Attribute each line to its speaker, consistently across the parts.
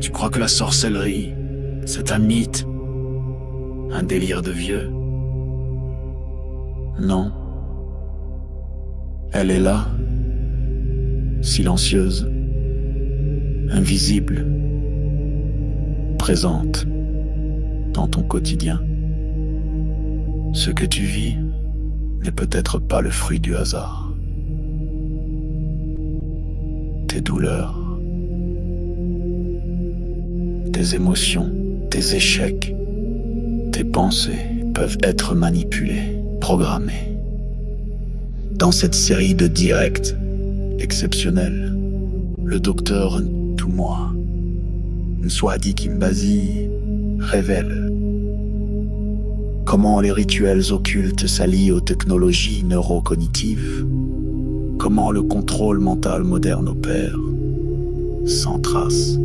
Speaker 1: Tu crois que la sorcellerie, c'est un mythe, un délire de vieux? Non. Elle est là, silencieuse, invisible, présente dans ton quotidien. Ce que tu vis n'est peut-être pas le fruit du hasard. Tes douleurs, tes émotions, tes échecs, tes pensées peuvent être manipulées, programmées. Dans cette série de directs exceptionnels, le docteur Ntumwa Nswadi Kimbazi révèle comment les rituels occultes s'allient aux technologies neurocognitives, comment le contrôle mental moderne opère, sans trace,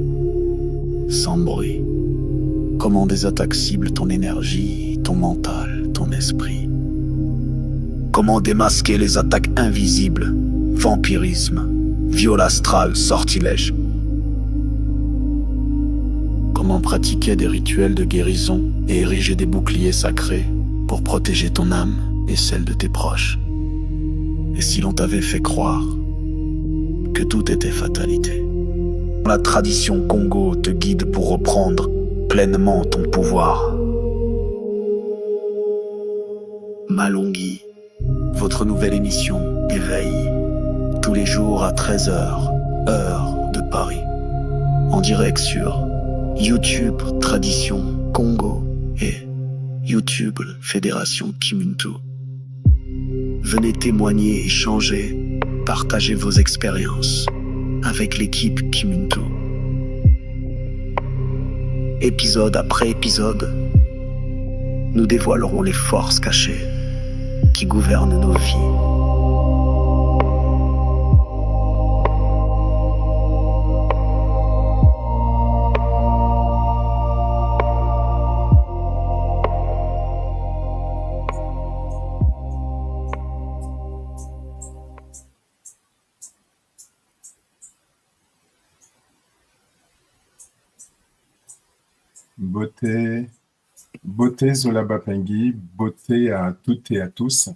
Speaker 1: sans bruit, comment des attaques ciblent ton énergie, ton mental, ton esprit, comment démasquer les attaques invisibles, vampirisme, viol astral, sortilège, comment pratiquer des rituels de guérison et ériger des boucliers sacrés pour protéger ton âme et celle de tes proches. Et si l'on t'avait fait croire que tout était fatalité? La tradition Congo te guide pour reprendre pleinement ton pouvoir. Malongi, votre nouvelle émission Éveil, tous les jours à 13h, heure de Paris, en direct sur YouTube Tradition Congo et YouTube Fédération Kimuntu. Venez témoigner, échanger, partager vos expériences avec l'équipe Kimuntu. Épisode après épisode, nous dévoilerons les forces cachées qui gouvernent nos vies.
Speaker 2: Beauté Zola Bapengi, beauté à toutes et à tous.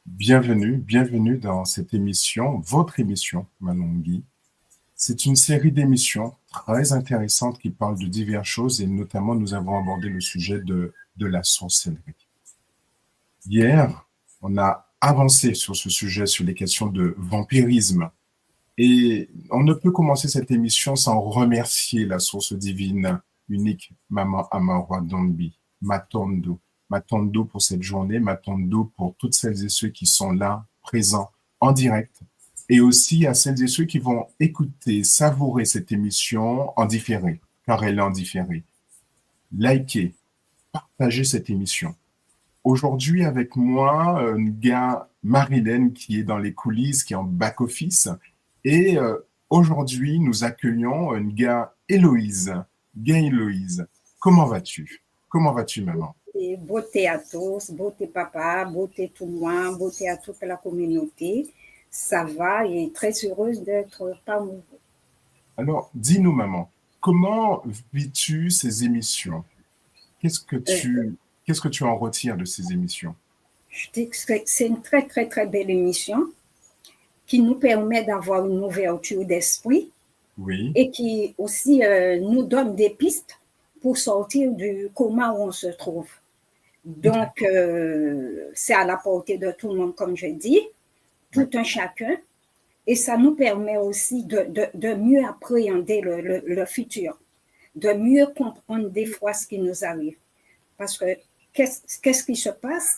Speaker 2: Bienvenue dans cette émission, votre émission, Malongi. C'est une série d'émissions très intéressantes qui parlent de diverses choses et notamment nous avons abordé le sujet de la sorcellerie. Hier, on a avancé sur ce sujet, sur les questions de vampirisme. Et on ne peut commencer cette émission sans remercier la source divine unique, Maman Amawa Dombi, Matondo. Matondo pour cette journée, Matondo pour toutes celles et ceux qui sont là, présents, en direct, et aussi à celles et ceux qui vont écouter, savourer cette émission en différé, car elle est en différé. Likez, partagez cette émission. Aujourd'hui, avec moi, Nga Marilyn qui est dans les coulisses, qui est en back-office, et aujourd'hui, nous accueillons Nga Héloïse. Nga Héloïse, comment vas-tu? Comment vas-tu, maman?
Speaker 3: Et beauté à tous, beauté papa, beauté tout le monde, beauté à toute la communauté. Ça va et très heureuse d'être parmi vous.
Speaker 2: Alors, dis-nous, maman, comment vis-tu ces émissions? Qu'est-ce que tu en retires de ces émissions?
Speaker 3: Je dis que c'est une très, très, très belle émission qui nous permet d'avoir une ouverture d'esprit.
Speaker 2: Oui.
Speaker 3: Et qui aussi nous donne des pistes pour sortir du coma où on se trouve. Donc, c'est à la portée de tout le monde, comme je dis, tout un chacun. Et ça nous permet aussi de mieux appréhender le futur, de mieux comprendre des fois ce qui nous arrive. Parce que qu'est-ce qui se passe?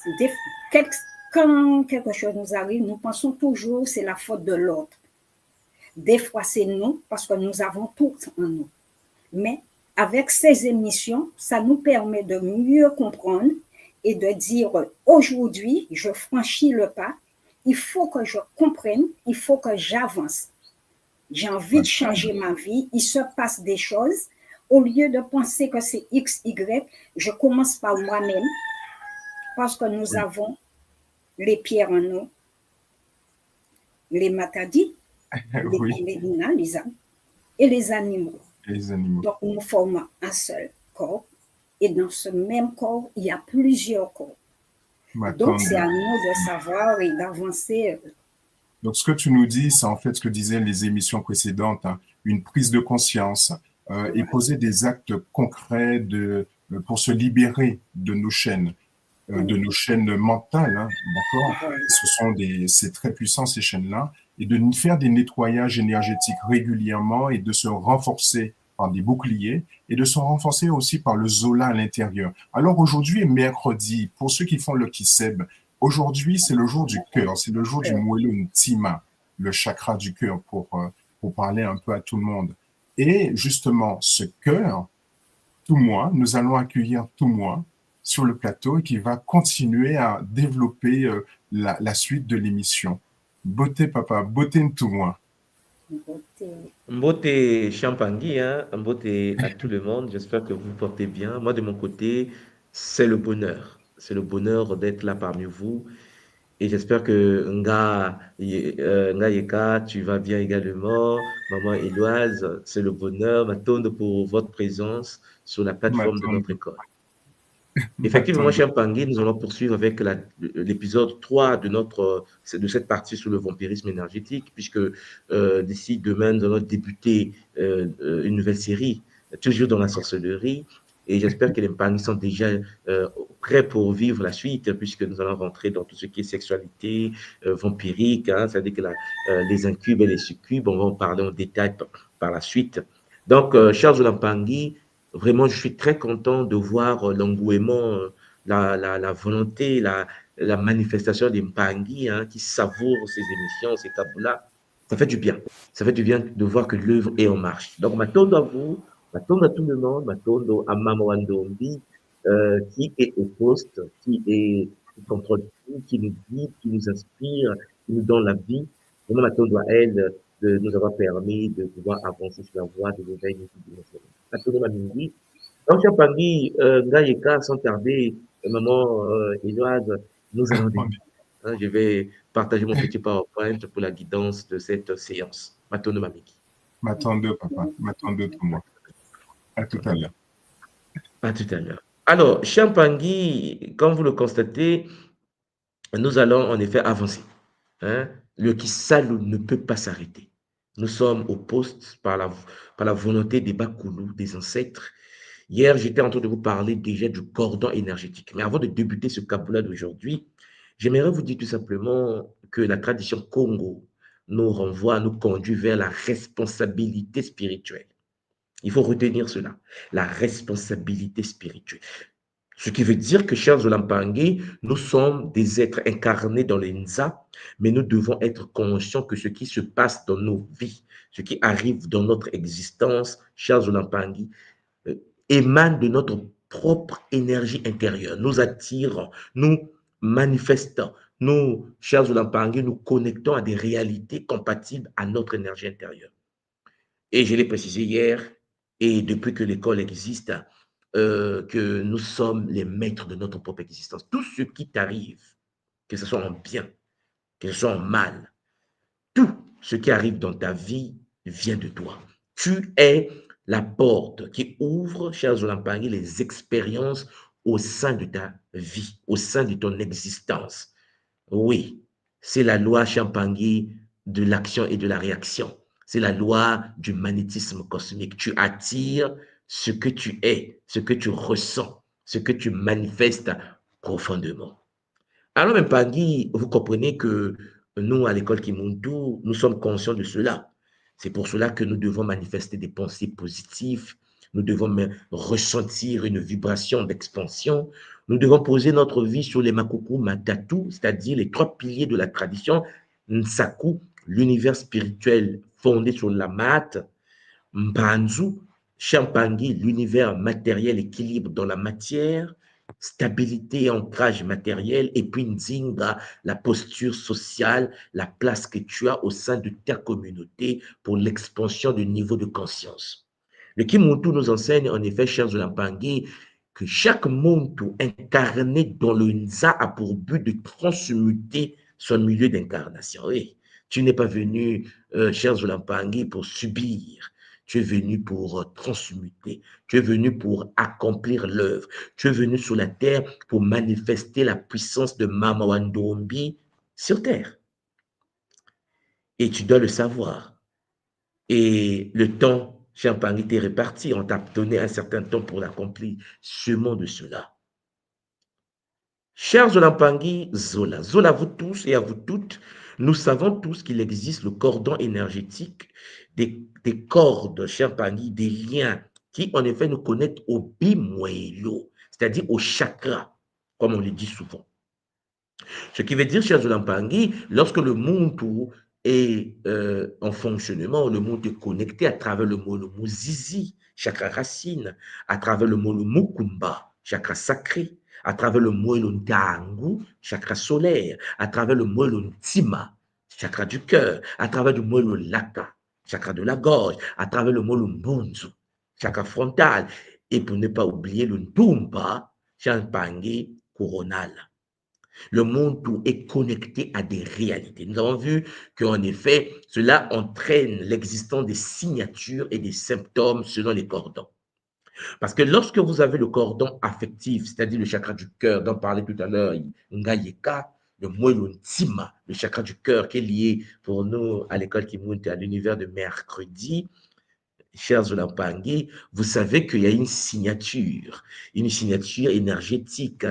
Speaker 3: Quand quelque chose nous arrive, nous pensons toujours que c'est la faute de l'autre. Des fois, c'est nous, parce que nous avons tout en nous. Mais avec ces émissions, ça nous permet de mieux comprendre et de dire, aujourd'hui, je franchis le pas, il faut que je comprenne, il faut que j'avance. J'ai envie de changer ma vie, il se passe des choses. Au lieu de penser que c'est X, Y, je commence par moi-même, parce que nous avons les pierres en nous, les matadis, les âmes et les animaux.
Speaker 2: Les animaux.
Speaker 3: Donc, nous formons un seul corps. Et dans ce même corps, il y a plusieurs corps. Donc, c'est à nous de savoir et d'avancer.
Speaker 2: Donc, ce que tu nous dis, c'est en fait ce que disaient les émissions précédentes, hein, une prise de conscience et poser des actes concrets pour se libérer de nos chaînes mentales, hein, d'accord? C'est très puissant, ces chaînes-là, et de faire des nettoyages énergétiques régulièrement et de se renforcer par des boucliers et de se renforcer aussi par le Zola à l'intérieur. Alors aujourd'hui est mercredi, pour ceux qui font le Kiseb, aujourd'hui c'est le jour du cœur, c'est le jour du Mwelo Ntima, le chakra du cœur pour parler un peu à tout le monde. Et justement, ce cœur, tout moi, nous allons accueillir tout moi sur le plateau et qui va continuer à développer la suite de l'émission. Beauté, papa, beauté tout moi.
Speaker 4: Mbote Champangui, hein, mbote à tout le monde. J'espère que vous vous portez bien. Moi, de mon côté, c'est le bonheur. C'est le bonheur d'être là parmi vous. Et j'espère que Nga Yeka, tu vas bien également. Maman Éloise, c'est le bonheur. M'attendre pour votre présence sur la plateforme de notre école. Effectivement, cher Pangui, nous allons poursuivre avec l'épisode 3 de cette partie sur le vampirisme énergétique, puisque d'ici demain, nous allons débuter une nouvelle série, toujours dans la sorcellerie. Et j'espère que les Pangui sont déjà prêts pour vivre la suite, puisque nous allons rentrer dans tout ce qui est sexualité vampirique, hein, c'est-à-dire que les incubes et les succubes, on va en parler en détail par la suite. Donc, chers Pangui, vraiment, je suis très content de voir l'engouement, la volonté, la manifestation des Mpangui hein, qui savourent ces émissions, ces tabous-là. Ça fait du bien. Ça fait du bien de voir que l'œuvre est en marche. Donc, ma tourne à vous, ma tourne à tout le monde, ma tourne à Mamouandombi, qui est au poste, qui contrôle tout, qui nous guide, qui nous inspire, qui nous donne la vie. Vraiment, ma tourne à elle de nous avoir permis de pouvoir avancer sur la voie de l'éveil multidimensionnel. Donc, cher Pangui, Ngaïka, sans tarder, maman Éloise, nous allons débuter. Hein, je vais partager mon petit PowerPoint pour la guidance de cette séance. Matondo Mamiki.
Speaker 2: Matondo, papa. Matondo, tout moi. À tout à l'heure.
Speaker 4: À tout à l'heure. Alors, cher Pangui, comme vous le constatez, nous allons en effet avancer. Hein? Le Kisalu ne peut pas s'arrêter. Nous sommes au poste par la volonté des Bakoulou, des ancêtres. Hier, j'étais en train de vous parler déjà du cordon énergétique. Mais avant de débuter ce Kabbalah d'aujourd'hui, j'aimerais vous dire tout simplement que la tradition Congo nous renvoie, nous conduit vers la responsabilité spirituelle. Il faut retenir cela, la responsabilité spirituelle. Ce qui veut dire que, chers Olampangé, nous sommes des êtres incarnés dans les Nza, mais nous devons être conscients que ce qui se passe dans nos vies, ce qui arrive dans notre existence, chers Olampangé, émane de notre propre énergie intérieure, nous attire, nous manifestons, nous, chers Olampangé, nous connectons à des réalités compatibles à notre énergie intérieure. Et je l'ai précisé hier, et depuis que l'école existe, que nous sommes les maîtres de notre propre existence. Tout ce qui t'arrive, que ce soit en bien, que ce soit en mal, tout ce qui arrive dans ta vie vient de toi. Tu es la porte qui ouvre, chers Olampangé, les expériences au sein de ta vie, au sein de ton existence. Oui, c'est la loi Champangui de l'action et de la réaction. C'est la loi du magnétisme cosmique. Tu attires ce que tu es, ce que tu ressens, ce que tu manifestes profondément. Alors, Mpangui, vous comprenez que nous, à l'école Kimuntu, nous sommes conscients de cela. C'est pour cela que nous devons manifester des pensées positives, nous devons ressentir une vibration d'expansion, nous devons poser notre vie sur les Makuku Matatu, c'est-à-dire les 3 piliers de la tradition, Nsaku, l'univers spirituel fondé sur la mat, Mbanzu, Champangui, l'univers matériel, équilibre dans la matière, stabilité et ancrage matériel, et puis Nzinga, la posture sociale, la place que tu as au sein de ta communauté pour l'expansion du niveau de conscience. Le Kimuntu nous enseigne en effet, chers Olampangui, que chaque Muntu incarné dans le Nza a pour but de transmuter son milieu d'incarnation. Oui, tu n'es pas venu, chers Olampangui, pour subir. Tu es venu pour transmuter. Tu es venu pour accomplir l'œuvre. Tu es venu sur la terre pour manifester la puissance de Mama Wandombi sur terre. Et tu dois le savoir. Et le temps, cher Pangui, t'est réparti. On t'a donné un certain temps pour l'accomplir. Sûrement de cela. Chers Zolampangi, Zola, Zola, vous tous et à vous toutes, nous savons tous qu'il existe le cordon énergétique, des cordes, chers Pangui, des liens qui, en effet, nous connectent au bimoelo, c'est-à-dire au chakra, comme on le dit souvent. Ce qui veut dire, chers Zolampangi, lorsque le Muntu est en fonctionnement, le Muntu est connecté à travers le mot Zizi, chakra racine, à travers le mot Mukumba, chakra sacré, à travers le moelo Ntangu, chakra solaire, à travers le moelo Ntima, chakra du cœur, à travers le moelo Laka, chakra de la gorge, à travers le moelo Mbunzu, chakra frontal, et pour ne pas oublier le Ntumba, Champangi coronal. Le monde tout est connecté à des réalités. Nous avons vu qu'en effet, cela entraîne l'existence des signatures et des symptômes selon les cordons. Parce que lorsque vous avez le cordon affectif, c'est-à-dire le chakra du cœur, dont parlait tout à l'heure Ngayeka, le moelo Ntima, le chakra du cœur qui est lié pour nous à l'école Kimunte, à l'univers de mercredi, chers Zolampangi, vous savez qu'il y a une signature énergétique,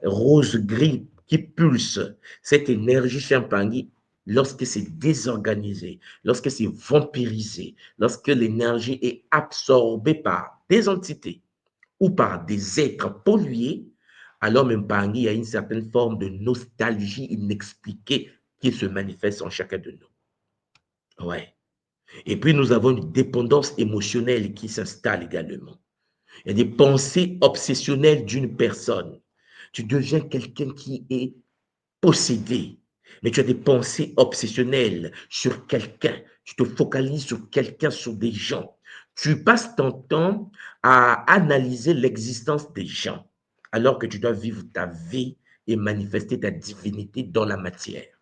Speaker 4: rose-gris qui pulse. Cette énergie Champangui, lorsque c'est désorganisé, lorsque c'est vampirisé, lorsque l'énergie est absorbée par des entités ou par des êtres pollués, alors même Pangui, il y a une certaine forme de nostalgie inexpliquée qui se manifeste en chacun de nous. Ouais. Et puis, nous avons une dépendance émotionnelle qui s'installe également. Il y a des pensées obsessionnelles d'une personne. Tu deviens quelqu'un qui est possédé, mais tu as des pensées obsessionnelles sur quelqu'un. Tu te focalises sur quelqu'un, sur des gens. Tu passes ton temps à analyser l'existence des gens, alors que tu dois vivre ta vie et manifester ta divinité dans la matière.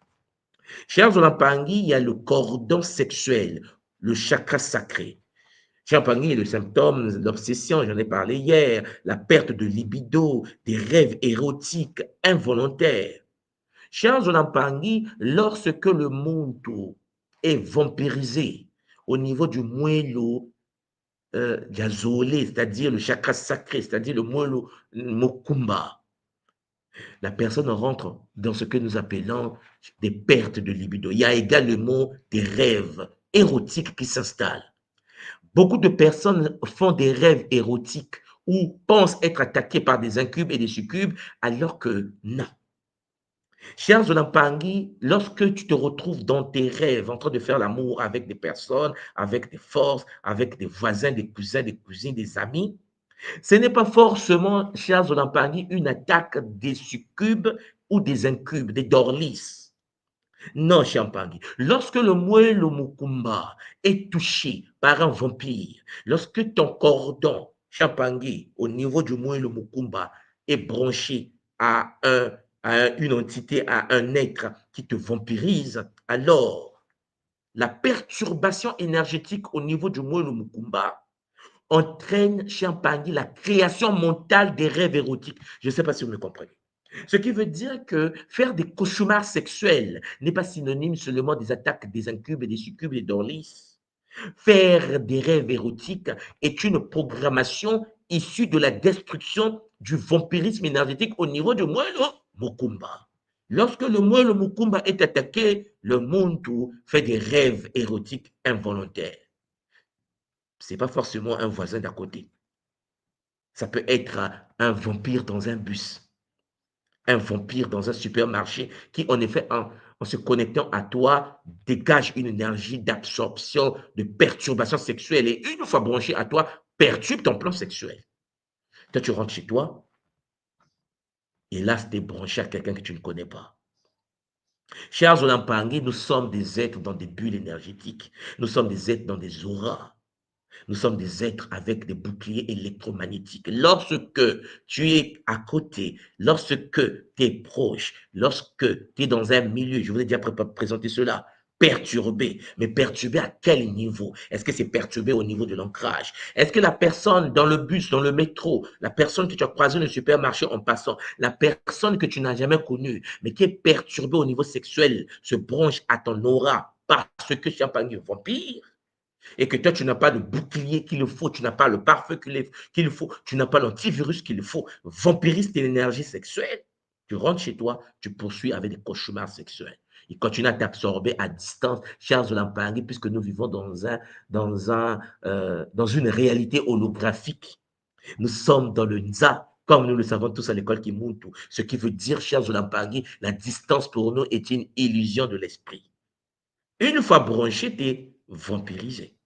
Speaker 4: Chers Zolampangi, il y a le cordon sexuel, le chakra sacré. Champagny est le symptôme, l'obsession, j'en ai parlé hier, la perte de libido, des rêves érotiques involontaires. Chers Zolampangi, lorsque le monde est vampirisé au niveau du moello diazolé, c'est-à-dire le chakra sacré, c'est-à-dire le moello mokumba, la personne rentre dans ce que nous appelons des pertes de libido. Il y a également des rêves érotiques qui s'installent. Beaucoup de personnes font des rêves érotiques ou pensent être attaquées par des incubes et des succubes, alors que non. Cher Zolampangi, lorsque tu te retrouves dans tes rêves en train de faire l'amour avec des personnes, avec des forces, avec des voisins, des cousins, des cousines, des amis, ce n'est pas forcément, cher Zolampangi, une attaque des succubes ou des incubes, des dorlis. Non, Champagny. Lorsque le moelle mukumba est touché par un vampire, lorsque ton cordon, Champagny, au niveau du moelle mukumba, est branché à une entité, à un être qui te vampirise, alors la perturbation énergétique au niveau du moelle mukumba entraîne, Champagny, la création mentale des rêves érotiques. Je ne sais pas si vous me comprenez. Ce qui veut dire que faire des cauchemars sexuels n'est pas synonyme seulement des attaques des incubes et des succubes et des dorlis. Faire des rêves érotiques est une programmation issue de la destruction du vampirisme énergétique au niveau du moelle mukumba. Lorsque le moelle mukumba est attaqué, le muntu fait des rêves érotiques involontaires. Ce n'est pas forcément un voisin d'à côté. Ça peut être un vampire dans un bus, un vampire dans un supermarché qui, en effet, en se connectant à toi, dégage une énergie d'absorption, de perturbation sexuelle et une fois branché à toi, perturbe ton plan sexuel. Toi, tu rentres chez toi et là, tu es branché à quelqu'un que tu ne connais pas. Chers Zolampangi, nous sommes des êtres dans des bulles énergétiques. Nous sommes des êtres dans des auras. Nous sommes des êtres avec des boucliers électromagnétiques. Lorsque tu es à côté, lorsque tu es proche, lorsque tu es dans un milieu, je vous ai déjà présenté cela, perturbé. Mais perturbé à quel niveau? Est-ce que c'est perturbé au niveau de l'ancrage? Est-ce que la personne dans le bus, dans le métro, la personne que tu as croisée dans le supermarché en passant, la personne que tu n'as jamais connue, mais qui est perturbée au niveau sexuel, se branche à ton aura parce que Champagne est vampire? Et que toi, tu n'as pas de bouclier qu'il faut, tu n'as pas le parfum qu'il faut, tu n'as pas l'antivirus qu'il faut, vampirise tes énergies sexuelles, tu rentres chez toi, tu poursuis avec des cauchemars sexuels. Il continue à t'absorber à distance, chers Olampangui, puisque nous vivons dans une réalité holographique. Nous sommes dans le Nza, comme nous le savons tous à l'école Kimuntu, ce qui veut dire, chers Olampangui, la distance pour nous est une illusion de l'esprit. Une fois branché, tu es vampirisé.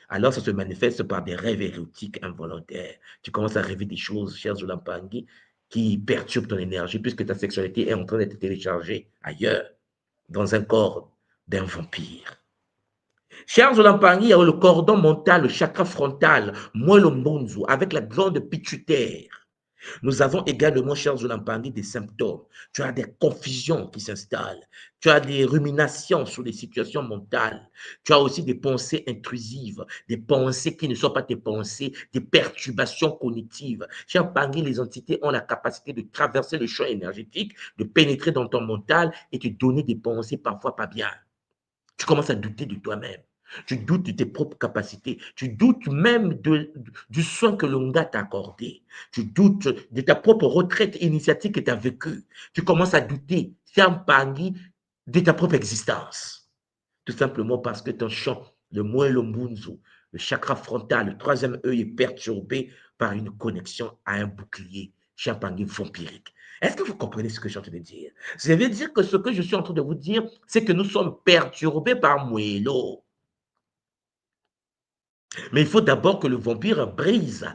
Speaker 4: Alors, ça se manifeste par des rêves érotiques involontaires. Tu commences à rêver des choses, chers Olampangui, qui perturbent ton énergie, puisque ta sexualité est en train d'être téléchargée ailleurs, dans un corps d'un vampire. Chers Olampangui, il y a le cordon mental, le chakra frontal, moelle monzo, avec la glande pituitaire. Nous avons également, chers Olampangui, des symptômes. Tu as des confusions qui s'installent. Tu as des ruminations sur des situations mentales. Tu as aussi des pensées intrusives, des pensées qui ne sont pas tes pensées, des perturbations cognitives. Chers Olampangui, les entités ont la capacité de traverser le champ énergétique, de pénétrer dans ton mental et te donner des pensées parfois pas bien. Tu commences à douter de toi-même. Tu doutes de tes propres capacités. Tu doutes même du soin que l'Onga t'a accordé. Tu doutes de ta propre retraite initiatique que tu as vécue. Tu commences à douter, Champagne, de ta propre existence. Tout simplement parce que ton champ, le moelle mbunzu, le chakra frontal, le troisième œil est perturbé par une connexion à un bouclier Champagne vampirique. Est-ce que vous comprenez ce que je suis en train de dire? Je veux dire que ce que je suis en train de vous dire, c'est que nous sommes perturbés par Moelo. Mais il faut d'abord que le vampire brise,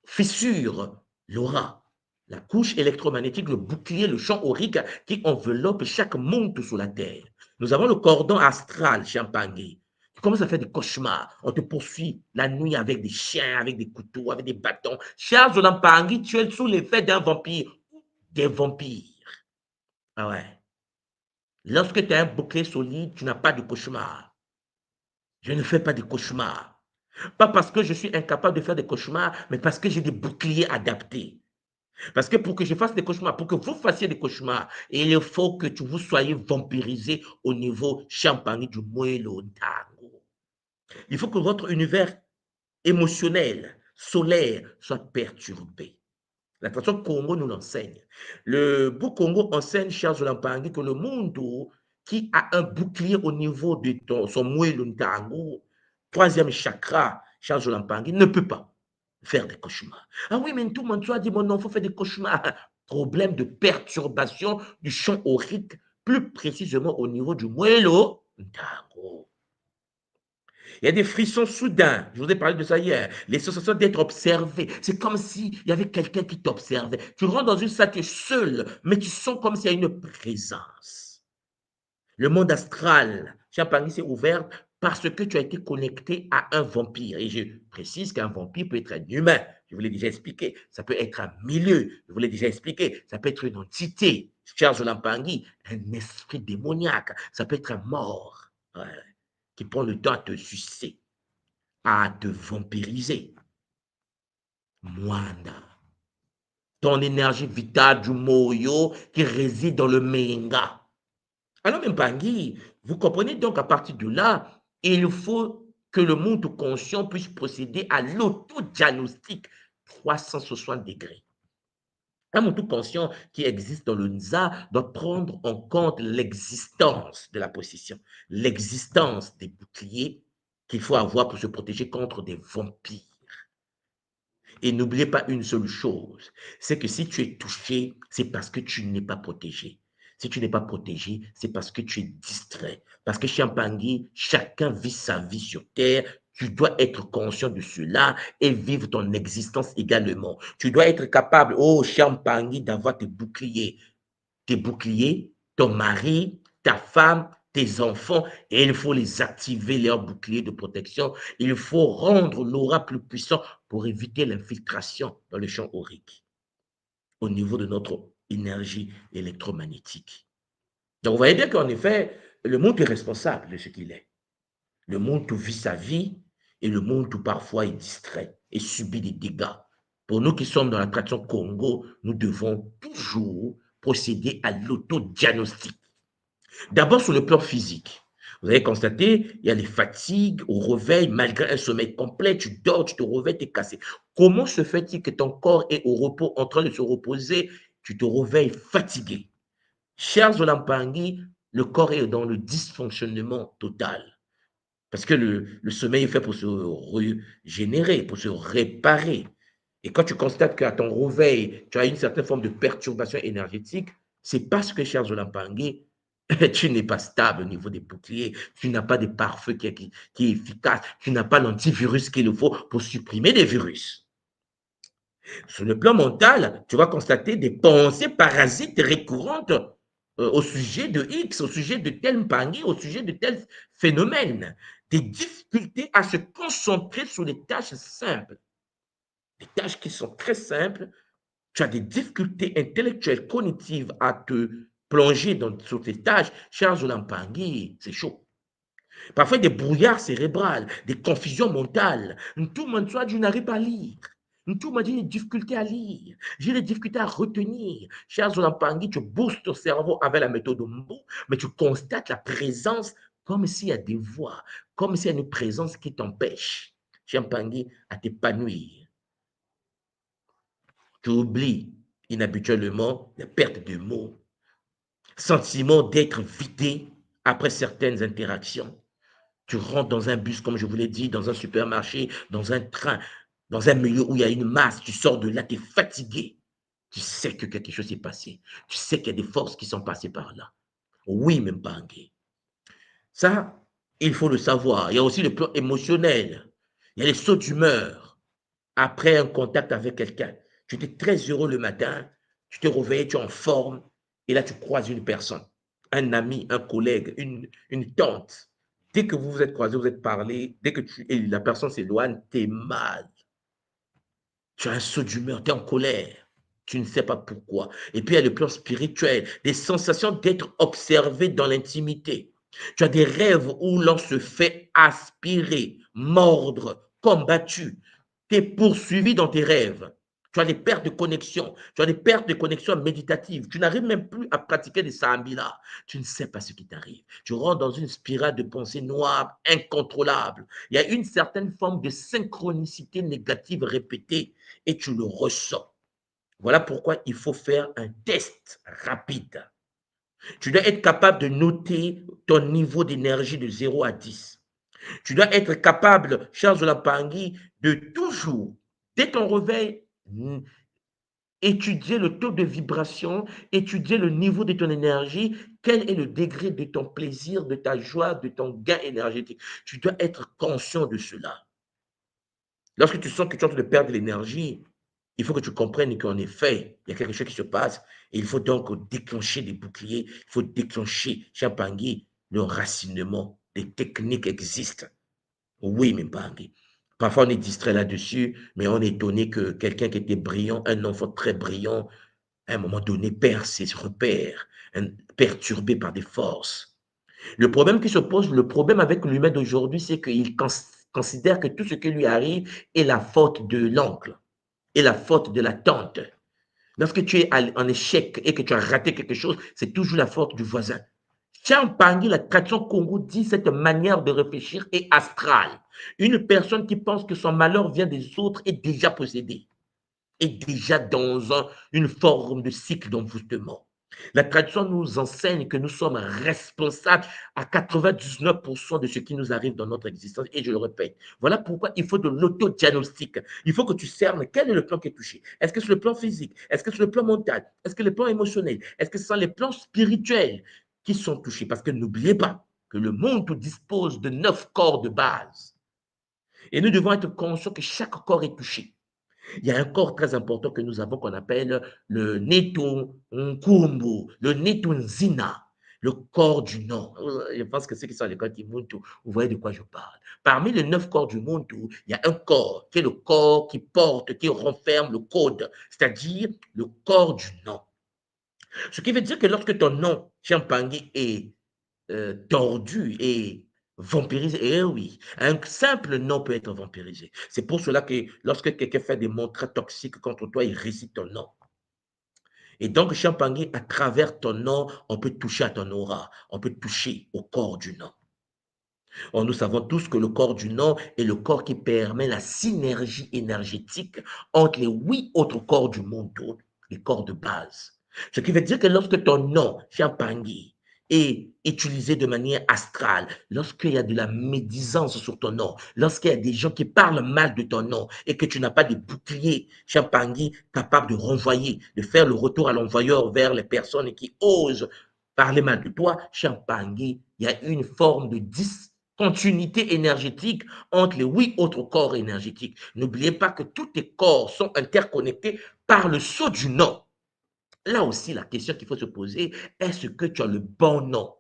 Speaker 4: fissure l'aura, la couche électromagnétique, le bouclier, le champ aurique qui enveloppe chaque monde sous la terre. Nous avons le cordon astral, Champagne. Tu commences à faire des cauchemars. On te poursuit la nuit avec des chiens, avec des couteaux, avec des bâtons. Charles Olampangui, tu es sous l'effet d'un vampire. Des vampires. Ah ouais. Lorsque tu as un bouclier solide, tu n'as pas de cauchemar. Je ne fais pas de cauchemars. Pas parce que je suis incapable de faire des cauchemars, mais parce que j'ai des boucliers adaptés. Parce que pour que je fasse des cauchemars, pour que vous fassiez des cauchemars, il faut que vous soyez vampirisé au niveau champagne du moelo tango. Il faut que votre univers émotionnel, solaire, soit perturbé. La tradition Congo nous l'enseigne. Le bout Congo enseigne, chers Olampangui, que le monde qui a un bouclier au niveau de son moelo tango, troisième chakra, chers Olampangui, ne peut pas faire des cauchemars. Ah oui, mais tout le monde a dit, mon enfant fait des cauchemars. Problème de perturbation du champ aurique, plus précisément au niveau du moelo tango. Il y a des frissons soudains. Je vous ai parlé de ça hier. Les sensations d'être observé. C'est comme s'il y avait quelqu'un qui t'observait. Tu rentres dans une salle, tu es seul, mais tu sens comme s'il y a une présence. Le monde astral, Champagne s'est ouvert parce que tu as été connecté à un vampire. Et je précise qu'un vampire peut être un humain. Je vous l'ai déjà expliqué. Ça peut être un milieu. Je vous l'ai déjà expliqué. Ça peut être une entité. Charles Olampangui, un esprit démoniaque. Ça peut être un mort. Ouais, qui prend le temps à te sucer, à te vampiriser. Mwanda. Ton énergie vitale du moyo qui réside dans le menga. Alors, Mpangui, vous comprenez donc à partir de là, il faut que le monde conscient puisse procéder à l'autodiagnostic 360 degrés. Un monde conscient qui existe dans le Nza doit prendre en compte l'existence de la possession, l'existence des boucliers qu'il faut avoir pour se protéger contre des vampires. Et n'oubliez pas une seule chose, c'est que si tu es touché, c'est parce que tu n'es pas protégé. Si tu n'es pas protégé, c'est parce que tu es distrait. Parce que Champagne, chacun vit sa vie sur Terre. Tu dois être conscient de cela et vivre ton existence également. Tu dois être capable, oh Champagne, d'avoir tes boucliers. Tes boucliers, ton mari, ta femme, tes enfants, et il faut les activer, leurs boucliers de protection. Il faut rendre l'aura plus puissant pour éviter l'infiltration dans le champ aurique au niveau de notre énergie électromagnétique. Donc, vous voyez bien qu'en effet, le monde est responsable de ce qu'il est. Le monde où vit sa vie et le monde où parfois il distrait et subit des dégâts. Pour nous qui sommes dans la tradition Congo, nous devons toujours procéder à l'autodiagnostic. D'abord sur le plan physique. Vous avez constaté, il y a les fatigues au réveil, malgré un sommeil complet, tu dors, tu te réveilles, tu es cassé. Comment se fait-il que ton corps est au repos, en train de se reposer, tu te réveilles fatigué? Chers Olampangui, le corps est dans le dysfonctionnement total. Parce que le sommeil est fait pour se régénérer, pour se réparer. Et quand tu constates qu'à ton réveil, tu as une certaine forme de perturbation énergétique, c'est parce que, cher Zolampangui, tu n'es pas stable au niveau des boucliers, tu n'as pas de pare-feu qui est efficace, tu n'as pas l'antivirus qu'il faut pour supprimer des virus. Sur le plan mental, tu vas constater des pensées parasites récurrentes au sujet de X, au sujet de tel Mpangui, au sujet de tel phénomène. Des difficultés à se concentrer sur les tâches simples. Des tâches qui sont très simples. Tu as des difficultés intellectuelles, cognitives à te plonger sur tes tâches. Cher Zolampangui, c'est chaud. Parfois, des brouillards cérébrales, des confusions mentales. Tout le monde soit, je n'arrive pas à lire. Tout le monde j'ai des difficultés à lire. J'ai des difficultés à retenir. Cher Zolampangui, tu boostes ton cerveau avec la méthode Mbo, mais tu constates la présence comme s'il y a des voix, comme s'il y a une présence qui t'empêche, cher Pangui, à t'épanouir. Tu oublies inhabituellement la perte de mots, sentiment d'être vidé après certaines interactions. Tu rentres dans un bus, comme je vous l'ai dit, dans un supermarché, dans un train, dans un milieu où il y a une masse, tu sors de là, tu es fatigué. Tu sais que quelque chose s'est passé. Tu sais qu'il y a des forces qui sont passées par là. Oui, même Bangui. Ça, il faut le savoir. Il y a aussi le plan émotionnel. Il y a les sauts d'humeur après un contact avec quelqu'un. Tu étais très heureux le matin, tu te réveilles, tu es en forme, et là, tu croises une personne, un ami, un collègue, une tante. Dès que vous vous êtes croisés, vous êtes parlé, dès que la personne s'éloigne, tu es mal. Tu as un saut d'humeur, tu es en colère. Tu ne sais pas pourquoi. Et puis, il y a le plan spirituel, des sensations d'être observé dans l'intimité. Tu as des rêves où l'on se fait aspirer, mordre, combattu. Tu es poursuivi dans tes rêves. Tu as des pertes de connexion. Tu as des pertes de connexion méditative. Tu n'arrives même plus à pratiquer des sambila. Tu ne sais pas ce qui t'arrive. Tu rentres dans une spirale de pensée noire, incontrôlable. Il y a une certaine forme de synchronicité négative répétée et tu le ressens. Voilà pourquoi il faut faire un test rapide. Tu dois être capable de noter ton niveau d'énergie de 0 à 10. Tu dois être capable, cher Zolampangui, de toujours, dès ton réveil, étudier le taux de vibration, étudier le niveau de ton énergie, quel est le degré de ton plaisir, de ta joie, de ton gain énergétique. Tu dois être conscient de cela. Lorsque tu sens que tu es en train de perdre l'énergie, il faut que tu comprennes qu'en effet, il y a quelque chose qui se passe et il faut donc déclencher des boucliers, il faut déclencher, cher Pangui, le racinement. Les techniques existent. Oui, mais Pangui. Parfois, on est distrait là-dessus, mais on est étonné que quelqu'un qui était brillant, un enfant très brillant, à un moment donné, perd ses repères, perturbé par des forces. Le problème qui se pose, le problème avec l'humain d'aujourd'hui, c'est qu'il considère que tout ce qui lui arrive est la faute de l'oncle, est la faute de la tante. Lorsque tu es en échec et que tu as raté quelque chose, c'est toujours la faute du voisin. Champagny, la tradition Congo dit cette manière de réfléchir est astrale. Une personne qui pense que son malheur vient des autres est déjà possédée, est déjà dans une forme de cycle d'envoûtement. La tradition nous enseigne que nous sommes responsables à 99% de ce qui nous arrive dans notre existence. Et je le répète, voilà pourquoi il faut de l'autodiagnostic. Il faut que tu cernes quel est le plan qui est touché. Est-ce que c'est le plan physique? Est-ce que c'est le plan mental? Est-ce que le plan émotionnel? Est-ce que ce sont les plans spirituels qui sont touchés? Parce que n'oubliez pas que le monde dispose de 9 corps de base. Et nous devons être conscients que chaque corps est touché. Il y a un corps très important que nous avons qu'on appelle le Netunkumbu, le Netunzina, le corps du Nord. Je pense que ceux qui sont à l'école Kimuntu, vous voyez de quoi je parle. Parmi les 9 corps du Muntu, il y a un corps qui est le corps qui porte, qui renferme le code, c'est-à-dire le corps du nom. Ce qui veut dire que lorsque ton nom, Champangui, est tordu et vampirisé. Eh oui, un simple nom peut être vampirisé. C'est pour cela que lorsque quelqu'un fait des mots très toxiques contre toi, il récite ton nom. Et donc, Champagny, à travers ton nom, on peut toucher à ton aura, on peut toucher au corps du nom. Or, nous savons tous que le corps du nom est le corps qui permet la synergie énergétique entre les 8 autres corps du monde, les corps de base. Ce qui veut dire que lorsque ton nom, Champagny, est utilisé de manière astrale, lorsqu'il y a de la médisance sur ton nom, lorsqu'il y a des gens qui parlent mal de ton nom et que tu n'as pas de bouclier, Champagny, capable de renvoyer, de faire le retour à l'envoyeur vers les personnes qui osent parler mal de toi, Champagny, il y a une forme de continuité énergétique entre les 8 autres corps énergétiques. N'oubliez pas que tous tes corps sont interconnectés par le sceau du nom. Là aussi, la question qu'il faut se poser, est-ce que tu as le bon nom?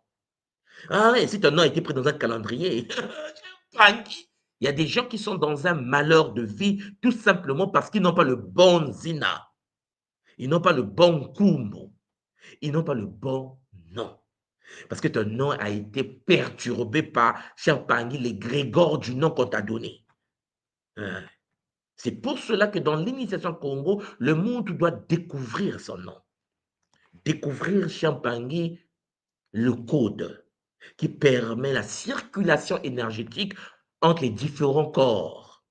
Speaker 4: Ah ouais, si ton nom a été pris dans un calendrier, il y a des gens qui sont dans un malheur de vie tout simplement parce qu'ils n'ont pas le bon zina. Ils n'ont pas le bon kumbo. Ils n'ont pas le bon nom. Parce que ton nom a été perturbé par Champagny, les grégores du nom qu'on t'a donné. C'est pour cela que dans l'initiation Congo, le monde doit découvrir son nom. Découvrir Champagny, le code qui permet la circulation énergétique entre les différents corps.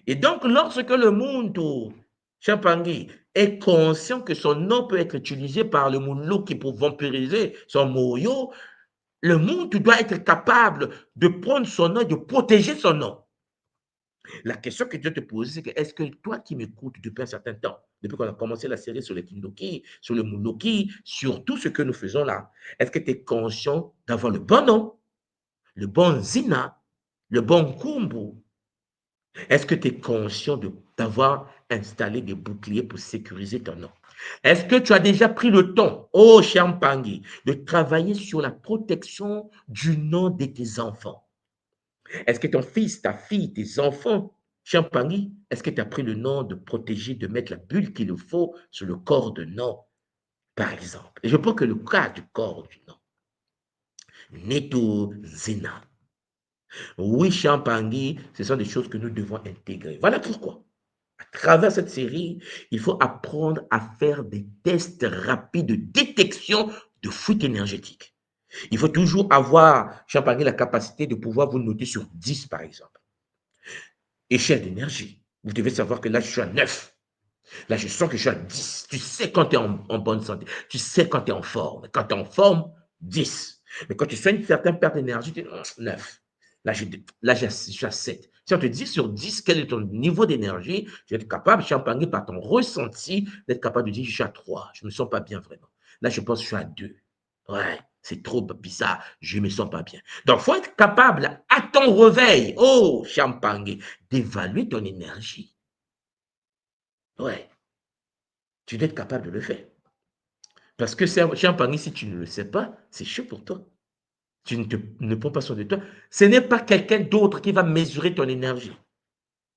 Speaker 4: Et donc, lorsque le monde, Champagny, est conscient que son nom peut être utilisé par le Moulouki pour vampiriser son moyo, le monde doit être capable de prendre son nom et de protéger son nom. La question que je dois te poser, c'est que est-ce que toi qui m'écoutes depuis un certain temps, depuis qu'on a commencé la série sur les Kindoki, sur le Mouloki, sur tout ce que nous faisons là, est-ce que tu es conscient d'avoir le bon nom, le bon Zina, le bon Kumbu? Est-ce que tu es conscient d'avoir installé des boucliers pour sécuriser ton nom? Est-ce que tu as déjà pris le temps, oh Champagny, de travailler sur la protection du nom de tes enfants? Est-ce que ton fils, ta fille, tes enfants, Champagny, est-ce que tu as pris le nom de protéger, de mettre la bulle qu'il faut sur le corps de nom, par exemple? Et je prends que le cas du corps du nom. Neto Zena. Oui, Champagny, ce sont des choses que nous devons intégrer. Voilà pourquoi. À travers cette série, il faut apprendre à faire des tests rapides de détection de fuite énergétique. Il faut toujours avoir, Champagny, la capacité de pouvoir vous noter sur 10, par exemple. Échelle d'énergie. Vous devez savoir que là, je suis à 9. Là, je sens que je suis à 10. Tu sais quand tu es en bonne santé. Tu sais quand tu es en forme. Quand tu es en forme, 10. Mais quand tu fais une certaine perte d'énergie, tu es 9. Là, je suis à 7. Si on te dit sur 10, quel est ton niveau d'énergie, tu vas être capable, Champagny, par ton ressenti, d'être capable de dire, je suis à 3. Je ne me sens pas bien vraiment. Là, je pense que je suis à 2. Ouais, c'est trop bizarre. Je ne me sens pas bien. Donc, il faut être capable, à ton réveil, oh, Champagny, d'évaluer ton énergie. Ouais. Tu dois être capable de le faire. Parce que Champagny, si tu ne le sais pas, c'est chaud pour toi. Tu ne prends pas soin de toi. Ce n'est pas quelqu'un d'autre qui va mesurer ton énergie.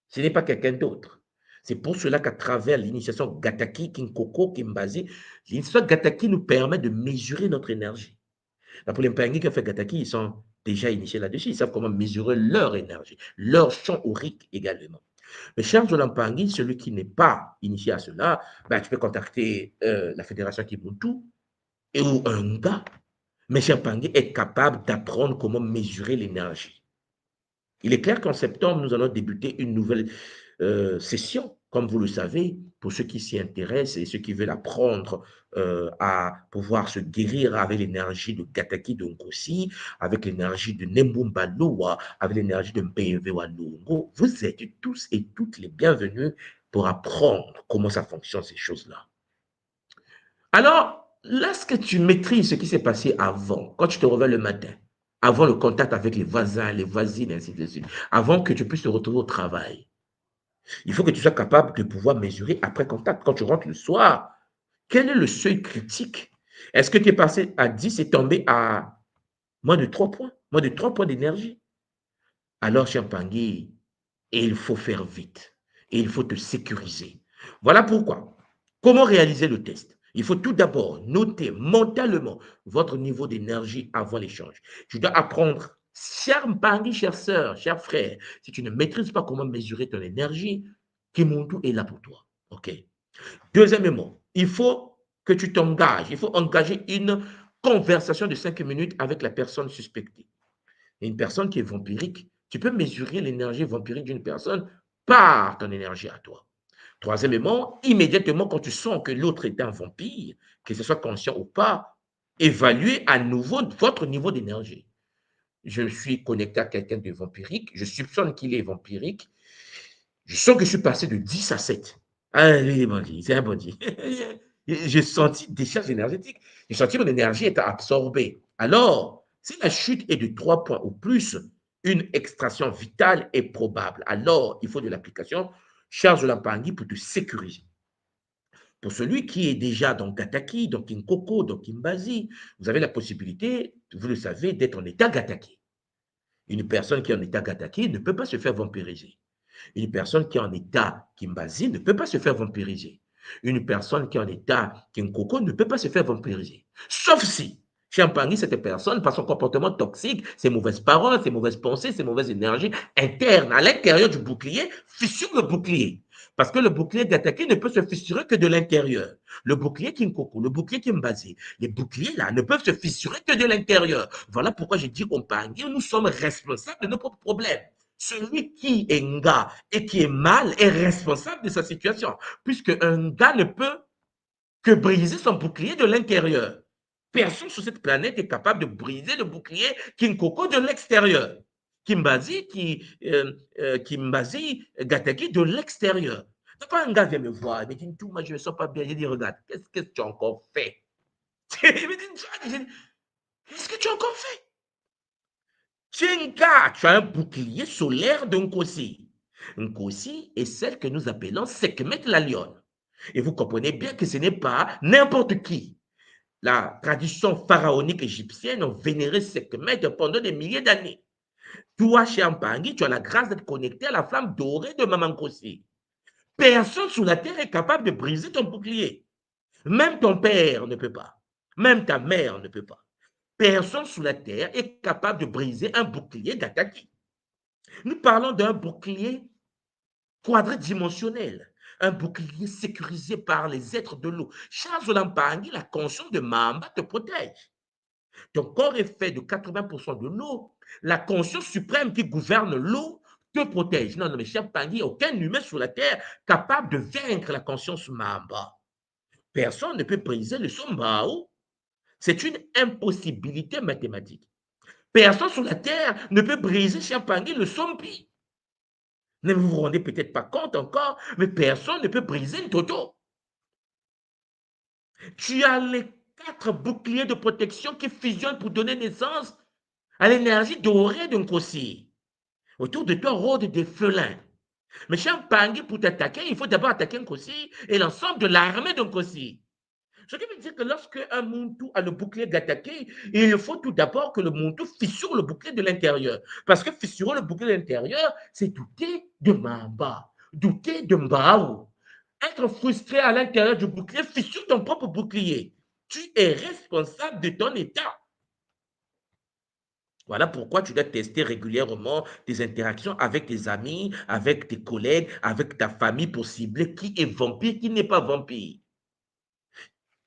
Speaker 4: Ce n'est pas quelqu'un d'autre. C'est pour cela qu'à travers l'initiation Gataki, Kinkoko, Kimbazi, l'initiation Gataki nous permet de mesurer notre énergie. Pour les Mpangui qui ont fait Gataki, ils sont déjà initiés là-dessus. Ils savent comment mesurer leur énergie, leur champ aurique également. Mais Charles Mpangui, celui qui n'est pas initié à cela, ben, tu peux contacter la Fédération Kibuntu ou un gars. Mais Champagny est capable d'apprendre comment mesurer l'énergie. Il est clair qu'en septembre, nous allons débuter une nouvelle session, comme vous le savez, pour ceux qui s'y intéressent et ceux qui veulent apprendre à pouvoir se guérir avec l'énergie de Gataki de Nkosi, avec l'énergie de Nembumba Loa, avec l'énergie de Mpeve Walongo. Vous êtes tous et toutes les bienvenus pour apprendre comment ça fonctionne, ces choses-là. Alors, lorsque tu maîtrises ce qui s'est passé avant, quand tu te réveilles le matin, avant le contact avec les voisins, les voisines, ainsi de suite, avant que tu puisses te retrouver au travail, il faut que tu sois capable de pouvoir mesurer après contact. Quand tu rentres le soir, quel est le seuil critique? Est-ce que tu es passé à 10 et tombé à moins de 3 points, moins de 3 points d'énergie? Alors, Champagny, il faut faire vite et il faut te sécuriser. Voilà pourquoi. Comment réaliser le test? Il faut tout d'abord noter mentalement votre niveau d'énergie avant l'échange. Tu dois apprendre, cher Mpangi, chère sœur, cher frère, si tu ne maîtrises pas comment mesurer ton énergie, Kimuntu est là pour toi. OK? Deuxièmement, il faut que tu t'engages. Il faut engager une conversation de 5 minutes avec la personne suspectée. Et une personne qui est vampirique, tu peux mesurer l'énergie vampirique d'une personne par ton énergie à toi. Troisièmement, immédiatement quand tu sens que l'autre est un vampire, que ce soit conscient ou pas, évaluez à nouveau votre niveau d'énergie. Je suis connecté à quelqu'un de vampirique, je soupçonne qu'il est vampirique, je sens que je suis passé de 10 à 7. Ah, c'est un bandit. J'ai senti des charges énergétiques, j'ai senti mon énergie être absorbée. Alors, si la chute est de 3 points ou plus, une extraction vitale est probable. Alors, il faut de l'application charge de Lampangi pour te sécuriser. Pour celui qui est déjà dans Gataki, dans Kinkoko, dans Kimbazi, vous avez la possibilité, vous le savez, d'être en état Gataki. Une personne qui est en état Gataki ne peut pas se faire vampiriser. Une personne qui est en état Kimbazi ne peut pas se faire vampiriser. Une personne qui est en état Kinkoko ne peut pas se faire vampiriser. Sauf si, Champagny, cette personne, par son comportement toxique, ses mauvaises paroles, ses mauvaises pensées, ses mauvaises énergies internes à l'intérieur du bouclier, fissure le bouclier. Parce que le bouclier d'attaquer ne peut se fissurer que de l'intérieur. Le bouclier Kinkoko, le bouclier Kimbazi, les boucliers là ne peuvent se fissurer que de l'intérieur. Voilà pourquoi j'ai dit Compagnie, nous sommes responsables de nos propres problèmes. Celui qui est nga et qui est mal est responsable de sa situation, puisque un gars ne peut que briser son bouclier de l'intérieur. Personne sur cette planète est capable de briser le bouclier Kinkoko de l'extérieur. Kimbazi, Kimbazi, Gataki de l'extérieur. Quand un gars vient me voir, il me dit, tout, moi je ne me sens pas bien. Je dis, regarde, qu'est-ce que tu as encore fait? Il me dit, qu'est-ce que tu as encore fait? Tu es un gars, tu as un bouclier solaire d'un Nkosi. Nkosi est celle que nous appelons Sekhmet la lionne. Et vous comprenez bien que ce n'est pas n'importe qui. La tradition pharaonique égyptienne a vénéré Sekhmet pendant des milliers d'années. Toi, chez Ampangi, tu as la grâce d'être connecté à la flamme dorée de Maman Nkosi. Personne sur la terre est capable de briser ton bouclier. Même ton père ne peut pas. Même ta mère ne peut pas. Personne sur la terre est capable de briser un bouclier d'Ataki. Nous parlons d'un bouclier quadridimensionnel, un bouclier sécurisé par les êtres de l'eau. Charles Olampangi, la conscience de Mamba te protège. Ton corps est fait de 80% de l'eau. La conscience suprême qui gouverne l'eau te protège. Non, mais cher Pangi, aucun humain sur la terre capable de vaincre la conscience Mamba. Personne ne peut briser le son Mao. C'est une impossibilité mathématique. Personne sur la terre ne peut briser, cher Pangi, le son Pi. Ne vous vous rendez peut-être pas compte encore, mais personne ne peut briser le Toto. Tu as les 4 boucliers de protection qui fusionnent pour donner naissance à l'énergie dorée d'un Nkosi. Autour de toi rôdent des félins. Mais cher Pangi, pour t'attaquer, il faut d'abord attaquer Nkosi et l'ensemble de l'armée d'un Nkosi. Ce qui veut dire que lorsque un Muntu a le bouclier d'attaquer, il faut tout d'abord que le Muntu fissure le bouclier de l'intérieur. Parce que fissurer le bouclier de l'intérieur, c'est douter de Mamba, douter de Mbao. Être frustré à l'intérieur du bouclier, fissure ton propre bouclier. Tu es responsable de ton état. Voilà pourquoi tu dois tester régulièrement tes interactions avec tes amis, avec tes collègues, avec ta famille pour cibler qui est vampire, qui n'est pas vampire.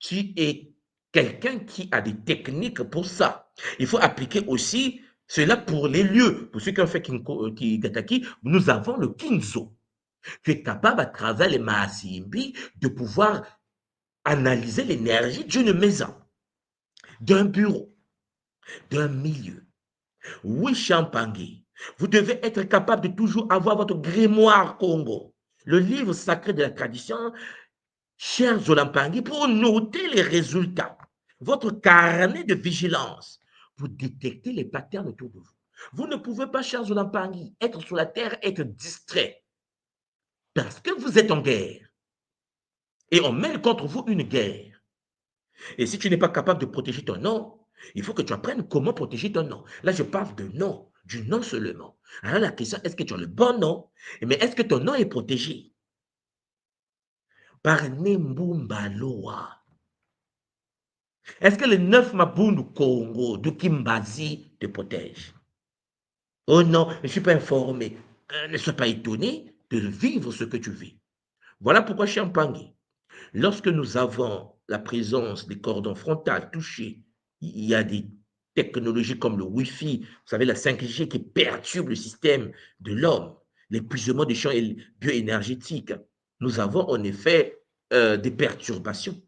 Speaker 4: Tu es quelqu'un qui a des techniques pour ça. Il faut appliquer aussi cela pour les lieux. Pour ceux qui ont fait Gataki, nous avons le Kinzo. Tu es capable, à travers les Maasimbi, de pouvoir analyser l'énergie d'une maison, d'un bureau, d'un milieu. Oui, Champangui, vous devez être capable de toujours avoir votre grimoire Congo, le livre sacré de la tradition, cher Zolampangui, pour noter les résultats, votre carnet de vigilance, pour détecter les patterns autour de vous. Vous ne pouvez pas, cher Zolampangui, être sur la terre, être distrait, parce que vous êtes en guerre. Et on mène contre vous une guerre. Et si tu n'es pas capable de protéger ton nom, il faut que tu apprennes comment protéger ton nom. Là, je parle de nom, du nom seulement. Alors la question, est-ce que tu as le bon nom? Mais est-ce que ton nom est protégé? Par Nembumbaloa. Est-ce que les 9 Mabundu Congo de Kimbazi te protègent? Oh non, je ne suis pas informé. Ne sois pas étonné de vivre ce que tu vis. Voilà pourquoi Champagne, lorsque nous avons la présence des cordons frontales touchés, il y a des technologies comme le Wi-Fi, vous savez, la 5G qui perturbe le système de l'homme, l'épuisement des champs bioénergétiques. Nous avons en effet des perturbations,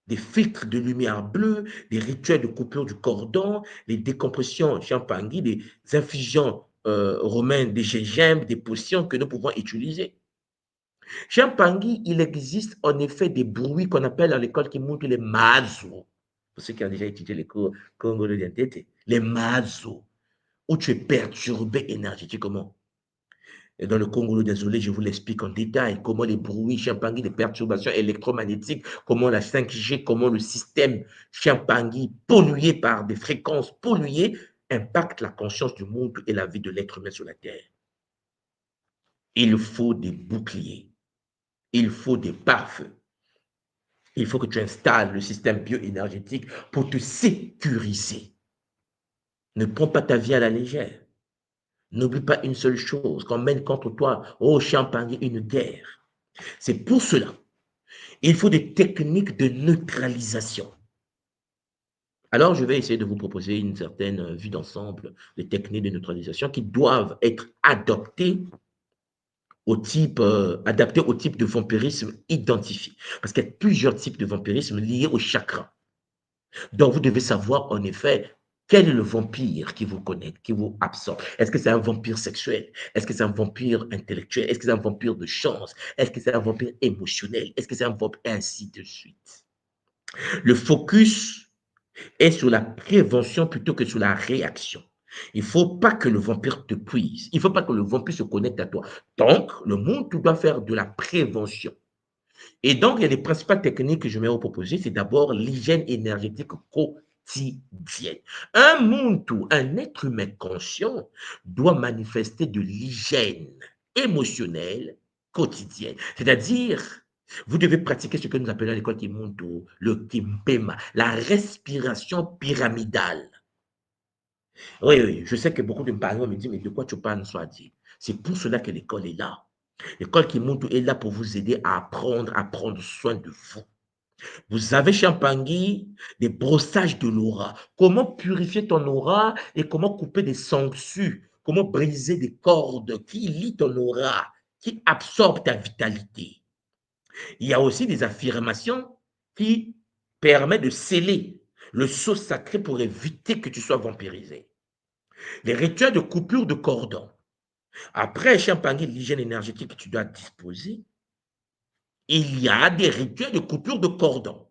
Speaker 4: des filtres de lumière bleue, des rituels de coupure du cordon, les décompressions champagny, des infusions romaines, des gingembre, des potions que nous pouvons utiliser. Champagny, il existe en effet des bruits qu'on appelle à l'école qui montrent les mazos. Pour ceux qui ont déjà étudié les cours congolais d'identité, les mazos, où tu es perturbé énergétiquement. Et dans le Congo, désolé, je vous l'explique en détail, comment les bruits Champagny, les perturbations électromagnétiques, comment la 5G, comment le système Champagny, pollué par des fréquences polluées, impacte la conscience du monde et la vie de l'être humain sur la Terre. Il faut des boucliers, il faut des pare-feux. Il faut que tu installes le système bioénergétique pour te sécuriser. Ne prends pas ta vie à la légère. N'oublie pas une seule chose, qu'on mène contre toi, oh Champagne, une guerre. C'est pour cela, il faut des techniques de neutralisation. Alors, je vais essayer de vous proposer une certaine vue d'ensemble des techniques de neutralisation qui doivent être adoptées adapté au type de vampirisme identifié. Parce qu'il y a plusieurs types de vampirisme liés au chakra. Donc, vous devez savoir, en effet, quel est le vampire qui vous connecte, qui vous absorbe. Est-ce que c'est un vampire sexuel? Est-ce que c'est un vampire intellectuel? Est-ce que c'est un vampire de chance? Est-ce que c'est un vampire émotionnel? Est-ce que c'est un vampire ainsi de suite? Le focus est sur la prévention plutôt que sur la réaction. Il ne faut pas que le vampire te puise. Il ne faut pas que le vampire se connecte à toi. Donc, le monde, tu dois faire de la prévention. Et donc, il y a les principales techniques que je vais vous proposer. C'est d'abord l'hygiène énergétique quotidienne. Un Muntu, un être humain conscient, doit manifester de l'hygiène émotionnelle quotidienne. C'est-à-dire, vous devez pratiquer ce que nous appelons à l'école Kimuntu, le Kimpema, la respiration pyramidale. Oui, oui, je sais que beaucoup de parents me disent, mais de quoi tu parles, soit dit. C'est pour cela que l'école est là. L'école Kimuntu est là pour vous aider à apprendre à prendre soin de vous. Vous avez Champagny, des brossages de l'aura. Comment purifier ton aura et comment couper des sangsues, comment briser des cordes qui lient ton aura, qui absorbent ta vitalité. Il y a aussi des affirmations qui permettent de sceller le sceau sacré pour éviter que tu sois vampirisé. Les rituels de coupure de cordon. Après Champagny, l'hygiène énergétique que tu dois disposer, il y a des rituels de coupure de cordon.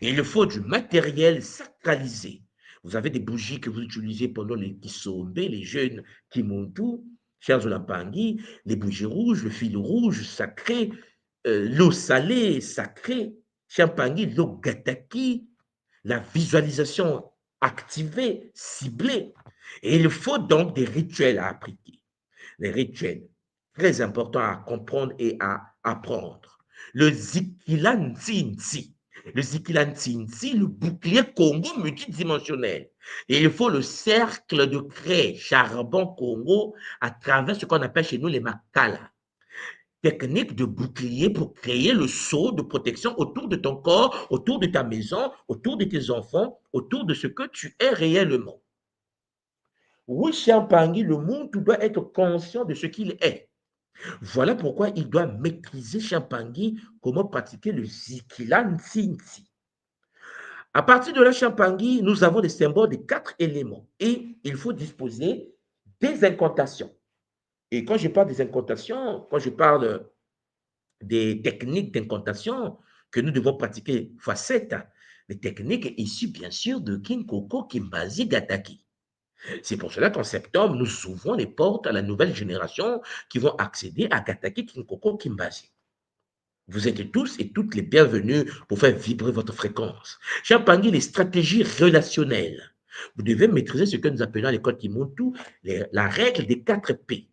Speaker 4: Il faut du matériel sacralisé. Vous avez des bougies que vous utilisez pendant les Kisombe, les jeunes Kimuntu, chers Olampangui, les bougies rouges, le fil rouge sacré, l'eau salée sacrée, Champagny, l'eau gataki, la visualisation activée, ciblée. Et il faut donc des rituels à appliquer. Les rituels, très importants à comprendre et à apprendre. Le Zikilan Tsinti. Le Zikilan Tsinti, le bouclier Congo multidimensionnel. Et il faut le cercle de craie, charbon Congo, à travers ce qu'on appelle chez nous les Makala. Technique de bouclier pour créer le sceau de protection autour de ton corps, autour de ta maison, autour de tes enfants, autour de ce que tu es réellement. Oui, Champagny, le monde doit être conscient de ce qu'il est. Voilà pourquoi il doit maîtriser Champagny, comment pratiquer le Zikilan Tsinti. À partir de là, Champagny, nous avons des symboles de 4 éléments et il faut disposer des incantations. Et quand je parle des incantations, quand je parle des techniques d'incantation que nous devons pratiquer facettes, les techniques issues bien sûr de Kinkoko Kimbazi Gataki. C'est pour cela qu'en septembre, nous ouvrons les portes à la nouvelle génération qui vont accéder à Gataki Kinkoko Kimbazi. Vous êtes tous et toutes les bienvenus pour faire vibrer votre fréquence. Champagny, les stratégies relationnelles. Vous devez maîtriser ce que nous appelons à l'école Kimuntu la règle des 4 P.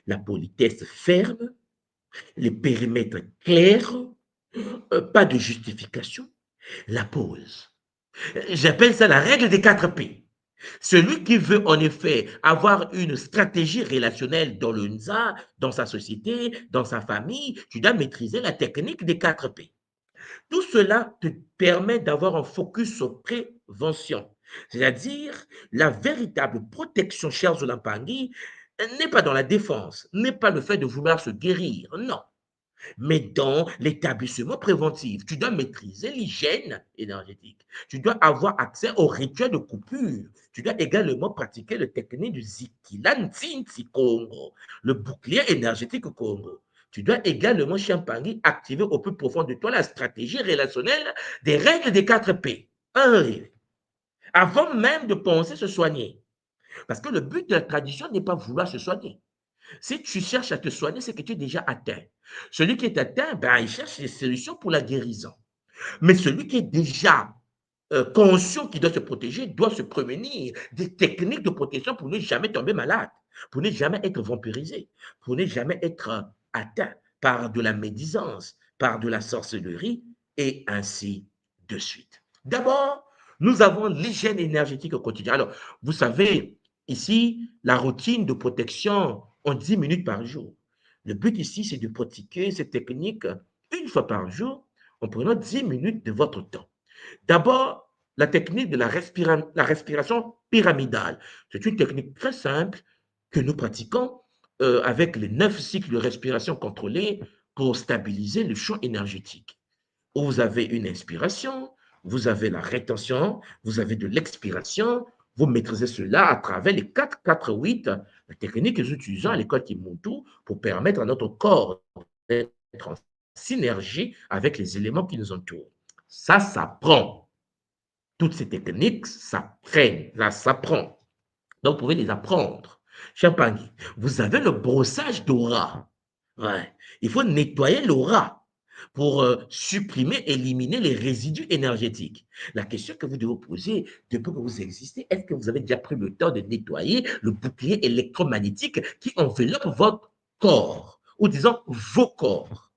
Speaker 4: La politesse ferme, les périmètres clairs, pas de justification, la pause. J'appelle ça la règle des 4 P. Celui qui veut en effet avoir une stratégie relationnelle dans le NSA, dans sa société, dans sa famille, tu dois maîtriser la technique des 4 P. Tout cela te permet d'avoir un focus sur prévention, c'est-à-dire la véritable protection, chers Zolampangui, n'est pas dans la défense, n'est pas le fait de vouloir se guérir, non, mais dans l'établissement préventif. Tu dois maîtriser l'hygiène énergétique. Tu dois avoir accès aux rituels de coupure. Tu dois également pratiquer le technique du Zikilantinti Congo, le bouclier énergétique Congo. Tu dois également, Champagny, activer au plus profond de toi la stratégie relationnelle des règles des 4 P. Avant même de penser se soigner. Parce que le but de la tradition n'est pas vouloir se soigner. Si tu cherches à te soigner, c'est que tu es déjà atteint. Celui qui est atteint, ben, il cherche des solutions pour la guérison. Mais celui qui est déjà conscient qu'il doit se protéger, doit se prévenir des techniques de protection pour ne jamais tomber malade, pour ne jamais être vampirisé, pour ne jamais être atteint par de la médisance, par de la sorcellerie, et ainsi de suite. D'abord, nous avons l'hygiène énergétique au quotidien. Alors, vous savez, ici, la routine de protection en 10 minutes par jour. Le but ici, c'est de pratiquer cette technique une fois par jour en prenant 10 minutes de votre temps. D'abord, la technique de la respiration pyramidale. C'est une technique très simple que nous pratiquons avec les 9 cycles de respiration contrôlés pour stabiliser le champ énergétique. Vous avez une inspiration, vous avez la rétention, vous avez de l'expiration, vous maîtrisez cela à travers les 4-4-8, la technique que nous utilisons à l'école Kimuntu pour permettre à notre corps d'être en synergie avec les éléments qui nous entourent. Ça s'apprend. Toutes ces techniques s'apprend. Donc, vous pouvez les apprendre. Champagne, vous avez le brossage d'aura. Ouais. Il faut nettoyer l'aura pour supprimer, éliminer les résidus énergétiques. La question que vous devez vous poser depuis que vous existez, est-ce que vous avez déjà pris le temps de nettoyer le bouclier électromagnétique qui enveloppe votre corps, ou disons vos corps?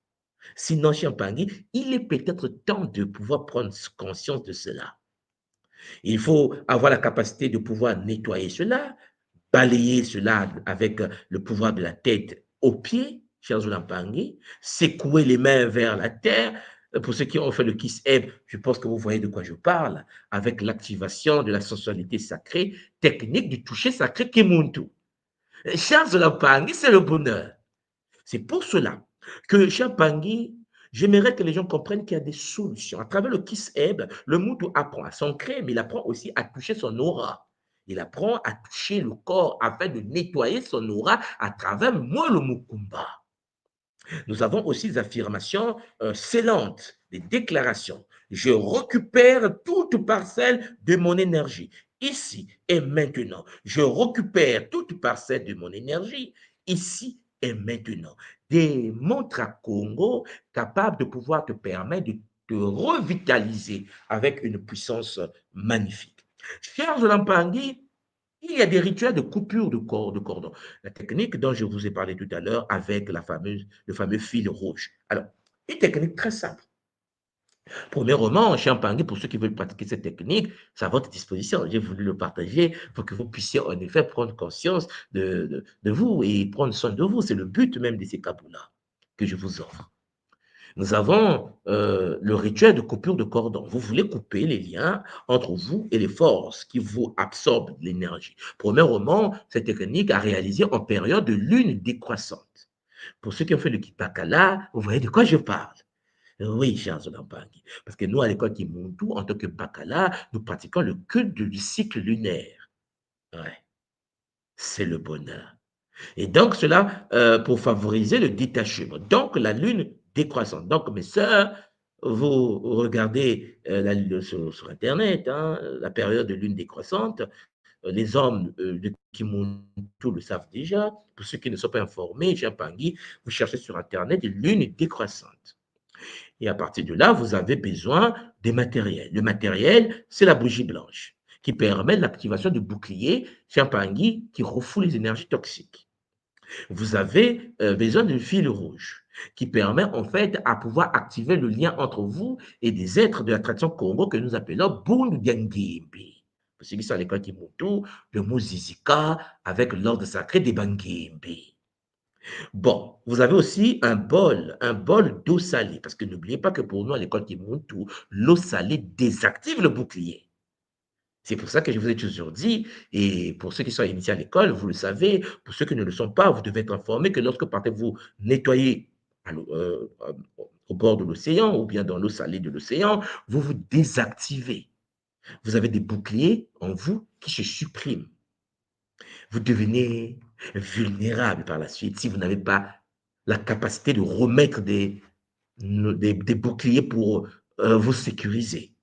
Speaker 4: Sinon, Champagne, il est peut-être temps de pouvoir prendre conscience de cela. Il faut avoir la capacité de pouvoir nettoyer cela, balayer cela avec le pouvoir de la tête aux pieds, chers Olampangui, secouer les mains vers la terre. Pour ceux qui ont fait le Kiss Ebb, je pense que vous voyez de quoi je parle, avec l'activation de la sensualité sacrée, technique du toucher sacré Kimuntu. Chers Olampangui, c'est le bonheur. C'est pour cela que, cher Pangui, j'aimerais que les gens comprennent qu'il y a des solutions. À travers le Kiss Ebb, le Moutou apprend à s'ancrer, mais il apprend aussi à toucher son aura. Il apprend à toucher le corps afin de nettoyer son aura à travers moi le Mukumba. Nous avons aussi des affirmations scellantes, des déclarations. Je récupère toute parcelle de mon énergie, ici et maintenant. Je récupère toute parcelle de mon énergie, ici et maintenant. Des montres à Congo capables de pouvoir te permettre de te revitaliser avec une puissance magnifique. Chers Olampangui, il y a des rituels de coupure de cordon. La technique dont je vous ai parlé tout à l'heure avec le fameux fil rouge. Alors, une technique très simple. Premièrement, Champagne, pour ceux qui veulent pratiquer cette technique, c'est à votre disposition. J'ai voulu le partager pour que vous puissiez en effet prendre conscience de vous et prendre soin de vous. C'est le but même de ces kaboulas que je vous offre. Nous avons le rituel de coupure de cordon. Vous voulez couper les liens entre vous et les forces qui vous absorbent l'énergie. Premièrement, cette technique a réalisé en période de lune décroissante. Pour ceux qui ont fait le Kipakala, vous voyez de quoi je parle. Oui, chers Olampangui, parce que nous, à l'école Kimuntu, en tant que Bakala, nous pratiquons le culte du cycle lunaire. Ouais, c'est le bonheur. Et donc, cela pour favoriser le détachement. Donc, la lune décroissante. Donc, mes sœurs, vous regardez sur Internet, hein, la période de lune décroissante. Les hommes de Kimuntu le savent déjà. Pour ceux qui ne sont pas informés, Champangui, vous cherchez sur Internet lune décroissante. Et à partir de là, vous avez besoin des matériels. Le matériel, c'est la bougie blanche qui permet l'activation du bouclier Champangui qui refoule les énergies toxiques. Vous avez besoin d'un fil rouge. qui permet en fait à pouvoir activer le lien entre vous et des êtres de la tradition Congo que nous appelons Bundiangimbi. Pour ceux qui sont à l'école Kimutu, le mot Zizika avec l'ordre sacré des Bangimbi. Bon, vous avez aussi un bol d'eau salée, parce que n'oubliez pas que pour nous, à l'école Kimuntu, l'eau salée désactive le bouclier. C'est pour ça que je vous ai toujours dit, et pour ceux qui sont initiés à l'école, vous le savez, pour ceux qui ne le sont pas, vous devez être informés que lorsque partez vous nettoyer au bord de l'océan ou bien dans l'eau salée de l'océan, vous vous désactivez. Vous avez des boucliers en vous qui se suppriment. Vous devenez vulnérable par la suite si vous n'avez pas la capacité de remettre des boucliers pour vous sécuriser.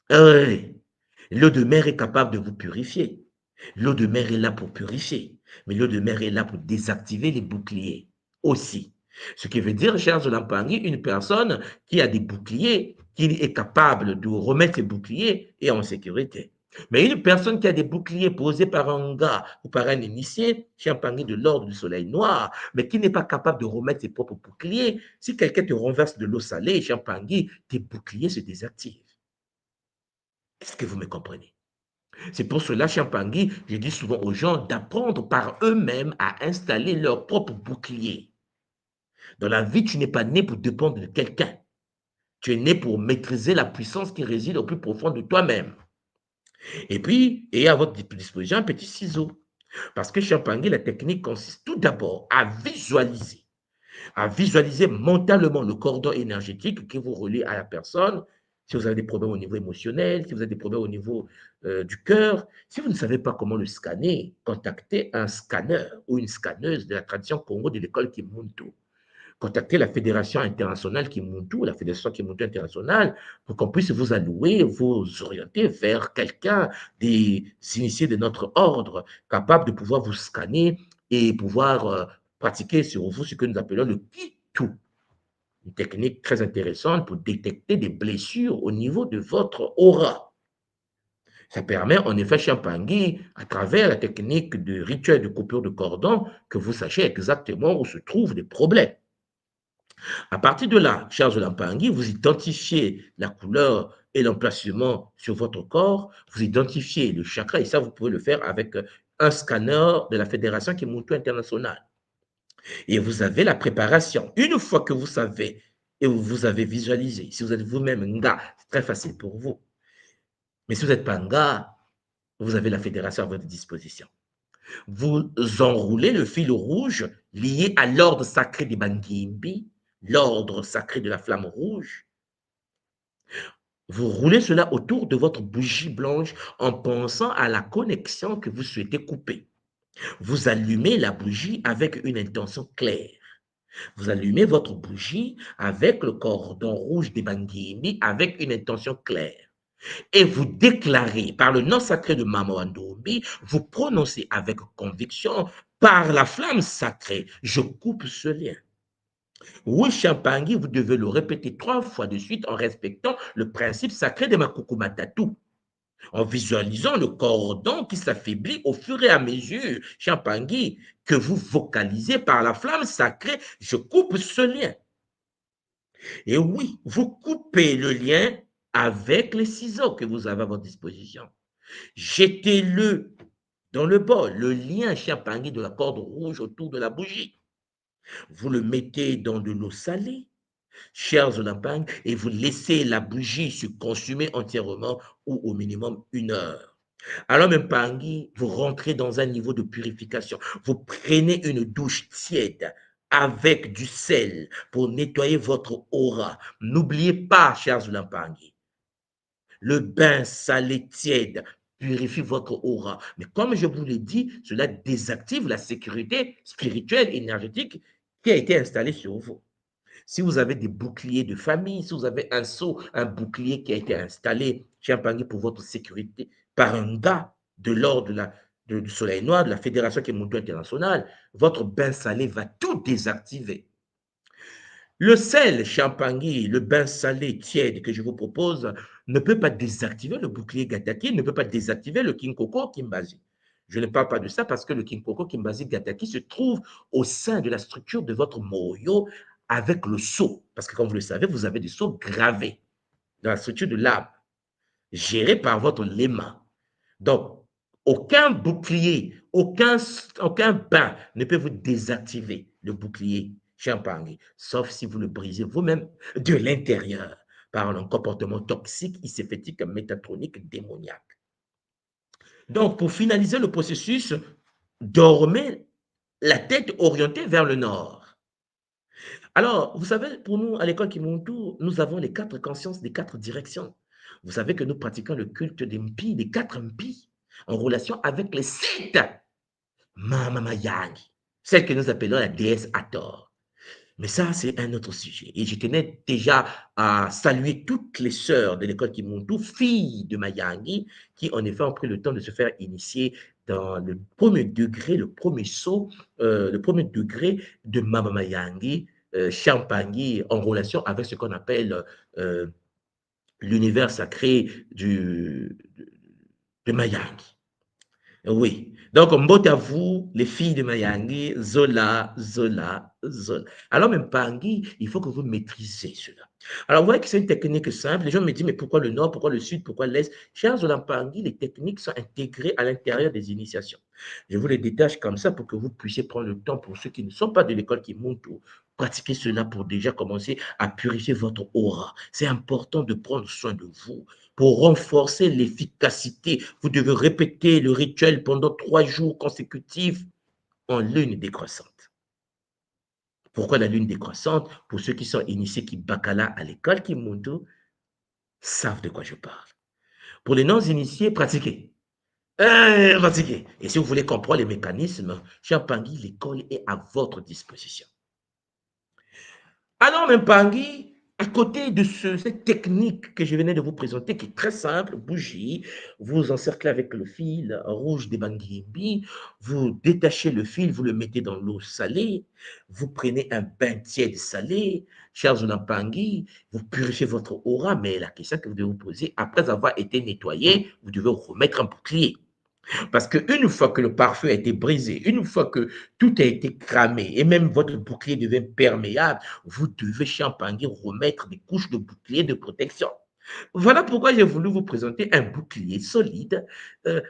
Speaker 4: Oui. L'eau de mer est capable de vous purifier. L'eau de mer est là pour purifier. Mais l'eau de mer est là pour désactiver les boucliers aussi. Ce qui veut dire, chers Zolampangi, une personne qui a des boucliers, qui est capable de remettre les boucliers, est en sécurité. Mais une personne qui a des boucliers posés par un gars ou par un initié, Chiampangi de l'ordre du soleil noir, mais qui n'est pas capable de remettre ses propres boucliers, si quelqu'un te renverse de l'eau salée, Chiampangi, tes boucliers se désactivent. Est-ce que vous me comprenez? C'est pour cela, Chiampangi, je dis souvent aux gens d'apprendre par eux-mêmes à installer leur propre bouclier. Dans la vie, tu n'es pas né pour dépendre de quelqu'un. Tu es né pour maîtriser la puissance qui réside au plus profond de toi-même. Et puis, ayez à votre disposition un petit ciseau. Parce que Chiampangi, la technique consiste tout d'abord à visualiser mentalement le cordon énergétique qui vous relie à la personne. Si vous avez des problèmes au niveau émotionnel, si vous avez des problèmes au niveau du cœur, si vous ne savez pas comment le scanner, contactez un scanneur ou une scanneuse de la tradition Congo de l'école Kimuntu. Contactez la Fédération internationale Kimuntu, la Fédération Kimuntu internationale, pour qu'on puisse vous allouer, vous orienter vers quelqu'un des initiés de notre ordre, capable de pouvoir vous scanner et pouvoir pratiquer sur vous ce que nous appelons le Kitu, une technique très intéressante pour détecter des blessures au niveau de votre aura. Ça permet en effet, Chiampangi, à travers la technique de rituel de coupure de cordon, que vous sachiez exactement où se trouvent les problèmes. À partir de là, chers Zolampangi, vous identifiez la couleur et l'emplacement sur votre corps, vous identifiez le chakra, et ça, vous pouvez le faire avec un scanner de la Fédération Kimuntu internationale. Et vous avez la préparation. Une fois que vous savez et vous avez visualisé, si vous êtes vous-même Nga, c'est très facile pour vous. Mais si vous n'êtes pas Nga, vous avez la Fédération à votre disposition. Vous enroulez le fil rouge lié à l'ordre sacré des Bangimbi, l'ordre sacré de la flamme rouge. Vous roulez cela autour de votre bougie blanche en pensant à la connexion que vous souhaitez couper. Vous allumez la bougie avec une intention claire. Vous allumez votre bougie avec le cordon rouge des Bangimbi avec une intention claire. Et vous déclarez par le nom sacré de Mama Wandombi, vous prononcez avec conviction, par la flamme sacrée, je coupe ce lien. Oui, Chiampangi, vous devez le répéter 3 fois de suite en respectant le principe sacré de Makuku Matatu, en visualisant le cordon qui s'affaiblit au fur et à mesure, Chiampangi, que vous vocalisez par la flamme sacrée, je coupe ce lien. Et oui, vous coupez le lien avec les ciseaux que vous avez à votre disposition. Jetez-le dans le bol, le lien Chiampangi de la corde rouge autour de la bougie. Vous le mettez dans de l'eau salée, chers Zolampangi, et vous laissez la bougie se consumer entièrement ou au minimum 1 heure. Alors, Mpangi, vous rentrez dans un niveau de purification. Vous prenez une douche tiède avec du sel pour nettoyer votre aura. N'oubliez pas, chers Zolampangi, le bain salé tiède purifie votre aura. Mais comme je vous l'ai dit, cela désactive la sécurité spirituelle, énergétique qui a été installée sur vous. Si vous avez des boucliers de famille, si vous avez un seau, un bouclier qui a été installé, Chiampangi, pour votre sécurité, par un gars de l'ordre du Soleil Noir, de la Fédération Kimuntu internationale, votre bain salé va tout désactiver. Le sel, Chiampangi, le bain salé tiède que je vous propose, ne peut pas désactiver le bouclier Gataki, ne peut pas désactiver le Kinkoko Kimbazi. Je ne parle pas de ça parce que le Kinkoko Kimbazi Gataki se trouve au sein de la structure de votre Moyo, avec le sceau. Parce que comme vous le savez, vous avez des sceaux gravés dans la structure de l'âme, gérés par votre léma. Donc, aucun bouclier, aucun bain ne peut vous désactiver le bouclier Champagne, sauf si vous le brisez vous-même de l'intérieur par un comportement toxique, iséphétique, métatronique, démoniaque. Donc, pour finaliser le processus, dormez la tête orientée vers le nord. Alors, vous savez, pour nous, à l'école Kimuntu, nous avons les 4 consciences des 4 directions. Vous savez que nous pratiquons le culte des Mpi, des 4 Mpi, en relation avec les 7 Mamamayagi, celle que nous appelons la déesse Hathor. Mais ça, c'est un autre sujet. Et je tenais déjà à saluer toutes les sœurs de l'école Kimuntu, filles de Mayangi, qui en effet ont pris le temps de se faire initier dans le premier degré, le premier saut, le premier degré de Mama Mayangi, Champagne, en relation avec ce qu'on appelle l'univers sacré de Mayangi. Oui. Donc, mbote à vous, les filles de Mayangi, Zola, Zola, Zola. Alors, même Pangui, il faut que vous maîtrisez cela. Alors, vous voyez que c'est une technique simple. Les gens me disent, mais pourquoi le nord, pourquoi le sud, pourquoi l'est? Cher Zola Pangui, les techniques sont intégrées à l'intérieur des initiations. Je vous les détache comme ça pour que vous puissiez prendre le temps, pour ceux qui ne sont pas de l'école qui montent, pour pratiquer cela pour déjà commencer à purifier votre aura. C'est important de prendre soin de vous. Pour renforcer l'efficacité, vous devez répéter le rituel pendant 3 jours consécutifs en lune décroissante. Pourquoi la lune décroissante? Pour ceux qui sont initiés, qui bacala à l'école, qui montent, savent de quoi je parle. Pour les non-initiés, pratiquez. Pratiquez. Et si vous voulez comprendre les mécanismes, Champangui, l'école est à votre disposition. Alors, même Pangui, à côté de cette technique que je venais de vous présenter, qui est très simple, bougie, vous encerclez avec le fil rouge des Bangimbi, vous détachez le fil, vous le mettez dans l'eau salée, vous prenez un bain tiède salé, cher Pangui, vous purifiez votre aura, mais la question que vous devez vous poser, après avoir été nettoyé, vous devez remettre un bouclier. Parce qu'une fois que le parfum a été brisé, une fois que tout a été cramé, et même votre bouclier devient perméable, vous devez Champagne remettre des couches de bouclier de protection. Voilà pourquoi j'ai voulu vous présenter un bouclier solide,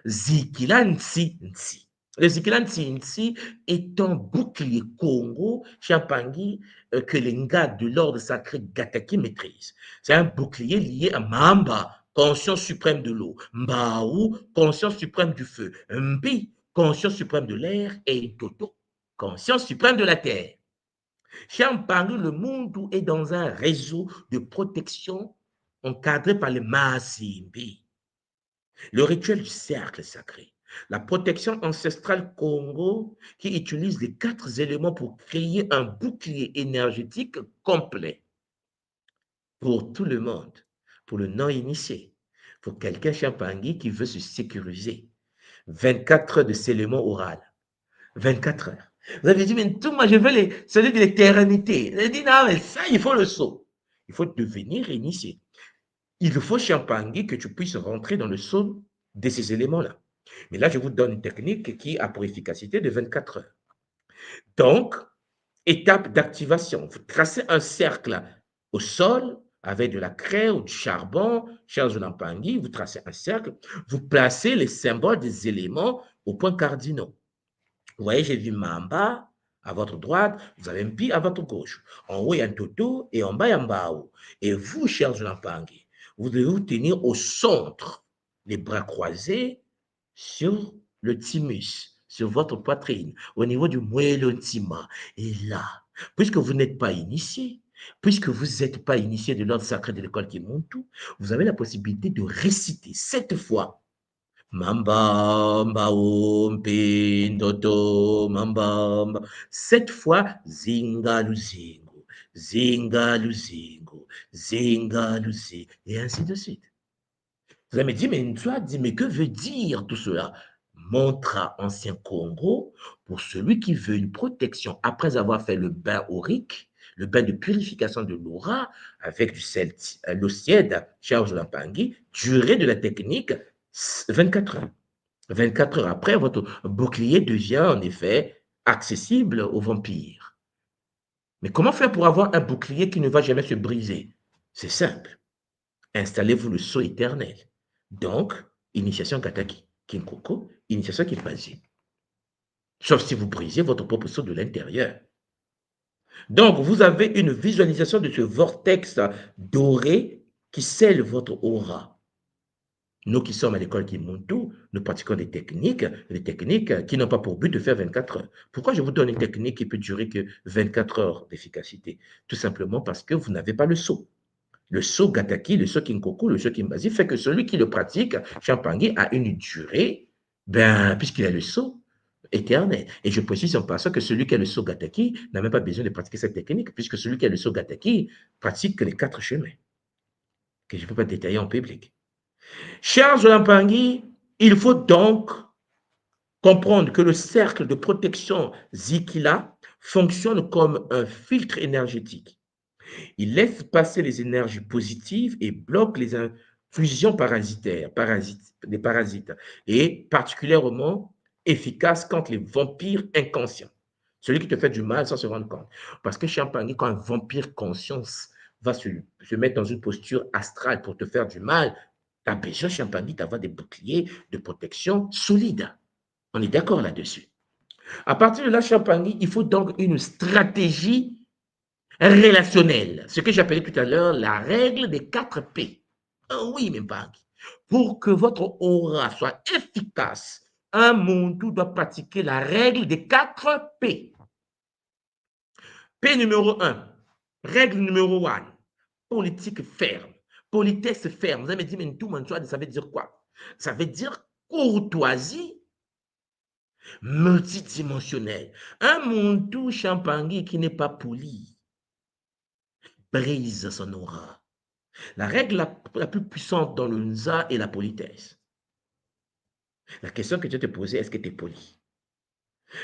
Speaker 4: Zikilansi Nsi. Le Zikilansi Nsi est un bouclier Congo, Champagne, que les gars de l'ordre sacré Gataki maîtrisent. C'est un bouclier lié à Mamba, conscience suprême de l'eau. Mbaou, conscience suprême du feu. Mbi, conscience suprême de l'air. Et Toto, conscience suprême de la terre. Champagne, le monde est dans un réseau de protection encadré par les Masimbi. Le rituel du cercle sacré. La protection ancestrale Congo qui utilise les 4 éléments pour créer un bouclier énergétique complet pour tout le monde. Pour le non-initié, pour quelqu'un Champangui qui veut se sécuriser. 24 heures de scellement oral. 24 heures. Vous avez dit, mais tout, moi, je veux celui de l'éternité. Vous avez dit, non, mais ça, il faut le saut. Il faut devenir initié. Il faut Champangui que tu puisses rentrer dans le saut de ces éléments-là. Mais là, je vous donne une technique qui a pour efficacité de 24 heures. Donc, étape d'activation. Vous tracez un cercle au sol, avec de la craie ou du charbon, cher Zoulampangui, vous tracez un cercle, vous placez les symboles des éléments aux points cardinaux. Vous voyez, j'ai vu Mamba à votre droite, vous avez un Pi à votre gauche. En haut, il y a un Toto et en bas, il y a un Mbao. Et vous, cher Zoulampangui, vous devez vous tenir au centre, les bras croisés sur le thymus, sur votre poitrine, au niveau du moellontima. Et là, puisque vous n'êtes pas initié, puisque vous n'êtes pas initié de l'ordre sacré de l'école qui monte tout, vous avez la possibilité de réciter 7 fois Mamba, Mbao, Mpindoto, Mamba, 7 fois Zingaluzingo, Zingaluzingo, Zingaluzingo, et ainsi de suite. Vous allez me dire, mais que veut dire tout cela? Mantra ancien Congo pour celui qui veut une protection après avoir fait le bain aurique, le bain de purification de l'aura avec du sel, l'eau tiède, charge de Lampangui, durée de la technique 24 heures. 24 heures après, votre bouclier devient en effet accessible aux vampires. Mais comment faire pour avoir un bouclier qui ne va jamais se briser? C'est simple. Installez-vous le sceau éternel. Donc, initiation Gataki, Kinkoko, initiation Kimpazi. Sauf si vous brisez votre propre sceau de l'intérieur. Donc, vous avez une visualisation de ce vortex doré qui scelle votre aura. Nous qui sommes à l'école Kimuntu, nous pratiquons des techniques qui n'ont pas pour but de faire 24 heures. Pourquoi je vous donne une technique qui peut durer que 24 heures d'efficacité? Tout simplement parce que vous n'avez pas le sceau. Le sceau Gataki, le sceau Kinkoku, le sceau Kimbazi fait que celui qui le pratique, Champangui, a une durée, puisqu'il a le sceau, éternel. Et je précise en passant que celui qui a le sceau Gataki n'a même pas besoin de pratiquer cette technique, puisque celui qui a le sceau Gataki pratique les 4 chemins, que je ne peux pas détailler en public. Chers Champangui, il faut donc comprendre que le cercle de protection Zikila fonctionne comme un filtre énergétique. Il laisse passer les énergies positives et bloque les infusions des parasites, et particulièrement efficace contre les vampires inconscients. Celui qui te fait du mal sans se rendre compte. Parce que Champagny, quand un vampire conscience va se mettre dans une posture astrale pour te faire du mal, tu as besoin, Champagny, d'avoir des boucliers de protection solides. On est d'accord là-dessus. À partir de là, Champagny, il faut donc une stratégie relationnelle, ce que j'appelais tout à l'heure la règle des 4 P. Oui, mes bagues. Pour que votre aura soit efficace, un Muntu doit pratiquer la règle des 4 P. P numéro 1, règle numéro 1, politique ferme, politesse ferme. Vous allez me dire, mais tout le monde, ça veut dire quoi? Ça veut dire courtoisie multidimensionnelle. Un Muntu Champangui qui n'est pas poli brise son aura. La règle la plus puissante dans le Nza est la politesse. La question que tu te poser, est-ce que tu es poli?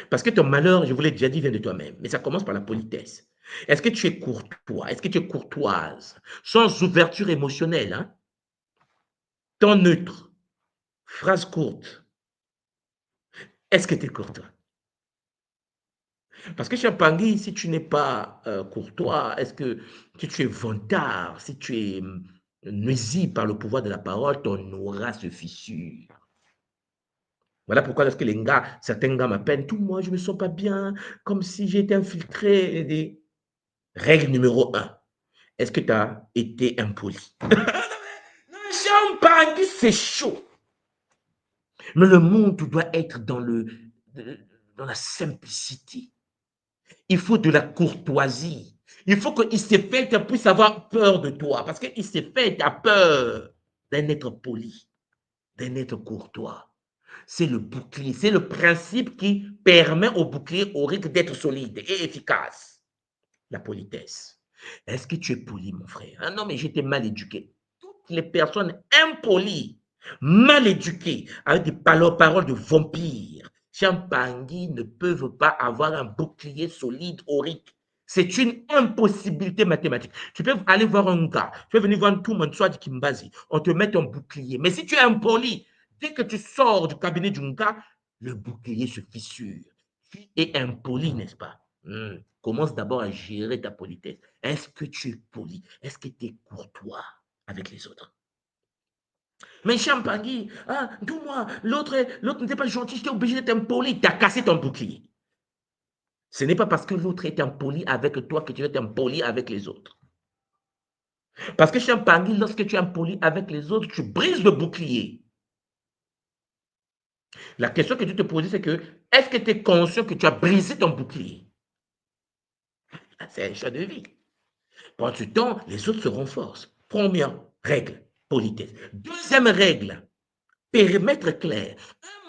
Speaker 4: Parce que ton malheur, je vous l'ai déjà dit, vient de toi-même. Mais ça commence par la politesse. Est-ce que tu es courtois? Est-ce que tu es courtoise? Sans ouverture émotionnelle. Hein? Ton neutre. Phrase courte. Est-ce que tu es courtois? Parce que Champangui, si tu n'es pas courtois, est-ce que si tu es vantard, si tu es nuisible par le pouvoir de la parole, ton aura se fissure. Voilà pourquoi lorsque certains gars m'appellent, tout moi, je ne me sens pas bien, comme si j'étais infiltré. Règle numéro 1. Est-ce que tu as été impoli? Champagne, c'est chaud. Mais le monde doit être dans la simplicité. Il faut de la courtoisie. Il faut que Isséphète puisse avoir peur de toi. Parce que Isséphète a peur d'un être poli, d'un être courtois. C'est le bouclier, c'est le principe qui permet au bouclier aurique d'être solide et efficace. La politesse. Est-ce que tu es poli, mon frère? Ah non, mais j'étais mal éduqué. Toutes les personnes impolies, mal éduquées, avec des paroles de vampires, Champangui ne peuvent pas avoir un bouclier solide aurique. C'est une impossibilité mathématique. Tu peux aller voir un gars, tu peux venir voir tout le monde, soit du Kimbazi, on te met un bouclier. Mais si tu es impoli, dès que tu sors du cabinet d'un gars, le bouclier se fissure. Tu es impoli, n'est-ce pas? Commence d'abord à gérer ta politesse. Est-ce que tu es poli? Est-ce que tu es courtois avec les autres? Mais Champagny, dis-moi, l'autre n'était pas gentil, j'étais obligé d'être impoli. Tu as cassé ton bouclier. Ce n'est pas parce que l'autre est impoli avec toi que tu vas être impoli avec les autres. Parce que Champagny, lorsque tu es impoli avec les autres, tu brises le bouclier. La question que tu te poses, c'est que est-ce que tu es conscient que tu as brisé ton bouclier? C'est un choix de vie. Pendant ce temps, les autres se renforcent. Première règle, politesse. Deuxième règle, périmètre clair.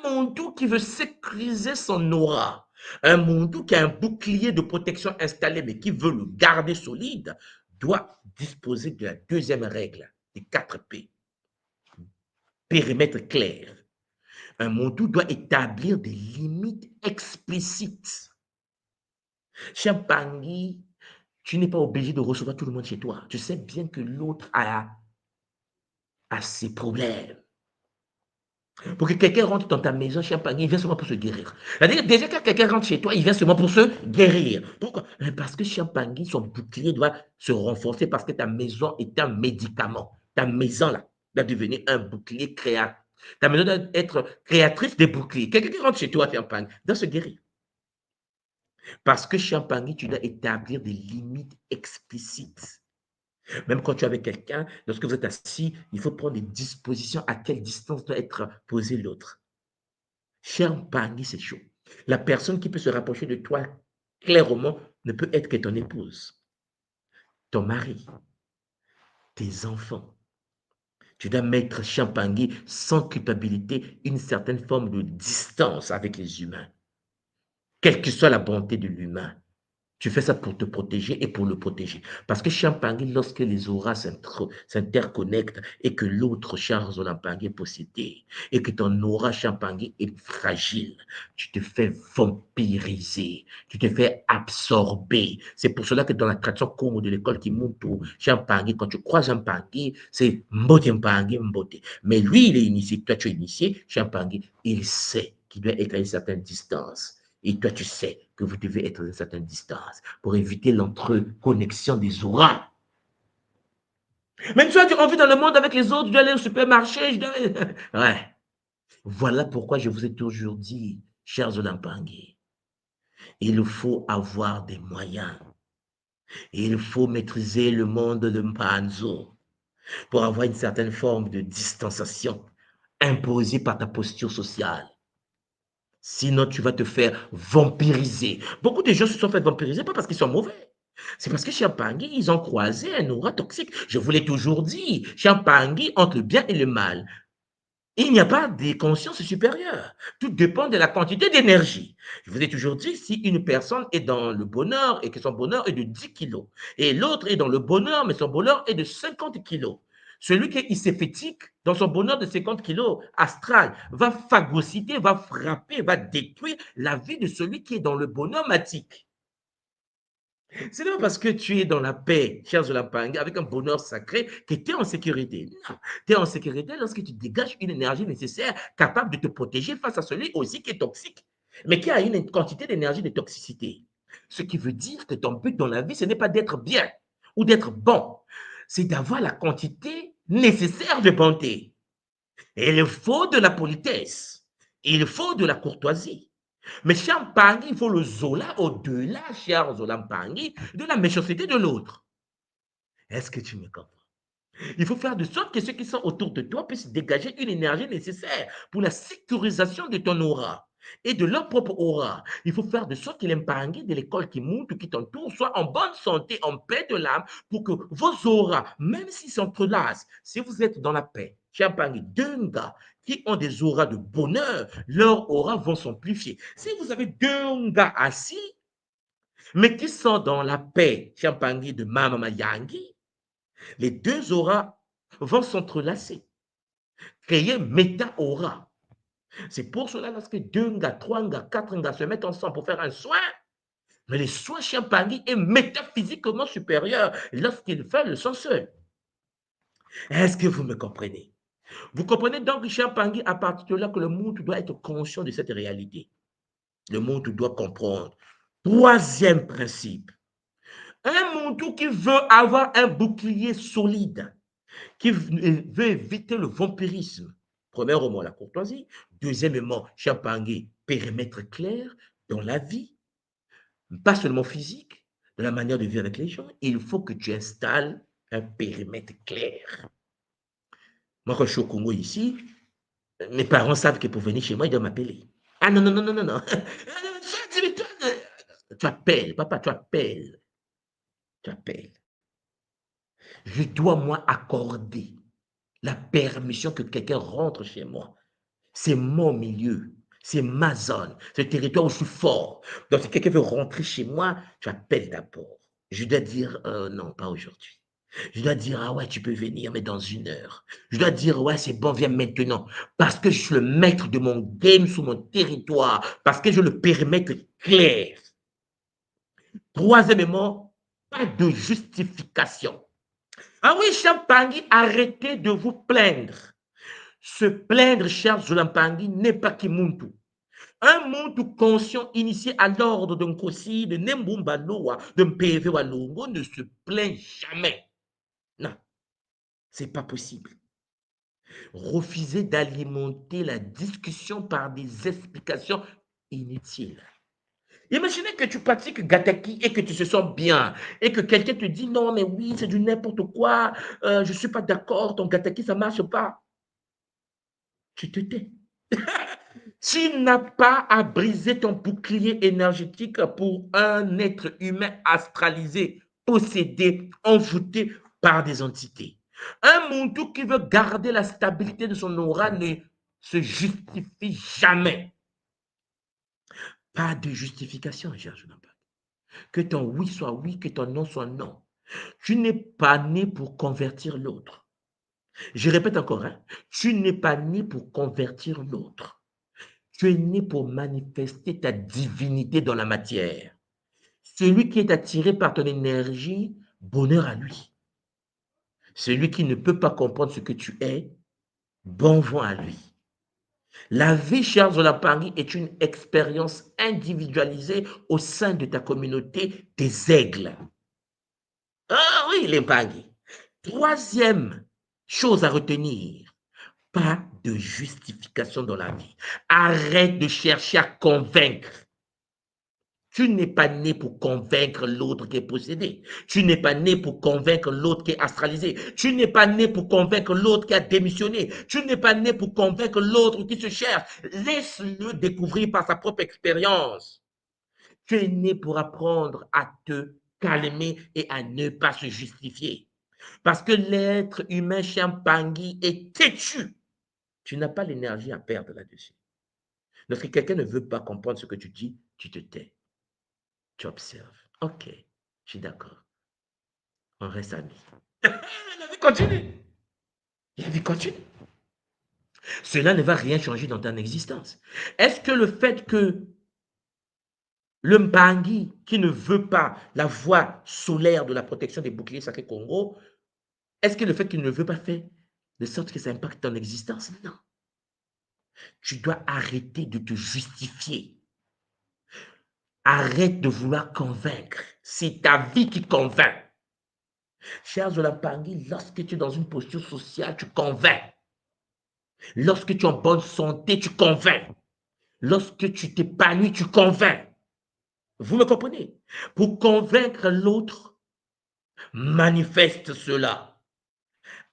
Speaker 4: Un Muntu qui veut sécuriser son aura, un Muntu qui a un bouclier de protection installé mais qui veut le garder solide, doit disposer de la deuxième règle, des 4 P. Périmètre clair. Un Muntu doit établir des limites explicites. Champangui, tu n'es pas obligé de recevoir tout le monde chez toi. Tu sais bien que l'autre a ses problèmes. Pour que quelqu'un rentre dans ta maison, Champagne, il vient seulement pour se guérir. C'est-à-dire, déjà, quand quelqu'un rentre chez toi, il vient seulement pour se guérir. Pourquoi? Parce que Champagne, son bouclier doit se renforcer parce que ta maison est un médicament. Ta maison, là, doit devenir un bouclier créateur. Ta maison doit être créatrice des boucliers. Quelqu'un qui rentre chez toi, Champagne, doit se guérir. Parce que Champagne, tu dois établir des limites explicites. Même quand tu es avec quelqu'un, lorsque vous êtes assis, il faut prendre des dispositions à quelle distance doit être posé l'autre. Champagne, c'est chaud. La personne qui peut se rapprocher de toi clairement ne peut être que ton épouse, ton mari, tes enfants. Tu dois mettre Champagne sans culpabilité, une certaine forme de distance avec les humains, quelle que soit la bonté de l'humain. Tu fais ça pour te protéger et pour le protéger. Parce que Champagne, lorsque les auras s'interconnectent et que l'autre Charles Olampangui est possédé et que ton aura Champagne est fragile, tu te fais vampiriser, tu te fais absorber. C'est pour cela que dans la tradition Congo de l'école qui monte au Champagne, quand tu crois Champagne, c'est Mbote Mpangi Mbote. Mais lui, il est initié, toi tu es initié, Champagne, il sait qu'il doit être à une certaine distance. Et toi, tu sais que vous devez être à une certaine distance pour éviter l'entreconnexion des auras. Même toi, tu envie dans le monde avec les autres, je dois aller au supermarché, je dois... Ouais. Voilà pourquoi je vous ai toujours dit, chers Olampangui, il faut avoir des moyens. Il faut maîtriser le monde de Mpanzo pour avoir une certaine forme de distanciation imposée par ta posture sociale. Sinon, tu vas te faire vampiriser. Beaucoup de gens se sont fait vampiriser, pas parce qu'ils sont mauvais. C'est parce que Champagne, ils ont croisé un aura toxique. Je vous l'ai toujours dit, Champagne, entre le bien et le mal, il n'y a pas de conscience supérieure. Tout dépend de la quantité d'énergie. Je vous ai toujours dit, si une personne est dans le bonheur et que son bonheur est de 10 kilos, et l'autre est dans le bonheur, mais son bonheur est de 50 kilos, celui qui est icephétique, dans son bonheur de 50 kilos, astral, va phagocyter, va frapper, va détruire la vie de celui qui est dans le bonheur matique. Ce n'est pas parce que tu es dans la paix, cher Zolapang, avec un bonheur sacré, que tu es en sécurité. Non, tu es en sécurité lorsque tu dégages une énergie nécessaire, capable de te protéger face à celui aussi qui est toxique, mais qui a une quantité d'énergie de toxicité. Ce qui veut dire que ton but dans la vie, ce n'est pas d'être bien ou d'être bon, c'est d'avoir la quantité nécessaire de bonté. Et il faut de la politesse, il faut de la courtoisie. Mais Champagne, il faut le Zola au-delà, cher Zolampangui, de la méchanceté de l'autre. Est-ce que tu me comprends? Il faut faire de sorte que ceux qui sont autour de toi puissent dégager une énergie nécessaire pour la sécurisation de ton aura et de leur propre aura. Il faut faire de sorte que l'impangui de l'école qui monte ou qui t'entoure soit en bonne santé, en paix de l'âme, pour que vos auras, même s'ils s'entrelacent, si vous êtes dans la paix, Champagne, deux gars qui ont des auras de bonheur, leurs auras vont s'amplifier. Si vous avez deux gars assis, mais qui sont dans la paix, Champagne de Mama Yangi, les deux auras vont s'entrelacer, créer méta-aura. C'est pour cela lorsque deux gars, trois gars, quatre gars se mettent ensemble pour faire un soin, mais le soin Champagne est métaphysiquement supérieur lorsqu'il fait le soin seul. Est-ce que vous me comprenez? Vous comprenez donc, Champagne, à partir de là que le monde doit être conscient de cette réalité. Le monde doit comprendre. Troisième principe. Un monde qui veut avoir un bouclier solide, qui veut éviter le vampirisme. Premièrement, la courtoisie. Deuxièmement, Champagne, périmètre clair dans la vie, pas seulement physique, dans la manière de vivre avec les gens. Il faut que tu installes un périmètre clair. Moi, quand je suis au Congo ici, mes parents savent que pour venir chez moi, ils doivent m'appeler. Ah non, non, non, non, non, non. Tu appelles, papa, tu appelles. Tu appelles. Je dois, moi, accorder la permission que quelqu'un rentre chez moi. C'est mon milieu, c'est ma zone, c'est le territoire où je suis fort. Donc, si quelqu'un veut rentrer chez moi, tu appelles d'abord. Je dois dire non, pas aujourd'hui. Je dois dire, ah ouais, tu peux venir, mais dans 1 heure. Je dois dire, ouais, c'est bon, viens maintenant. Parce que je suis le maître de mon game sur mon territoire. Parce que je le périmètre clair. Troisièmement, pas de justification. Ah oui, Champagne, arrêtez de vous plaindre. Se plaindre, cher Zolampangui, n'est pas Kimuntu. Un monde conscient initié à l'ordre d'un Kosi, de Nembumba Loa, d'un PV Walongo ne se plaint jamais. Non, c'est pas possible. Refuser d'alimenter la discussion par des explications inutiles. Imaginez que tu pratiques Gataki et que tu te sens bien et que quelqu'un te dit non, mais oui, c'est du n'importe quoi, je ne suis pas d'accord, ton Gataki, ça ne marche pas. Tu te tais. Tu n'as pas à briser ton bouclier énergétique pour un être humain astralisé, possédé, envoûté par des entités. Un Muntu qui veut garder la stabilité de son aura ne se justifie jamais. Pas de justification, cher Jonathan. Que ton oui soit oui, que ton non soit non. Tu n'es pas né pour convertir l'autre. Je répète encore, hein, tu n'es pas né pour convertir l'autre. Tu es né pour manifester ta divinité dans la matière. Celui qui est attiré par ton énergie, bonheur à lui. Celui qui ne peut pas comprendre ce que tu es, bon vent à lui. La vie, chers Zolampangui, est une expérience individualisée au sein de ta communauté des aigles. Ah oui, les Mpangui. Troisième chose à retenir, pas de justification dans la vie. Arrête de chercher à convaincre. Tu n'es pas né pour convaincre l'autre qui est possédé. Tu n'es pas né pour convaincre l'autre qui est astralisé. Tu n'es pas né pour convaincre l'autre qui a démissionné. Tu n'es pas né pour convaincre l'autre qui se cherche. Laisse-le découvrir par sa propre expérience. Tu es né pour apprendre à te calmer et à ne pas se justifier. Parce que l'être humain Champangui est têtu. Tu n'as pas l'énergie à perdre là-dessus. Lorsque quelqu'un ne veut pas comprendre ce que tu dis, tu te tais. Tu observes. Ok, je suis d'accord. On reste amis. La vie continue. La vie continue. Cela ne va rien changer dans ton existence. Est-ce que le fait que le Mbangi, qui ne veut pas la voie solaire de la protection des boucliers sacrés Congo, est-ce que le fait qu'il ne veut pas faire de sorte que ça impacte ton existence? Non. Tu dois arrêter de te justifier. Arrête de vouloir convaincre. C'est ta vie qui convainc. Cher Zolampangui, lorsque tu es dans une posture sociale, tu convaincs. Lorsque tu es en bonne santé, tu convaincs. Lorsque tu t'épanouis, tu convaincs. Vous me comprenez? Pour convaincre l'autre, manifeste cela.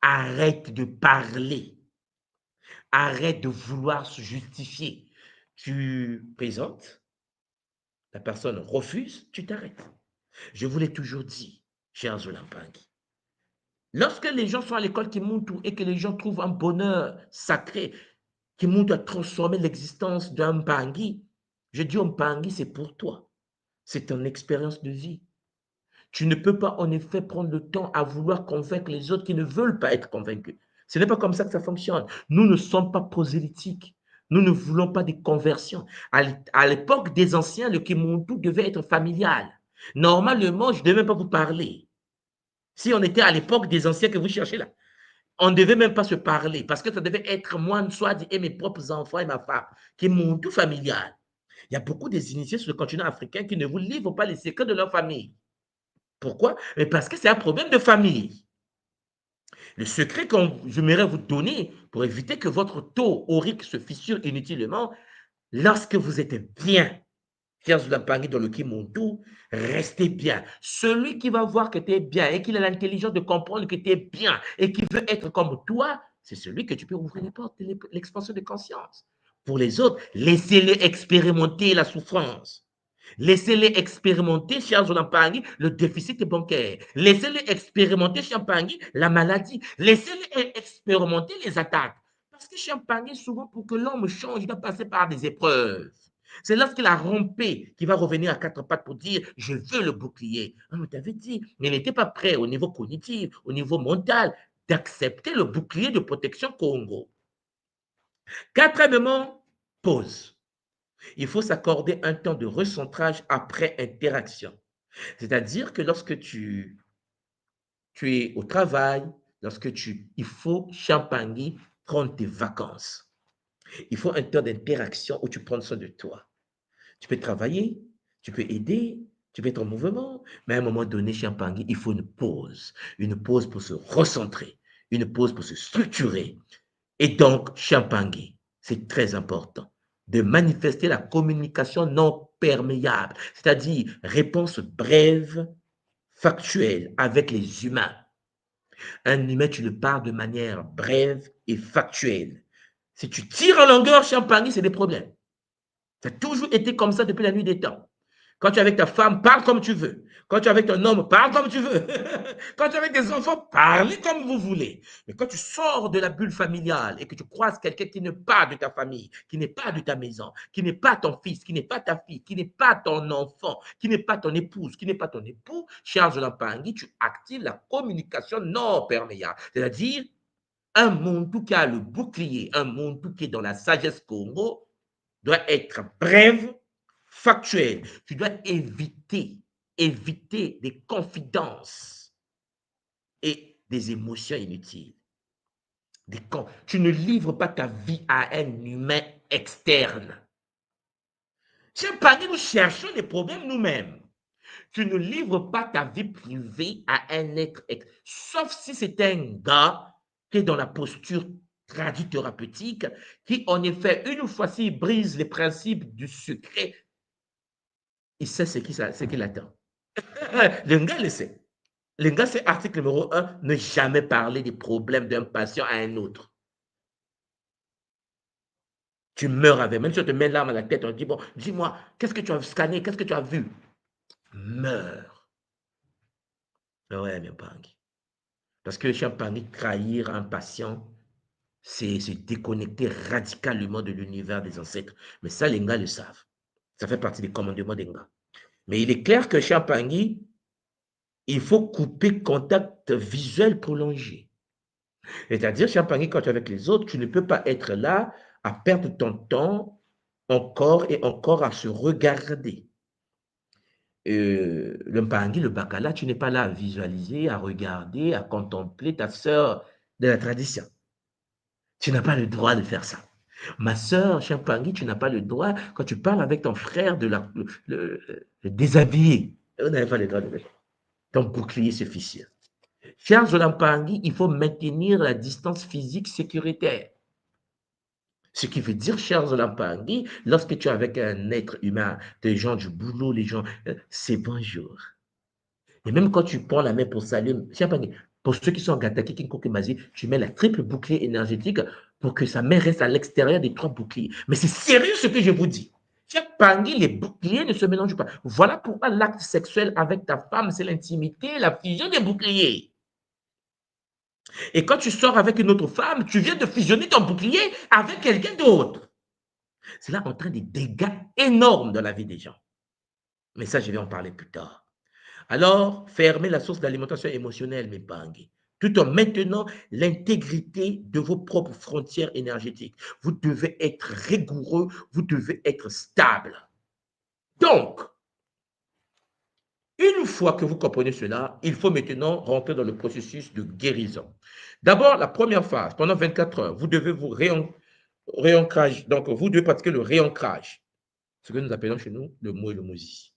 Speaker 4: Arrête de parler. Arrête de vouloir se justifier. Tu présentes, la personne refuse, tu t'arrêtes. Je vous l'ai toujours dit, cher Zolampangui. Lorsque les gens sont à l'école Kimuntu et que les gens trouvent un bonheur sacré, Kimuntu a transformé l'existence d'un Mpangi, je dis au Mpangi, c'est pour toi. C'est ton expérience de vie. Tu ne peux pas en effet prendre le temps à vouloir convaincre les autres qui ne veulent pas être convaincus. Ce n'est pas comme ça que ça fonctionne. Nous ne sommes pas prosélytiques. Nous ne voulons pas des conversions. À l'époque des anciens, le Kimuntu devait être familial. Normalement, je ne devais même pas vous parler. Si on était à l'époque des anciens que vous cherchez là, on ne devait même pas se parler parce que ça devait être moi, soit et mes propres enfants et ma femme, qui est mon tout familial. Il y a beaucoup des initiés sur le continent africain qui ne vous livrent pas les secrets de leur famille. Pourquoi? Mais parce que c'est un problème de famille. Le secret que j'aimerais vous donner pour éviter que votre taux aurique se fissure inutilement, lorsque vous êtes bien, cher Zulampangui dans le Kimuntu, restez bien. Celui qui va voir que tu es bien et qui a l'intelligence de comprendre que tu es bien et qui veut être comme toi, c'est celui que tu peux ouvrir les portes de l'expansion de conscience. Pour les autres, laissez-les expérimenter la souffrance. Laissez-les expérimenter, cher Zolampangui, le déficit bancaire. Laissez-les expérimenter, Champangui, la maladie. Laissez-les expérimenter les attaques. Parce que Champangui, souvent, pour que l'homme change, il doit passer par des épreuves. C'est lorsqu'il a rampé qu'il va revenir à quatre pattes pour dire « je veux le bouclier ». On t'avait dit, mais il n'était pas prêt au niveau cognitif, au niveau mental, d'accepter le bouclier de protection Congo. Quatrièmement, pause. Il faut s'accorder un temps de recentrage après interaction. C'est-à-dire que lorsque tu es au travail, il faut Champangui prendre tes vacances. Il faut un temps d'interaction où tu prends soin de toi. Tu peux travailler, tu peux aider, tu peux être en mouvement, mais à un moment donné, chez un Pangui, il faut une pause pour se recentrer, une pause pour se structurer. Et donc, chez un Pangui, c'est très important de manifester la communication non perméable, c'est-à-dire réponse brève, factuelle avec les humains. Un humain, tu le parles de manière brève et factuelle. Si tu tires en longueur, chez un Pangui, c'est des problèmes. Ça a toujours été comme ça depuis la nuit des temps. Quand tu es avec ta femme, parle comme tu veux. Quand tu es avec ton homme, parle comme tu veux. Quand tu es avec tes enfants, parlez comme vous voulez. Mais quand tu sors de la bulle familiale et que tu croises quelqu'un qui n'est pas de ta famille, qui n'est pas de ta maison, qui n'est pas ton fils, qui n'est pas ta fille, qui n'est pas ton enfant, qui n'est pas ton épouse, qui n'est pas ton époux, Charles Lampangui, tu actives la communication non perméable. C'est-à-dire, un monde qui a le bouclier, un monde qui est dans la sagesse Congo, doit être brève, factuelle. Tu dois éviter des confidences et des émotions inutiles. Tu ne livres pas ta vie à un humain externe. Chez Pangui, nous cherchons les problèmes nous-mêmes. Tu ne livres pas ta vie privée à un être externe, sauf si c'est un gars qui est dans la posture thérapeutique, qui en effet, une fois s'il brise les principes du secret, il sait ce qu'il attend. Le gars le sait. Le gars, c'est article numéro 1, ne jamais parler des problèmes d'un patient à un autre. Tu meurs avec, même si on te met l'arme à la tête, on te dit, bon, dis-moi, qu'est-ce que tu as scanné, qu'est-ce que tu as vu? Meurs. Ouais, bien Pangui. Parce que chez Pangui, trahir un patient, c'est se déconnecter radicalement de l'univers des ancêtres. Mais ça, les gars le savent. Ça fait partie des commandements des gars. Mais il est clair que chez Pangui, il faut couper contact visuel prolongé. C'est-à-dire, chez Pangui, quand tu es avec les autres, tu ne peux pas être là à perdre ton temps encore et encore à se regarder. Le Pangui, le Bakala, tu n'es pas là à visualiser, à regarder, à contempler ta sœur de la tradition. Tu n'as pas le droit de faire ça. Ma sœur, chez Pangui, tu n'as pas le droit, quand tu parles avec ton frère, de le déshabiller. On n'avait pas le droit de le faire. Ton bouclier se fissure. Cher Zolampangi, il faut maintenir la distance physique sécuritaire. Ce qui veut dire, cher Zolampangi, lorsque tu es avec un être humain, des gens du boulot, les gens, c'est bonjour. Et même quand tu prends la main pour saluer, cher Pangui, pour ceux qui sont en Gataki, Kinkokimazi, tu mets la triple bouclier énergétique pour que sa main reste à l'extérieur des 3 boucliers. Mais c'est sérieux ce que je vous dis. Cher Pangui, les boucliers ne se mélangent pas. Voilà pourquoi l'acte sexuel avec ta femme, c'est l'intimité, la fusion des boucliers. Et quand tu sors avec une autre femme, tu viens de fusionner ton bouclier avec quelqu'un d'autre. C'est là entraîne des dégâts énormes dans la vie des gens. Mais ça, je vais en parler plus tard. Alors, fermez la source d'alimentation émotionnelle, mes Pangui, tout en maintenant l'intégrité de vos propres frontières énergétiques. Vous devez être rigoureux, vous devez être stable. Donc, une fois que vous comprenez cela, il faut maintenant rentrer dans le processus de guérison. D'abord, la première phase, pendant 24 heures, vous devez vous réancrage. Donc, vous devez pratiquer le réancrage, ce que nous appelons chez nous le mot et le mosi.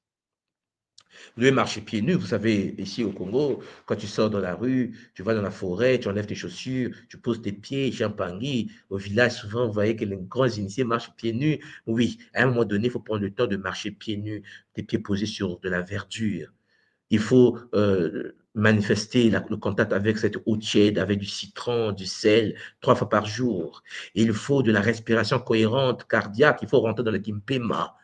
Speaker 4: Vous devez marcher pieds nus. Vous savez, ici au Congo, quand tu sors dans la rue, tu vas dans la forêt, tu enlèves tes chaussures, tu poses tes pieds, chez un Pangui. Au village, souvent, vous voyez que les grands initiés marchent pieds nus. Oui, à un moment donné, il faut prendre le temps de marcher pieds nus, tes pieds posés sur de la verdure. Il faut manifester le contact avec cette eau tiède, avec du citron, du sel, 3 fois par jour. Il faut de la respiration cohérente, cardiaque. Il faut rentrer dans le Kimpema.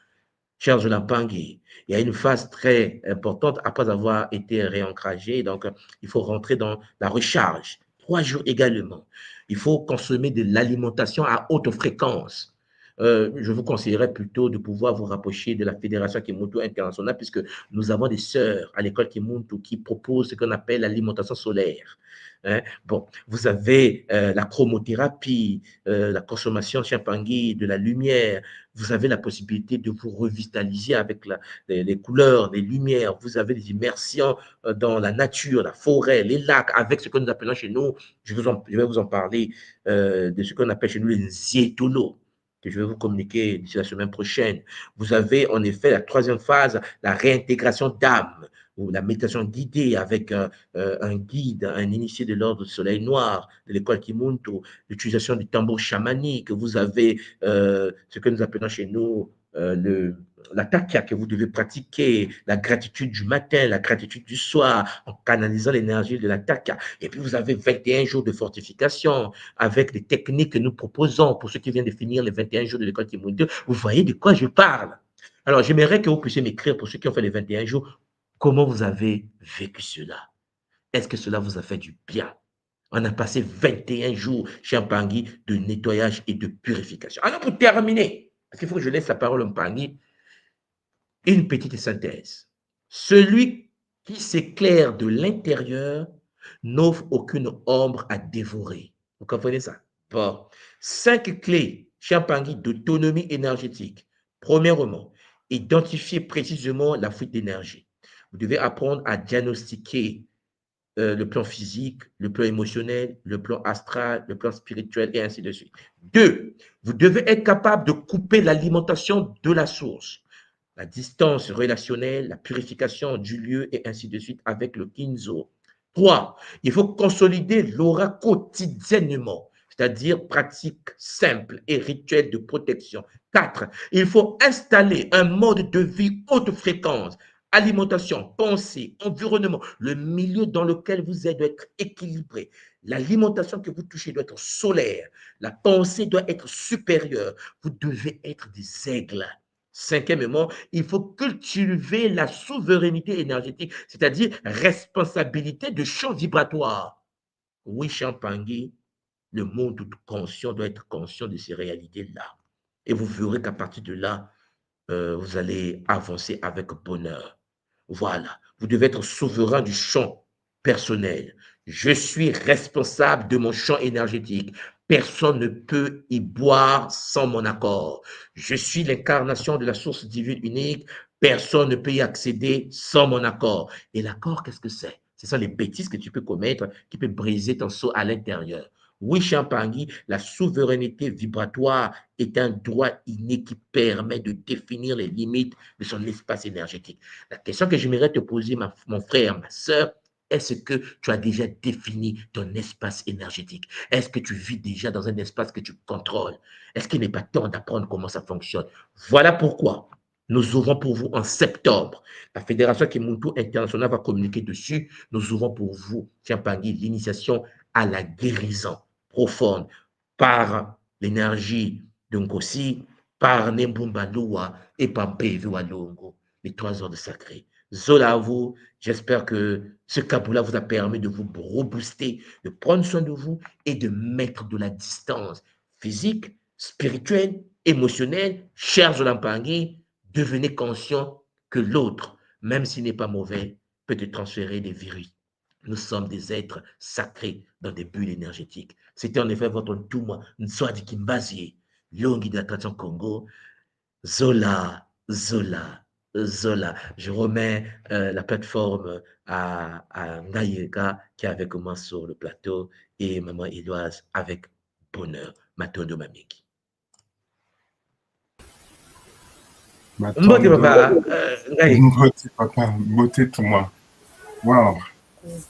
Speaker 4: Cher Zolampangi, il y a une phase très importante après avoir été réancragé. Donc, il faut rentrer dans la recharge. 3 jours également. Il faut consommer de l'alimentation à haute fréquence. je vous conseillerais plutôt de pouvoir vous rapprocher de la Fédération Kimoto Internationale, puisque nous avons des sœurs à l'école Kimoto qui proposent ce qu'on appelle l'alimentation solaire. Hein. Bon, vous avez la chromothérapie, la consommation Chiampangui, de la lumière. Vous avez la possibilité de vous revitaliser avec les couleurs, les lumières. Vous avez des immersions dans la nature, la forêt, les lacs, avec ce que nous appelons chez nous, je vais vous en parler, de ce qu'on appelle chez nous les nzietolo, que je vais vous communiquer d'ici la semaine prochaine. Vous avez en effet la troisième phase, la réintégration d'âme, ou la méditation guidée avec un guide, un initié de l'ordre du soleil noir, de l'école Kimuntu, l'utilisation du tambour chamanique. Vous avez ce que nous appelons chez nous la takia que vous devez pratiquer, la gratitude du matin, la gratitude du soir, en canalisant l'énergie de la takia. Et puis, vous avez 21 jours de fortification avec les techniques que nous proposons pour ceux qui viennent de finir les 21 jours de l'école Kimuntu. Vous voyez de quoi je parle. Alors, j'aimerais que vous puissiez m'écrire pour ceux qui ont fait les 21 jours, comment vous avez vécu cela? Est-ce que cela vous a fait du bien? On a passé 21 jours chez Mpangui de nettoyage et de purification. Alors, pour terminer, parce qu'il faut que je laisse la parole à Mpangui, une petite synthèse. Celui qui s'éclaire de l'intérieur n'offre aucune ombre à dévorer. Vous comprenez ça? Bon. 5 clés chez Mpangui d'autonomie énergétique. Premièrement, identifier précisément la fuite d'énergie. Vous devez apprendre à diagnostiquer le plan physique, le plan émotionnel, le plan astral, le plan spirituel et ainsi de suite. 2, vous devez être capable de couper l'alimentation de la source, la distance relationnelle, la purification du lieu et ainsi de suite avec le Kinzo. 3, il faut consolider l'aura quotidiennement, c'est-à-dire pratique simple et rituel de protection. 4, il faut installer un mode de vie haute fréquence. Alimentation, pensée, environnement, le milieu dans lequel vous êtes doit être équilibré. L'alimentation que vous touchez doit être solaire. La pensée doit être supérieure. Vous devez être des aigles. 5e, il faut cultiver la souveraineté énergétique, c'est-à-dire responsabilité de champ vibratoire. Oui, Champangui, le monde conscient doit être conscient de ces réalités-là. Et vous verrez qu'à partir de là, vous allez avancer avec bonheur. Voilà, vous devez être souverain du champ personnel. Je suis responsable de mon champ énergétique. Personne ne peut y boire sans mon accord. Je suis l'incarnation de la source divine unique. Personne ne peut y accéder sans mon accord. Et l'accord, qu'est-ce que c'est? Ce sont les bêtises que tu peux commettre qui peuvent briser ton sceau à l'intérieur. Oui, Champangui, la souveraineté vibratoire est un droit inné qui permet de définir les limites de son espace énergétique. La question que j'aimerais te poser, mon frère, ma soeur, est-ce que tu as déjà défini ton espace énergétique? Est-ce que tu vis déjà dans un espace que tu contrôles? Est-ce qu'il n'est pas temps d'apprendre comment ça fonctionne? Voilà pourquoi nous ouvrons pour vous en septembre. La Fédération Kimuntu Internationale va communiquer dessus. Nous ouvrons pour vous, Champangui, l'initiation à la guérison profonde par l'énergie de Nkosi, par Nembumbalua et par Mpevi Walongo, les 3 ordres sacrés. Zola à vous, j'espère que ce Kabula vous a permis de vous rebooster, de prendre soin de vous et de mettre de la distance physique, spirituelle, émotionnelle. Chers Zolampangi, devenez conscient que l'autre, même s'il n'est pas mauvais, peut te transférer des virus. Nous sommes des êtres sacrés dans des bulles énergétiques. C'était en effet votre Ntouma Ntswadi Kimbazi, Yongi de la tradition Congo. Zola, Zola, Zola. Je remets la plateforme à Ngayega qui est avec moi sur le plateau et Maman Éloise avec bonheur. Matondo Mamiki.
Speaker 2: Mbote papa, mbote tout moi. Wow.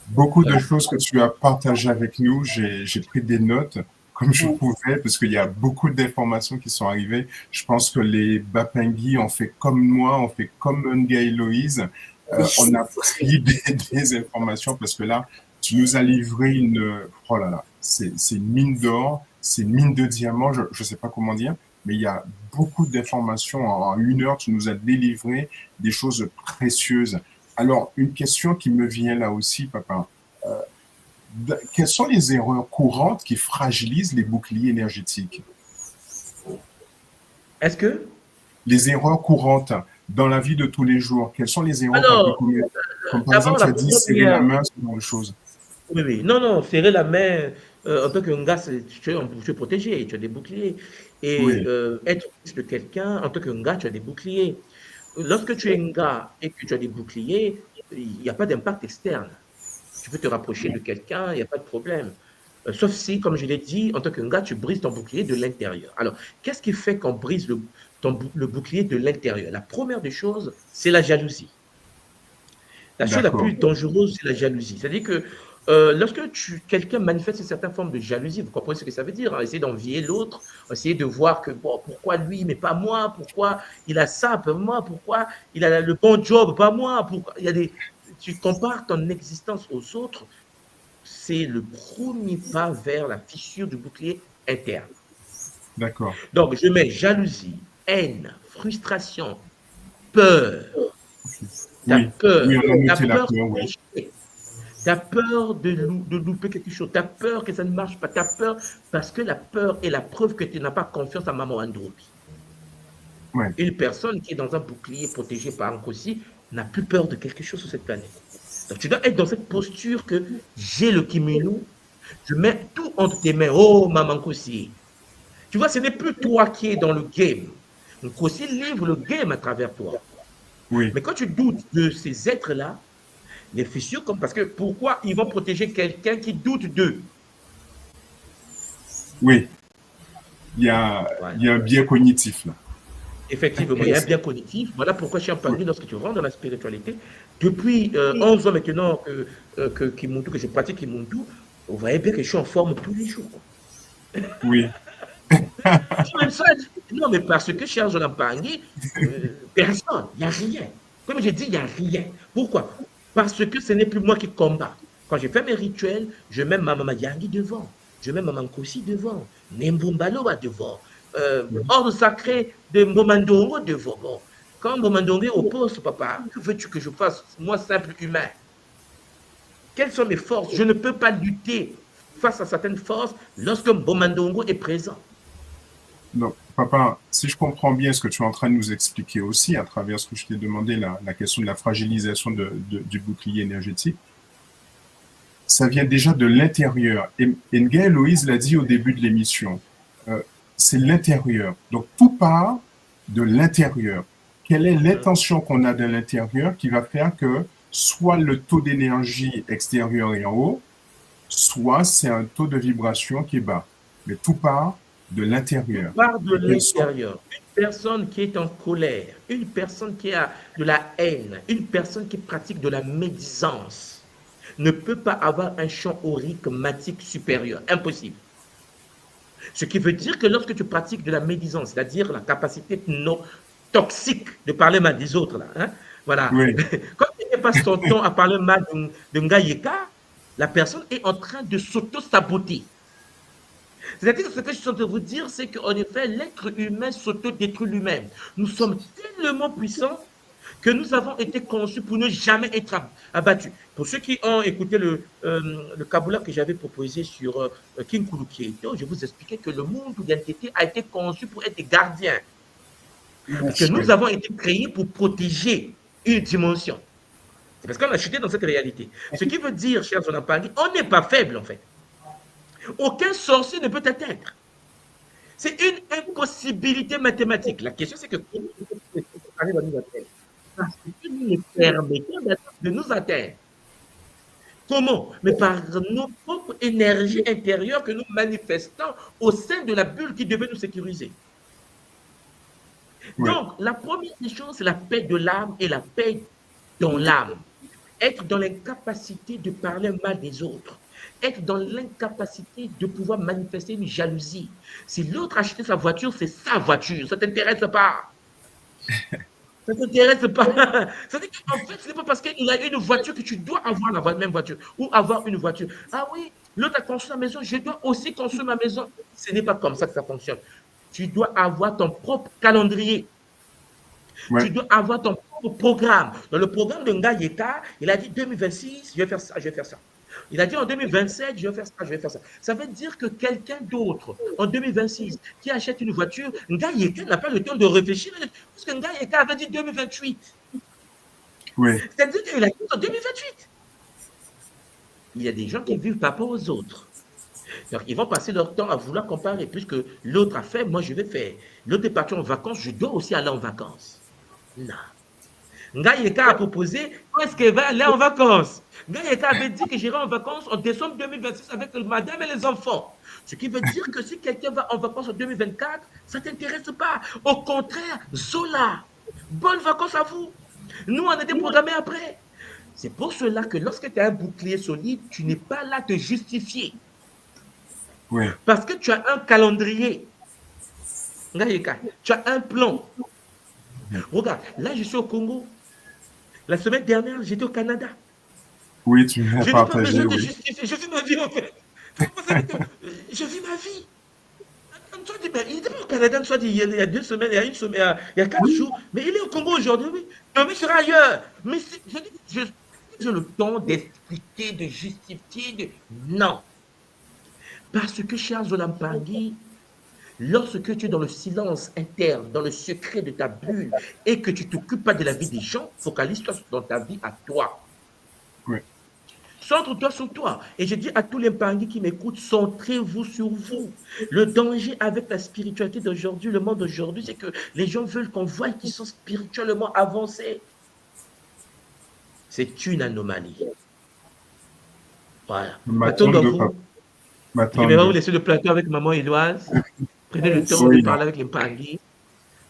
Speaker 2: Beaucoup de choses que tu as partagées avec nous, j'ai pris des notes comme je pouvais parce qu'il y a beaucoup d'informations qui sont arrivées. Je pense que les Bapingui ont fait comme moi, ont fait comme Nga Héloïse. On a pris des informations parce que là, tu nous as livré une... Oh là là, c'est une mine d'or, c'est une mine de diamants, je ne sais pas comment dire, mais il y a beaucoup d'informations. En 1 heure, tu nous as délivré des choses précieuses. Alors, une question qui me vient là aussi, papa. Quelles sont les erreurs courantes qui fragilisent les boucliers énergétiques?
Speaker 4: Est-ce que?
Speaker 2: Les erreurs courantes dans la vie de tous les jours, quelles sont les erreurs qu'on peut
Speaker 4: Alors,
Speaker 2: commettre? Comme par exemple,
Speaker 4: d'abord,
Speaker 2: tu
Speaker 4: la
Speaker 2: as dit serrer la
Speaker 4: première,
Speaker 2: main, ce genre de choses.
Speaker 4: oui, oui. Non, non, serrer la main en tant qu'un gars, tu es protégé, tu as des boucliers. Et
Speaker 2: Oui,
Speaker 4: être proche de quelqu'un, en tant qu'un gars, tu as des boucliers. Lorsque tu es un gars et que tu as des boucliers, il n'y a pas d'impact externe. Tu peux te rapprocher de quelqu'un, il n'y a pas de problème. Sauf si, comme je l'ai dit, en tant qu'un gars, tu brises ton bouclier de l'intérieur. Alors, qu'est-ce qui fait qu'on brise le bouclier de l'intérieur? La première des choses, c'est la jalousie. La chose la
Speaker 2: d'accord.
Speaker 4: plus dangereuse, c'est la jalousie. C'est-à-dire que lorsque quelqu'un manifeste une certaine forme de jalousie, vous comprenez ce que ça veut dire, hein, essayer d'envier l'autre, essayer de voir que bon, pourquoi lui, mais pas moi, pourquoi il a ça, pas moi, pourquoi il a le bon job, pas moi, pourquoi il y a des. Tu compares ton existence aux autres, c'est le premier pas vers la fissure du bouclier interne.
Speaker 2: D'accord.
Speaker 4: Donc, je mets jalousie, haine, frustration, peur. Ta
Speaker 2: Oui, oui,
Speaker 4: peur,
Speaker 2: on a
Speaker 4: ta
Speaker 2: noté la
Speaker 4: peur
Speaker 2: peur, oui.
Speaker 4: d'échouer. Tu as peur de louper quelque chose. Tu as peur que ça ne marche pas. Tu as peur parce que la peur est la preuve que tu n'as pas confiance à Maman Andropi.
Speaker 2: Ouais,
Speaker 4: Une personne qui est dans un bouclier protégé par un aussi n'a plus peur de quelque chose sur cette planète. Donc tu dois être dans cette posture que j'ai le Kimunu, je mets tout entre tes mains. Oh, Maman Kossi. Tu vois, ce n'est plus toi qui es dans le game. Kossi livre le game à travers toi.
Speaker 2: oui,
Speaker 4: Mais quand tu doutes de ces êtres-là, les fissures, comme parce que pourquoi ils vont protéger quelqu'un qui doute d'eux?
Speaker 2: oui. Il
Speaker 4: Voilà.
Speaker 2: y a un biais cognitif là.
Speaker 4: Effectivement, il y a un bien cognitif. Voilà pourquoi chez Champagne, lorsque tu rentres dans la spiritualité, depuis 11 ans maintenant que je pratique Kimuntu, vous voyez bien que je suis en forme tous les jours.
Speaker 2: Oui,
Speaker 4: Même ça, non, mais parce que chez Champagne, personne, il n'y a rien. Comme j'ai dit, il n'y a rien. Pourquoi? Parce que ce n'est plus moi qui combat. Quand je fais mes rituels, je mets ma maman Yangi devant, je mets maman Kosi devant, Nembumbaloa devant, ordre sacré de Mbomandongo devant. Bon, quand Mbomandongo est au poste, papa, que veux-tu que je fasse, moi, simple humain? Quelles sont mes forces? Je ne peux pas lutter face à certaines forces lorsque Mbomandongo est présent.
Speaker 2: donc papa, si je comprends bien ce que tu es en train de nous expliquer aussi à travers ce que je t'ai demandé, la question de la fragilisation du bouclier énergétique, ça vient déjà de l'intérieur. Et Nga Eloïse l'a dit au début de l'émission, c'est l'intérieur. Donc tout part de l'intérieur. Quelle est l'intention qu'on a de l'intérieur qui va faire que soit le taux d'énergie extérieur est en haut, soit c'est un taux de vibration qui est bas. Mais tout part de l'intérieur.
Speaker 4: Part de
Speaker 2: Et quels sont...
Speaker 4: l'intérieur. Une personne qui est en colère, une personne qui a de la haine, une personne qui pratique de la médisance ne peut pas avoir un champ aurique matique supérieur. Impossible. Ce qui veut dire que lorsque tu pratiques de la médisance, c'est-à-dire la capacité non toxique de parler mal des autres, là, hein, voilà.
Speaker 2: Oui,
Speaker 4: Quand tu passes ton temps à parler mal de Ngayeka, la personne est en train de s'auto-saboter. C'est-à-dire que ce que je suis en train de vous dire, c'est qu'en effet, l'être humain s'auto-détruit lui-même. Nous sommes tellement puissants que nous avons été conçus pour ne jamais être abattus. Pour ceux qui ont écouté le Kabbalah que j'avais proposé sur King Kulukieto, je vous expliquais que le monde de l'entité a été conçu pour être des gardiens. Parce que nous avons été créés pour protéger une dimension. C'est parce qu'on a chuté dans cette réalité. Ce qui veut dire, chers Zonapangui, on n'est pas faible en fait. Aucun sorcier ne peut atteindre. C'est une impossibilité mathématique. La question, c'est que comment arrive à nous atteindre? Parce que nous nous permettons de nous atteindre. Comment? Mais par nos propres énergies intérieures que nous manifestons au sein de la bulle qui devait nous sécuriser.
Speaker 2: oui,
Speaker 4: Donc, la première des choses, c'est la paix de l'âme et la paix dans l'âme. Être dans l'incapacité de parler mal des autres. Être dans l'incapacité de pouvoir manifester une jalousie. Si l'autre a acheté sa voiture, c'est sa voiture. Ça ne t'intéresse pas. Ça ne t'intéresse pas. C'est-à-dire qu'en fait, ce n'est pas parce qu'il a une voiture que tu dois avoir la même voiture ou avoir une voiture. Ah oui, l'autre a construit la maison, je dois aussi construire ma maison. Ce n'est pas comme ça que ça fonctionne. Tu dois avoir ton propre calendrier.
Speaker 2: ouais,
Speaker 4: Tu dois avoir ton propre programme. Dans le programme de Ngayeka, il a dit 2026, je vais faire ça, je vais faire ça. Il a dit en 2027, je vais faire ça, je vais faire ça. Ça veut dire que quelqu'un d'autre, en 2026, qui achète une voiture, Ngayeka n'a pas le temps de réfléchir, parce que Ngayeka avait dit 2028.
Speaker 2: Oui,
Speaker 4: C'est-à-dire qu'il a dit en 2028. Il y a des gens qui vivent par rapport aux autres. Donc, ils vont passer leur temps à vouloir comparer, puisque l'autre a fait, moi je vais faire. L'autre est parti en vacances, je dois aussi aller en vacances. Non. Ngayeka a proposé, où est-ce qu'elle va aller en vacances? Ngayeka avait dit que j'irai en vacances en décembre 2026 avec madame et les enfants. Ce qui veut dire que si quelqu'un va en vacances en 2024, ça ne t'intéresse pas. Au contraire, Zola, bonnes vacances à vous. Nous, on était programmés après. C'est pour cela que lorsque tu as un bouclier solide, tu n'es pas là te justifier.
Speaker 2: oui,
Speaker 4: Parce que tu as un calendrier. Ngayeka, tu as un plan. Regarde, là, je suis au Congo. La semaine dernière, j'étais au Canada.
Speaker 2: oui, tu m'as
Speaker 4: Je n'ai pas
Speaker 2: partagé,
Speaker 4: besoin de
Speaker 2: oui.
Speaker 4: justifier. Je vis ma vie, en fait. Vous savez que je vis ma vie. Il n'était pas au Canada, soit dit, il y a 2 semaines, il y a une semaine, il y a 4 jours, mais il est au Congo aujourd'hui, oui. Demain, il sera ailleurs. Mais j'ai le temps d'expliquer, de justifier, Non. Parce que, cher Zolampangi, lorsque tu es dans le silence interne, dans le secret de ta bulle, et que tu ne t'occupes pas de la vie des gens, focalise-toi dans ta vie à toi.
Speaker 2: Oui.
Speaker 4: Centre-toi sur toi. Et je dis à tous les Mpangi qui m'écoutent, centrez-vous sur vous. Le danger avec la spiritualité d'aujourd'hui, le monde d'aujourd'hui, c'est que les gens veulent qu'on voie qu'ils sont spirituellement avancés. C'est une anomalie. Voilà. Matondo, vous. Je vais vous laisser le plateau avec maman Éloise. Prenez le temps de parler avec les Mpangi.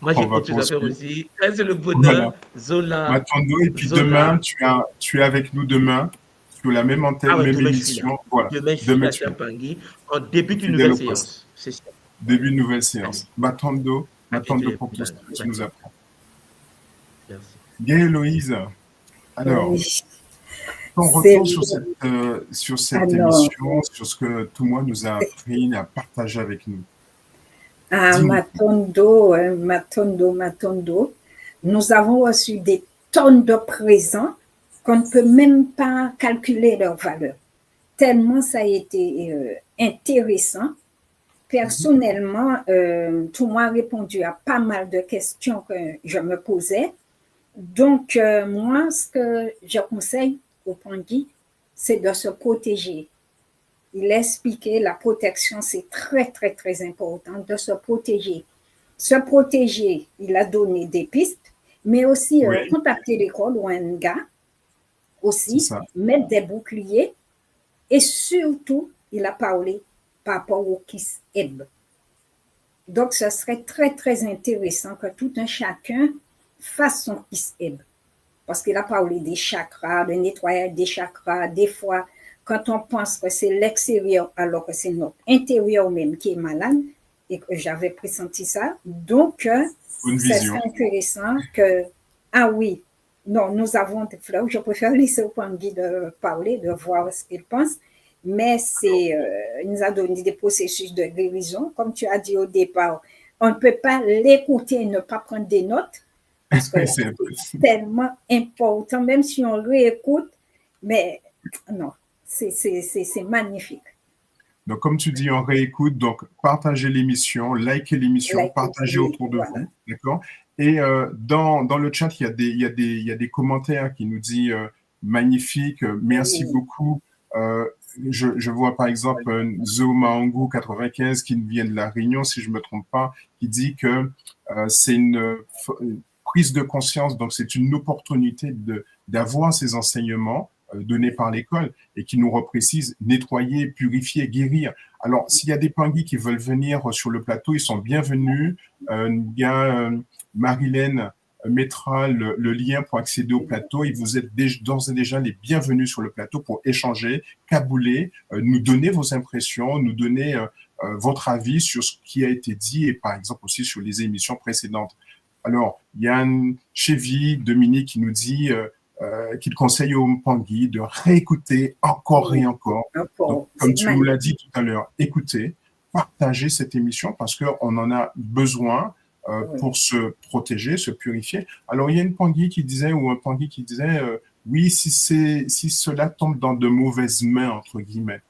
Speaker 4: Moi, j'ai autre chose à faire aussi. C'est le bonheur.
Speaker 2: Voilà.
Speaker 4: Zola.
Speaker 2: Matondo, et puis
Speaker 4: Zola.
Speaker 2: demain, tu es avec nous demain, sur la même antenne, même émission. Voilà.
Speaker 4: Demain, je suis là chez Mpangi. On débute une nouvelle séance. C'est ça.
Speaker 2: Début de nouvelle séance. Matondo pour tout ce que tu nous apprends.
Speaker 4: Merci.
Speaker 2: Bien, Héloïse. Alors, on retourne sur cette émission, sur ce que tout le monde nous a appris, a partagé avec nous.
Speaker 3: Ah, Matondo. Nous avons reçu des tonnes de présents qu'on ne peut même pas calculer leur valeur. Tellement ça a été intéressant. Personnellement, tout le monde a répondu à pas mal de questions que je me posais. Donc, moi, ce que je conseille aux Pangui, c'est de se protéger. Il expliquait la protection, c'est très, très, très important de se protéger. Se protéger, il a donné des pistes, mais aussi contacter l'école ou un gars, aussi mettre des boucliers, et surtout, il a parlé par rapport au Kiss Eb. Donc, ce serait très, très intéressant que tout un chacun fasse son Kiss Eb. Parce qu'il a parlé des chakras, le nettoyage des chakras. Des fois, quand on pense que c'est l'extérieur, alors que c'est notre intérieur même qui est malade, et que j'avais pressenti ça. Donc, c'est intéressant que, non, nous avons des fleurs. Je préfère laisser au Pangui de parler, de voir ce qu'il pense. Mais il nous a donné des processus de guérison. Comme tu as dit au départ, on ne peut pas l'écouter et ne pas prendre des notes. Parce que c'est tellement important, même si on réécoute, mais non, c'est magnifique.
Speaker 2: Donc, comme tu dis, on réécoute, donc partagez l'émission, likez l'émission, partagez autour de vous, d'accord? Et dans le chat, il y a des commentaires qui nous disent magnifique, merci beaucoup. Je vois par exemple Zomaangu 95 qui vient de La Réunion, si je ne me trompe pas, qui dit que c'est une prise de conscience, donc c'est une opportunité d'avoir ces enseignements donnés par l'école et qui nous reprécisent nettoyer, purifier, guérir. Alors, s'il y a des Pangui qui veulent venir sur le plateau, ils sont bienvenus. Marilène mettra le lien pour accéder au plateau et vous êtes d'ores et déjà les bienvenus sur le plateau pour échanger, cabouler, nous donner vos impressions, nous donner votre avis sur ce qui a été dit et par exemple aussi sur les émissions précédentes. Alors, Yann Chevy, Dominique qui nous dit qu'il conseille aux Pangui de réécouter encore et encore. Donc, comme tu nous l'as dit tout à l'heure, écoutez, partagez cette émission parce qu'on en a besoin pour se protéger, se purifier. Alors, il y a une Pangui qui disait, ou un Pangui qui disait, oui, si cela tombe dans de mauvaises mains, entre guillemets.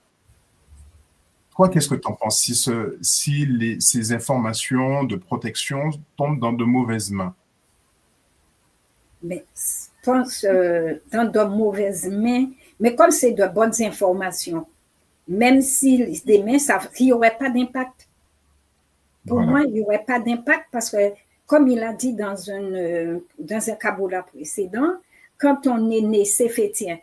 Speaker 2: Toi, qu'est-ce que tu en penses si ces informations de protection tombent dans de mauvaises mains?
Speaker 3: Mais je pense dans de mauvaises mains, mais comme c'est de bonnes informations, même si des mains, il n'y aurait pas d'impact. Pour
Speaker 2: Voilà.
Speaker 3: moi, il n'y aurait pas d'impact parce que, comme il a dit dans un Kaboula précédent, quand on est né céphétien,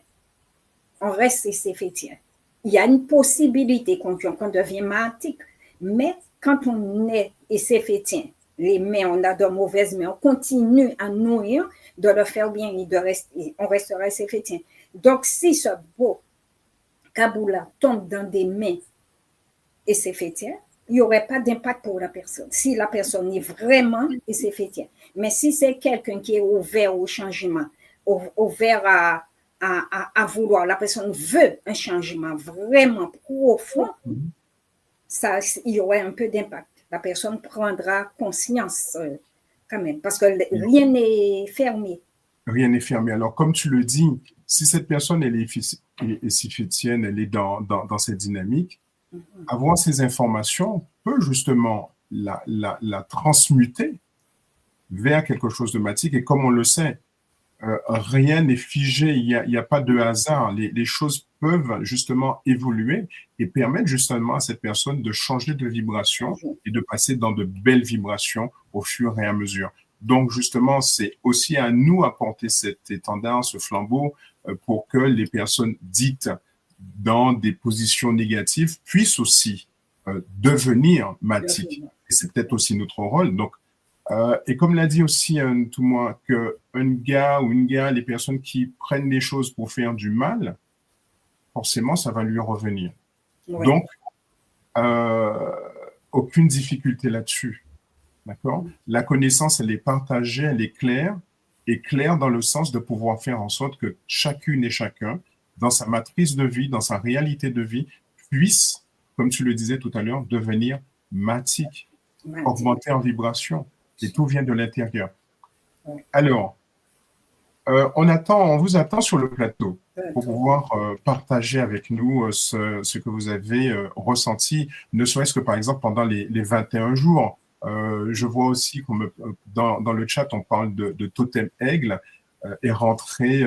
Speaker 3: on reste céphétien. Il y a une possibilité qu'on devient matique, mais quand on est céphétien, les mains, on a de mauvaises mains, on continue à nourrir, de le faire bien et on restera céphétien. Donc, si ce beau Kaboula tombe dans des mains céphétiennes, il n'y aurait pas d'impact pour la personne, si la personne est vraiment céphétienne. Mais si c'est quelqu'un qui est ouvert au changement, ouvert à vouloir, la personne veut un changement vraiment profond, il y aurait un peu d'impact. La personne prendra conscience quand même, parce que rien n'est fermé.
Speaker 2: Rien n'est fermé. Alors, comme tu le dis, si cette personne elle est céphétienne, elle est dans cette dynamique, avoir ces informations peut justement la transmuter vers quelque chose de matique. Et comme on le sait, rien n'est figé, il n'y a pas de hasard. Les choses peuvent justement évoluer et permettre justement à cette personne de changer de vibration et de passer dans de belles vibrations au fur et à mesure. Donc justement, c'est aussi à nous à porter cet étendard, ce flambeau, pour que les personnes dites dans des positions négatives puissent aussi devenir matiques. Et c'est peut-être aussi notre rôle. Donc, et comme l'a dit aussi tout moi, qu'un gars ou une gars, les personnes qui prennent les choses pour faire du mal, forcément, ça va lui revenir. Ouais. Donc, aucune difficulté là-dessus. D'accord? La connaissance, elle est partagée, elle est claire dans le sens de pouvoir faire en sorte que chacune et chacun, dans sa matrice de vie, dans sa réalité de vie, puisse, comme tu le disais tout à l'heure, devenir matique, augmenter en vibration. Et tout vient de l'intérieur. Alors, on vous attend sur le plateau pour pouvoir partager avec nous ce que vous avez ressenti, ne serait-ce que par exemple pendant les 21 jours. Je vois aussi dans le chat, on parle de totem aigle est rentré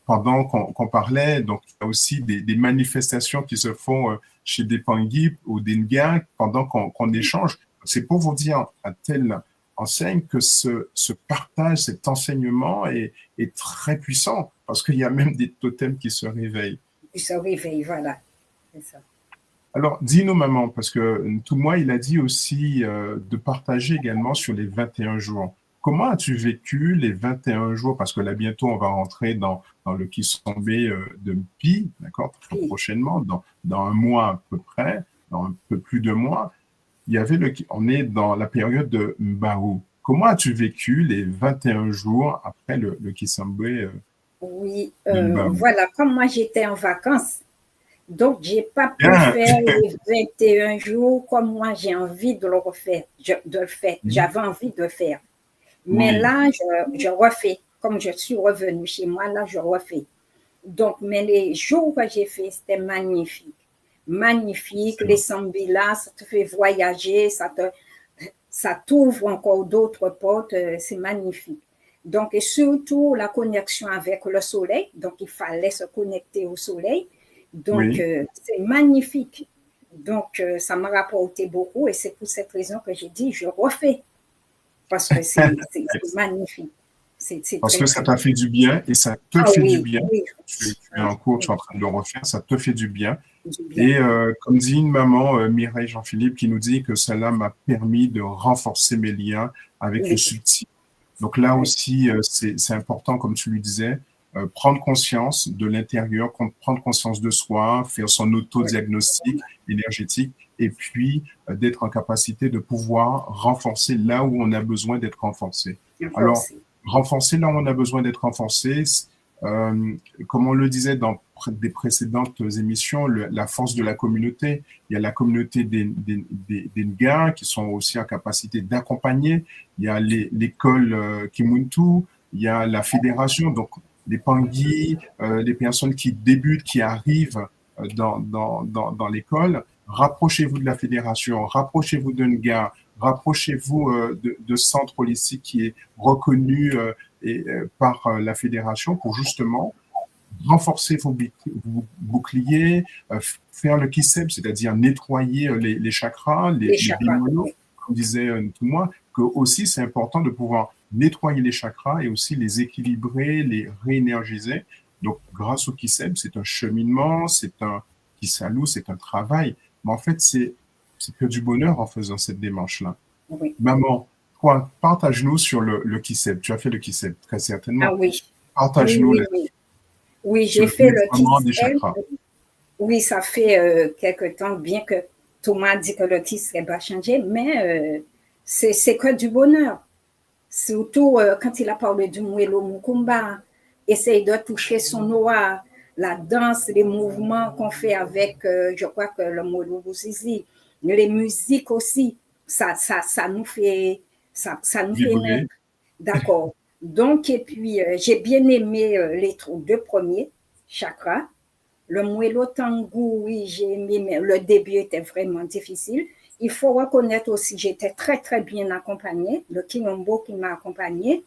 Speaker 2: pendant qu'on parlait. Donc, il y a aussi des manifestations qui se font chez des Pangui ou des Nga pendant qu'on échange. C'est pour vous dire à telle enseigne que ce partage, cet enseignement est très puissant parce qu'il y a même des totems qui se réveillent.
Speaker 3: Qui se réveillent, voilà. C'est ça.
Speaker 2: Alors, dis-nous, maman, parce que tout moi, il a dit aussi de partager également sur les 21 jours. Comment as-tu vécu les 21 jours? Parce que là, bientôt, on va rentrer dans le Kisombe de Mpi, d'accord, très prochainement, dans un mois à peu près, dans un peu plus de mois. On est dans la période de Mbaou. Comment as-tu vécu les 21 jours après le Kisombe
Speaker 3: Oui, voilà, comme moi, j'étais en vacances, donc, je n'ai pas pu faire les 21 jours comme moi, j'ai envie de le refaire, J'avais envie de le faire. Mais là, je refais. Comme je suis revenue chez moi, là, je refais. Donc, mais les jours que j'ai fait, c'était magnifique. Magnifique. Les Sambila, ça te fait voyager, ça t'ouvre encore d'autres portes. C'est magnifique. Donc, et surtout, la connexion avec le soleil. Donc, il fallait se connecter au soleil. Donc, c'est magnifique. Donc, ça m'a rapporté beaucoup et c'est pour cette raison que j'ai dit, je refais. Parce que c'est magnifique.
Speaker 2: Parce que ça t'a fait du bien et ça te fait du bien. Oui. Tu es en cours, tu es en train de le refaire, ça te fait du bien. Et comme dit une maman, Mireille Jean-Philippe, qui nous dit que cela m'a permis de renforcer mes liens avec le subtil. Donc là aussi, c'est important, comme tu lui disais, prendre conscience de l'intérieur, prendre conscience de soi, faire son autodiagnostic énergétique et puis d'être en capacité de pouvoir renforcer là où on a besoin d'être renforcé. Alors, renforcer là où on a besoin d'être renforcé, comme on le disait dans des précédentes émissions, la force de la communauté. Il y a la communauté des Nga qui sont aussi en capacité d'accompagner. Il y a l'école Kimuntu, il y a la fédération. Donc, les Pangui, les personnes qui débutent, qui arrivent dans l'école, rapprochez-vous de la fédération, rapprochez-vous de NGA, rapprochez-vous de centre holistique qui est reconnu par la fédération pour justement renforcer vos boucliers, faire le kiseb, c'est-à-dire nettoyer les chakras, les bimonos, comme disait Ntumwa, que aussi c'est important de pouvoir nettoyer les chakras et aussi les équilibrer, les réénergiser. Donc, grâce au kiseb, c'est un cheminement, c'est un kisalou, c'est un travail. Mais en fait, c'est que du bonheur en faisant cette démarche-là.
Speaker 3: Oui.
Speaker 2: Maman, toi, partage-nous sur le kiseb. Tu as fait le kiseb, très certainement.
Speaker 3: Ah oui.
Speaker 2: Partage-nous
Speaker 3: Oui, j'ai fait le
Speaker 2: kiseb.
Speaker 3: Oui, ça fait quelque temps, bien que Thomas dit que le kiseb va changer, mais c'est que du bonheur. Surtout quand il a parlé du Mwelo Mukumba, essaye de toucher son noir, la danse, les mouvements qu'on fait avec, je crois que le Mwelo Bouzizi, les musiques aussi, ça nous fait, ça nous fait naître. D'accord. Donc, et puis, j'ai bien aimé les deux premiers chakras. Le Mwelo Tangu, oui, j'ai aimé, mais le début était vraiment difficile. Il faut reconnaître aussi, j'étais très, très bien accompagnée. Le Kilombo qui m'a accompagnée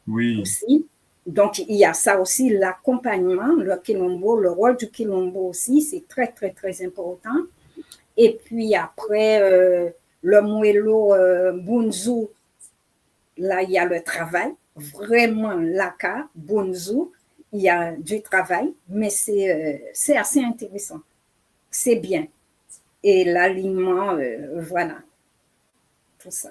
Speaker 3: aussi. Donc, il y a ça aussi, l'accompagnement, le Kilombo, le rôle du Kilombo aussi, c'est très, très, très important. Et puis après, le Mwelo Bunzu, là, il y a le travail. Vraiment, Laka, Bunzu, il y a du travail, mais c'est assez intéressant. C'est bien. Et l'aliment, voilà, tout ça.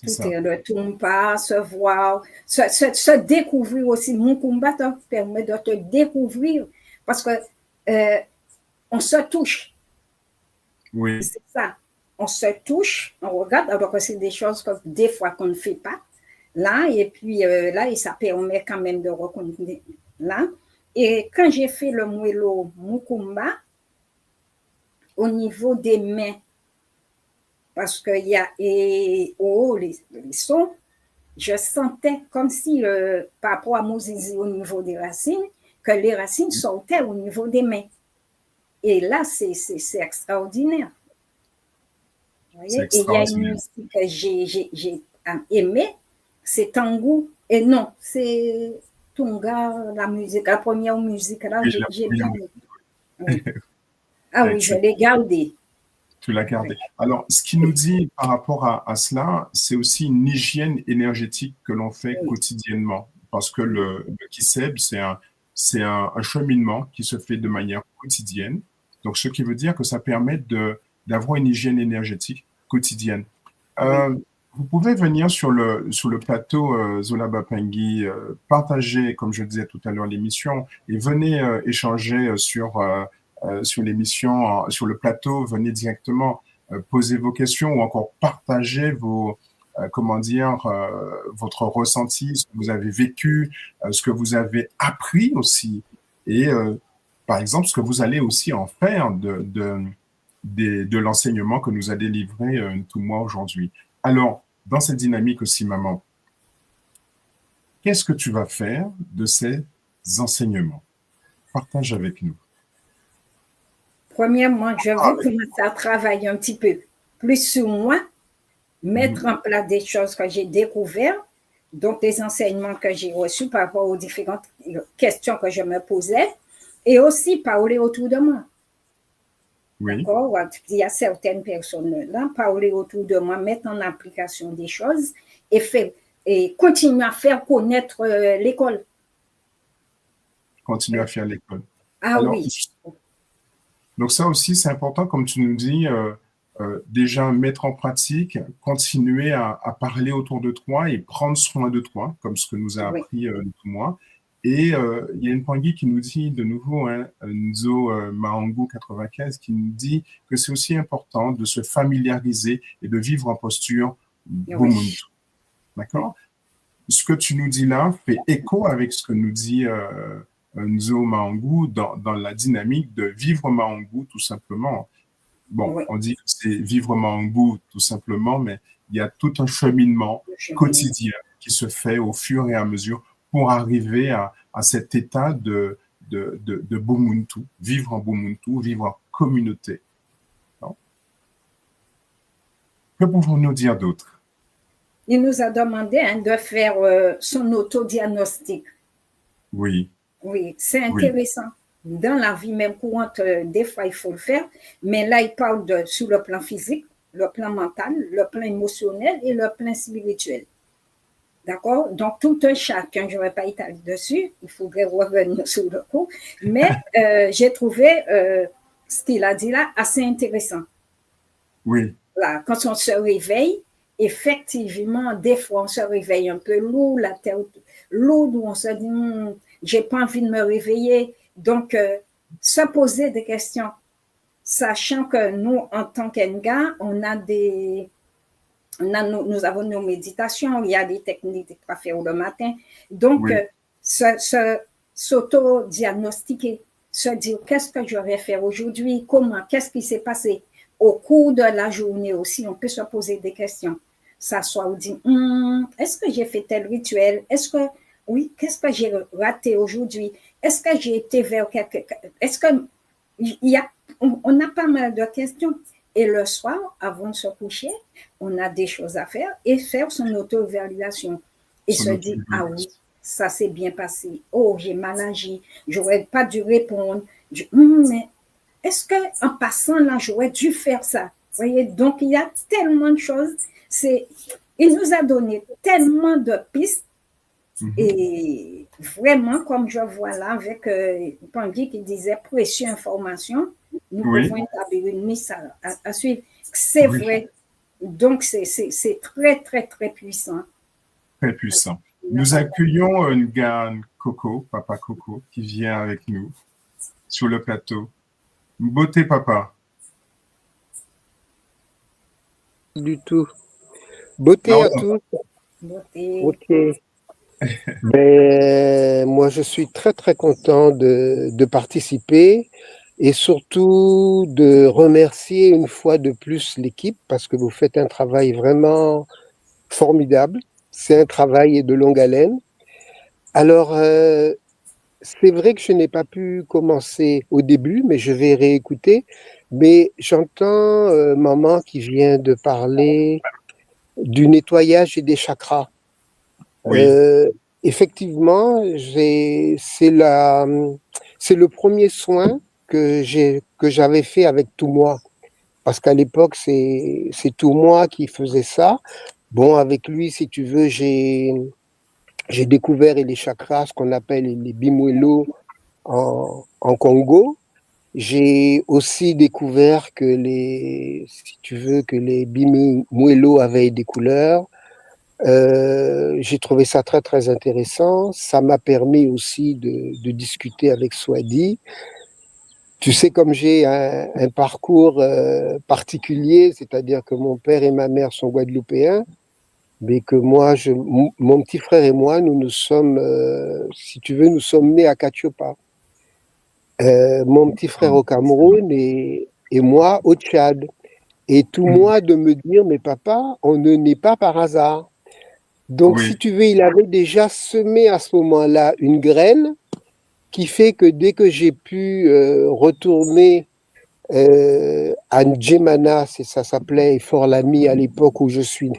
Speaker 3: Tout est le Tumpa, se voir, se découvrir aussi. Mon combat te permet de te découvrir parce que on se touche.
Speaker 2: Oui.
Speaker 3: C'est ça. On se touche, on regarde, alors que c'est des choses que des fois qu'on ne fait pas. Là, et puis là, et ça permet quand même de reconnaître là. Et quand j'ai fait le Mwelo Mukumba, au niveau des mains, parce qu'il y a les sons, je sentais comme si, par rapport à Mozizi au niveau des racines, que les racines sortaient au niveau des mains. Et là, c'est extraordinaire. Vous voyez? Et il y a une musique que j'ai aimée, c'est Tango, et non, c'est Tunga, la musique, la première musique, là, j'ai bien aimé. Oui. Ah oui, je l'ai gardé.
Speaker 2: Tu l'as gardé. Alors, ce qui nous dit par rapport à cela, c'est aussi une hygiène énergétique que l'on fait quotidiennement. Parce que le kiseb, c'est un cheminement qui se fait de manière quotidienne. Donc, ce qui veut dire que ça permet d'avoir une hygiène énergétique quotidienne. Vous pouvez venir sur le plateau Zola Bapengui, partager, comme je disais tout à l'heure, l'émission et venez échanger sur l'émission, sur le plateau, venez directement poser vos questions ou encore partager votre ressenti, ce que vous avez vécu, ce que vous avez appris aussi et par exemple ce que vous allez aussi en faire de l'enseignement que nous a délivré Ntumwa aujourd'hui. Alors, dans cette dynamique aussi, maman, qu'est-ce que tu vas faire de ces enseignements? Partage avec nous.
Speaker 3: Premièrement, je veux commencer à travailler un petit peu plus sur moi, mettre en place des choses que j'ai découvertes, donc des enseignements que j'ai reçus par rapport aux différentes questions que je me posais, et aussi parler autour de moi.
Speaker 2: Oui.
Speaker 3: D'accord? Il y a certaines personnes là, parler autour de moi, mettre en application des choses et continuer à faire connaître l'école.
Speaker 2: Continuer à faire l'école.
Speaker 3: Alors, oui.
Speaker 2: Donc ça aussi, c'est important, comme tu nous dis, déjà mettre en pratique, continuer à parler autour de toi et prendre soin de toi, comme ce que nous a appris Ntumwa. Et il y a une Pangui qui nous dit de nouveau, Nzo Maangu 95, qui nous dit que c'est aussi important de se familiariser et de vivre en posture Bumuntu. D'accord? Ce que tu nous dis là fait écho avec ce que nous dit Nzo Maangu dans la dynamique de vivre Maangu tout simplement. Bon, on dit que c'est vivre Maangu tout simplement, mais il y a tout un cheminement quotidien qui se fait au fur et à mesure pour arriver à cet état de Ubuntu, vivre en Ubuntu, vivre en communauté. Non? Que pouvons-nous dire d'autre?
Speaker 3: Il nous a demandé de faire son autodiagnostic.
Speaker 2: Oui.
Speaker 3: Oui, c'est intéressant. Oui. Dans la vie même courante, des fois, il faut le faire, mais là, il parle sur le plan physique, le plan mental, le plan émotionnel et le plan spirituel. D'accord? Donc, tout un chacun, je ne vais pas étaler dessus, il faudrait revenir sur le coup, mais j'ai trouvé ce qu'il a dit là assez intéressant.
Speaker 2: Oui.
Speaker 3: Là, quand on se réveille, effectivement, des fois, on se réveille un peu lourd, la tête lourde, où on se dit, j'ai pas envie de me réveiller. Donc, se poser des questions, sachant que nous, en tant qu'ENGA, nous avons nos méditations, il y a des techniques à faire le matin. Donc, oui. S'auto-diagnostiquer, se dire qu'est-ce que je vais faire aujourd'hui, comment, qu'est-ce qui s'est passé. Au cours de la journée aussi, on peut se poser des questions. S'asseoir ou dire, est-ce que j'ai fait tel rituel? Est-ce que, oui, qu'est-ce que j'ai raté aujourd'hui? Est-ce que j'ai été vers quelque... Est-ce que, on a pas mal de questions. Et le soir, avant de se coucher, on a des choses à faire et faire son auto-évaluation. Et se dire, ah oui, ça s'est bien passé. Oh, j'ai mal agi. J'aurais pas dû répondre. Mais est-ce qu'en passant là, j'aurais dû faire ça? Vous voyez, donc il y a tellement de choses. Il nous a donné tellement de pistes. Et vraiment, comme je vois là avec Tanguy qui disait précieux information, nous pouvons établir une mise à suivre. C'est vrai. Donc, c'est très, très, très puissant.
Speaker 2: Très puissant. Nous accueillons Ngan Coco, Papa Coco, qui vient avec nous sur le plateau. Beauté, papa.
Speaker 5: Du tout. Beauté à tous.
Speaker 3: Beauté.
Speaker 5: Ok. Ben, moi, je suis très, très content de participer et surtout de remercier une fois de plus l'équipe parce que vous faites un travail vraiment formidable. C'est un travail de longue haleine. Alors, c'est vrai que je n'ai pas pu commencer au début, mais je vais réécouter. Mais j'entends maman qui vient de parler du nettoyage et des chakras.
Speaker 2: Oui.
Speaker 5: Effectivement, c'est le premier soin que j'avais fait avec tout moi. Parce qu'à l'époque, c'est tout moi qui faisait ça. Bon, avec lui, si tu veux, j'ai découvert les chakras, ce qu'on appelle les bimuelo en Congo. J'ai aussi découvert que les bimuelo avaient des couleurs. J'ai trouvé ça très, très intéressant. Ça m'a permis aussi de discuter avec Swadi. Tu sais, comme j'ai un parcours particulier, c'est-à-dire que mon père et ma mère sont guadeloupéens, mais que moi, mon petit frère et moi, nous sommes, si tu veux, nous sommes nés à Katiopa. Mon petit frère au Cameroun et moi au Tchad. Et tout moi de me dire, mais papa, on ne naît pas par hasard. Donc, si tu veux, il avait déjà semé à ce moment-là une graine qui fait que dès que j'ai pu retourner à N'Djemana, ça s'appelait Fort-Lamy à l'époque où je suis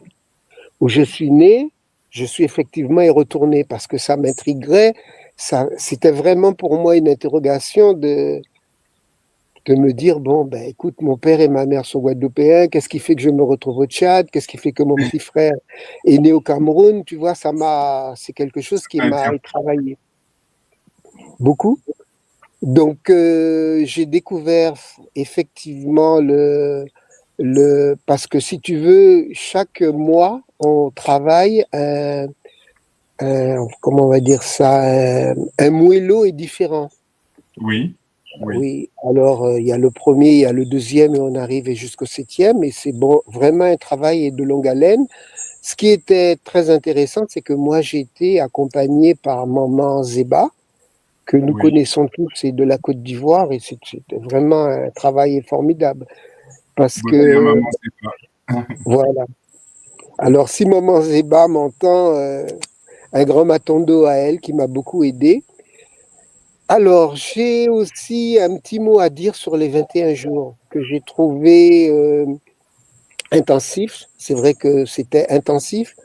Speaker 5: né, je suis effectivement y retourné parce que ça m'intriguait. C'était vraiment pour moi une interrogation de me dire, bon, ben écoute, mon père et ma mère sont guadeloupéens, qu'est-ce qui fait que je me retrouve au Tchad, qu'est-ce qui fait que mon petit frère est né au Cameroun, tu vois, c'est quelque chose qui m'a travaillé beaucoup. Donc, j'ai découvert effectivement parce que si tu veux, chaque mois, on travaille comment on va dire ça, un moello est différent. Oui, alors il y a le premier, il y a le deuxième et on arrive jusqu'au 7e et c'est vraiment un travail de longue haleine. Ce qui était très intéressant, c'est que moi j'ai été accompagné par maman Zeba, que nous connaissons tous, c'est de la Côte d'Ivoire et c'était vraiment un travail formidable. Parce que
Speaker 2: maman Zeba.
Speaker 5: Voilà. Alors si maman Zeba m'entend, un grand matondo à elle qui m'a beaucoup aidé. Alors, j'ai aussi un petit mot à dire sur les 21 jours que j'ai trouvé intensifs. C'est vrai que c'était intensif,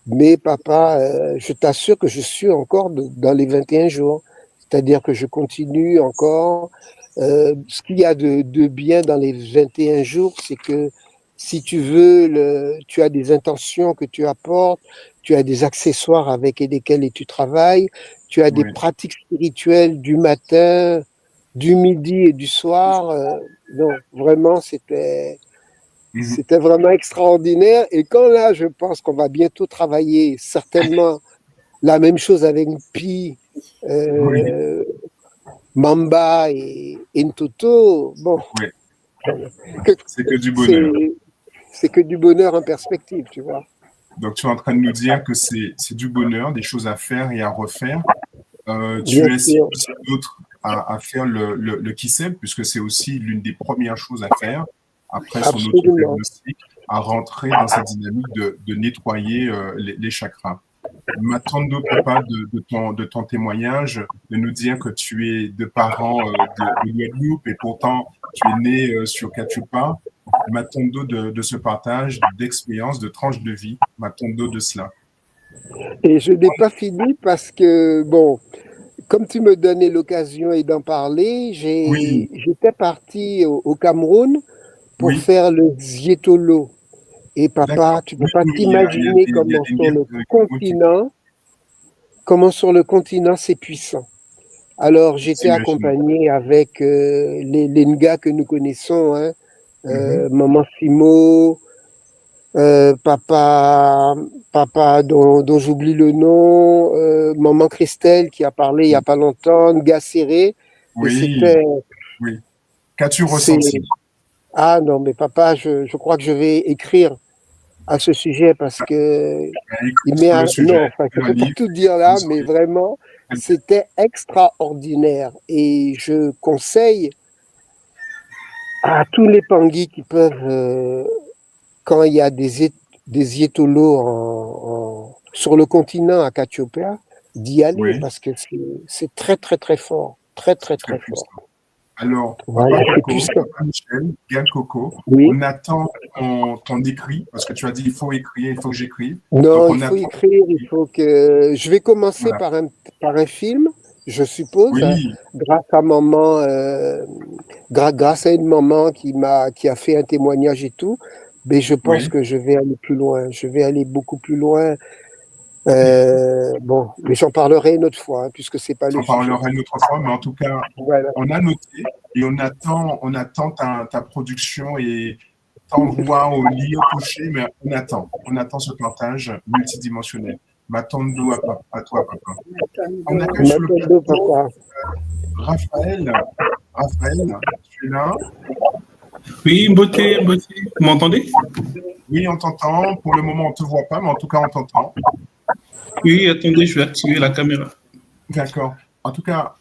Speaker 5: mais papa, je t'assure que je suis encore dans les 21 jours. C'est-à-dire que je continue encore. Ce qu'il y a de bien dans les 21 jours, c'est que si tu veux, tu as des intentions que tu apportes, tu as des accessoires avec lesquels tu travailles, tu as des
Speaker 2: Oui.
Speaker 5: pratiques spirituelles du matin, du midi et du soir. Non, vraiment, c'était vraiment extraordinaire. Et quand là, je pense qu'on va bientôt travailler certainement la même chose avec Pi,
Speaker 2: Oui,
Speaker 5: Mamba et Ntoto, bon,
Speaker 2: oui.
Speaker 5: que-
Speaker 2: C'est que du bonheur.
Speaker 5: c'est que du bonheur en perspective, tu vois.
Speaker 2: Donc, tu es en train de nous dire que c'est du bonheur, des choses à faire et à refaire.
Speaker 5: Bien
Speaker 2: Tu incites
Speaker 5: sûr,
Speaker 2: aussi d'autres à faire le KISSEB, puisque c'est aussi l'une des premières choses à faire, après son
Speaker 5: absolument.
Speaker 2: autodiagnostic, à rentrer dans cette dynamique de nettoyer les chakras. M'attendre, papa, de ton témoignage, de nous dire que tu es de parents de Guadeloupe et pourtant tu es né sur Cachupa. M'attendre de ce partage d'expérience, de tranches de vie. M'attendre de cela.
Speaker 5: Et je n'ai pas fini parce que, bon, comme tu me donnais l'occasion et d'en parler,
Speaker 2: Oui,
Speaker 5: j'étais parti au Cameroun pour
Speaker 2: oui,
Speaker 5: faire le Zietolo. Et
Speaker 2: d'accord.
Speaker 5: papa, tu ne peux
Speaker 2: Oui,
Speaker 5: pas
Speaker 2: oui,
Speaker 5: t'imaginer
Speaker 2: il y a des mythes
Speaker 5: comment sur le continent c'est puissant. Alors, j'étais
Speaker 2: s'imaginer.
Speaker 5: accompagné avec les Nga que nous connaissons, hein,
Speaker 2: Mhm.
Speaker 5: Maman Fimo, papa dont j'oublie le nom, Maman Christelle qui a parlé il n'y a pas longtemps, Nga Serré, et
Speaker 2: Oui, oui. Qu'as-tu
Speaker 5: c'est,
Speaker 2: ressenti?
Speaker 5: ah non, mais papa, je crois que je vais écrire à ce sujet parce que
Speaker 2: Ben, écris sur le sujet,
Speaker 5: non, enfin, je
Speaker 2: fais
Speaker 5: ne
Speaker 2: un
Speaker 5: peux pas
Speaker 2: livre,
Speaker 5: tout dire
Speaker 2: comme
Speaker 5: là,
Speaker 2: ça,
Speaker 5: mais
Speaker 2: oui.
Speaker 5: vraiment,
Speaker 2: Très bien.
Speaker 5: c'était extraordinaire. Et je conseille à tous les Pangui qui peuvent, quand il y a des étolos sur le continent à Cassiopea, d'y aller
Speaker 2: Oui,
Speaker 5: parce que c'est très, très, très fort. Très,
Speaker 2: c'est
Speaker 5: très,
Speaker 2: très
Speaker 5: très fort.
Speaker 2: puissant. Alors,
Speaker 5: Voilà,
Speaker 2: Papa
Speaker 5: c'est
Speaker 2: Coco,
Speaker 5: puissant.
Speaker 2: Papa Michel, Gail Coco,
Speaker 5: Oui.
Speaker 2: on attend ton écrit, parce que tu as dit il faut écrire, il faut que j'écrive.
Speaker 5: Non,
Speaker 2: Donc,
Speaker 5: il
Speaker 2: on
Speaker 5: faut
Speaker 2: attend.
Speaker 5: écrire, il faut que. Je vais commencer
Speaker 2: Voilà.
Speaker 5: par un film, je suppose, hein,
Speaker 2: Oui,
Speaker 5: grâce à maman, grâce à une maman qui a fait un témoignage et tout. Mais je pense
Speaker 2: oui.
Speaker 5: que je vais aller plus loin. Je vais aller beaucoup plus loin. Bon, mais j'en parlerai une autre fois, hein, puisque c'est pas
Speaker 2: Tu
Speaker 5: le
Speaker 2: en
Speaker 5: sujet.
Speaker 2: parleras une autre fois, mais en tout cas,
Speaker 5: Voilà.
Speaker 2: on a noté et on attend ta production et t'en voir au lit, au coucher, mais on attend ce partage multidimensionnel. M'attends à toi, papa. On accueille sur le
Speaker 5: Matondo,
Speaker 2: plateau
Speaker 5: papa.
Speaker 2: Raphaël. Raphaël, tu es là?
Speaker 6: Oui, beauté, beauté. Vous m'entendez?
Speaker 2: Oui, on t'entend. Pour le moment, on ne te voit pas, mais en tout cas, on t'entend.
Speaker 6: Oui, attendez, je vais activer la caméra.
Speaker 2: D'accord. En tout cas,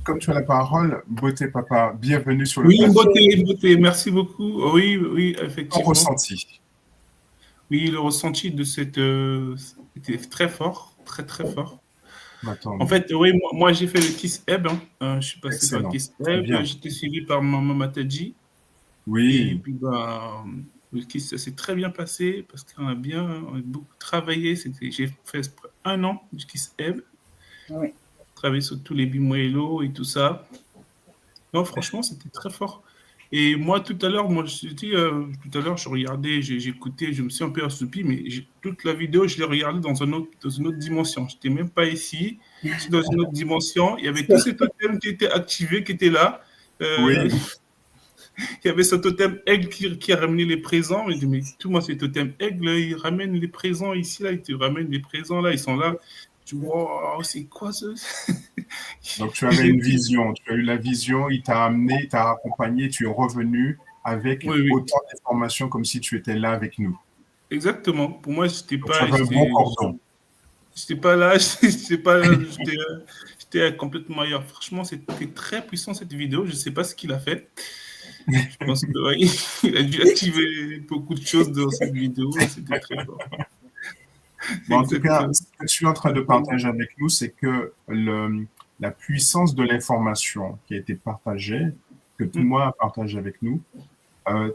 Speaker 2: comme tu as la parole, beauté, papa, bienvenue sur le
Speaker 6: Oui,
Speaker 2: plateau.
Speaker 6: beauté, beauté, merci beaucoup. Oui, oui,
Speaker 2: Ton
Speaker 6: effectivement.
Speaker 2: ressenti.
Speaker 6: Oui, le ressenti de cette était très fort, très, très fort. En
Speaker 2: M'attends.
Speaker 6: fait, oui, moi j'ai fait le Kiss Ebb. Je suis passé par le
Speaker 2: Excellent.
Speaker 6: Kiss
Speaker 2: C'est
Speaker 6: Ebb.
Speaker 2: bien.
Speaker 6: J'étais suivi par Maman Matadji. Et
Speaker 2: Oui.
Speaker 6: puis, le Kiss, ça s'est très bien passé parce qu'on a beaucoup travaillé. J'ai fait un an du Kiss Ebb.
Speaker 3: Oui.
Speaker 6: Travaillé sur tous les bimoello et tout ça. Non, franchement, c'était très fort. Et moi, tout à l'heure, tout à l'heure, je regardais, j'ai écouté, je me suis un peu assoupi, mais toute la vidéo, je l'ai regardée dans une autre dimension. Je n'étais même pas ici, je suis dans une autre dimension. Il y avait tous ces totems qui étaient activés, qui étaient là.
Speaker 2: Oui.
Speaker 6: Il y avait ce totem aigle qui a ramené les présents. Je dis, mais tout moi, ces totems aigle, ils ramènent les présents ici, là, ils te ramènent les présents, là, ils sont là. Je dis, wow, c'est quoi ça?
Speaker 2: Donc, tu avais une vision. Tu as eu la vision, il t'a amené, il t'a accompagné, tu es revenu avec
Speaker 6: Oui, oui.
Speaker 2: autant d'informations comme si tu étais là avec nous.
Speaker 6: Exactement. Pour moi, j'étais
Speaker 2: Donc, tu
Speaker 6: pas,
Speaker 2: avais un bon cordon.
Speaker 6: j'étais pas là, j'étais pas là, j'étais complètement ailleurs. Franchement, c'était très puissant cette vidéo. Je sais pas ce qu'il a fait. Je pense que il a dû activer beaucoup de choses dans cette vidéo. C'était très fort.
Speaker 2: Bon, en tout cas,
Speaker 6: Exactement.
Speaker 2: ce que tu es en train de partager avec nous, c'est que la puissance de l'information qui a été partagée, que tout le monde a partagé avec nous,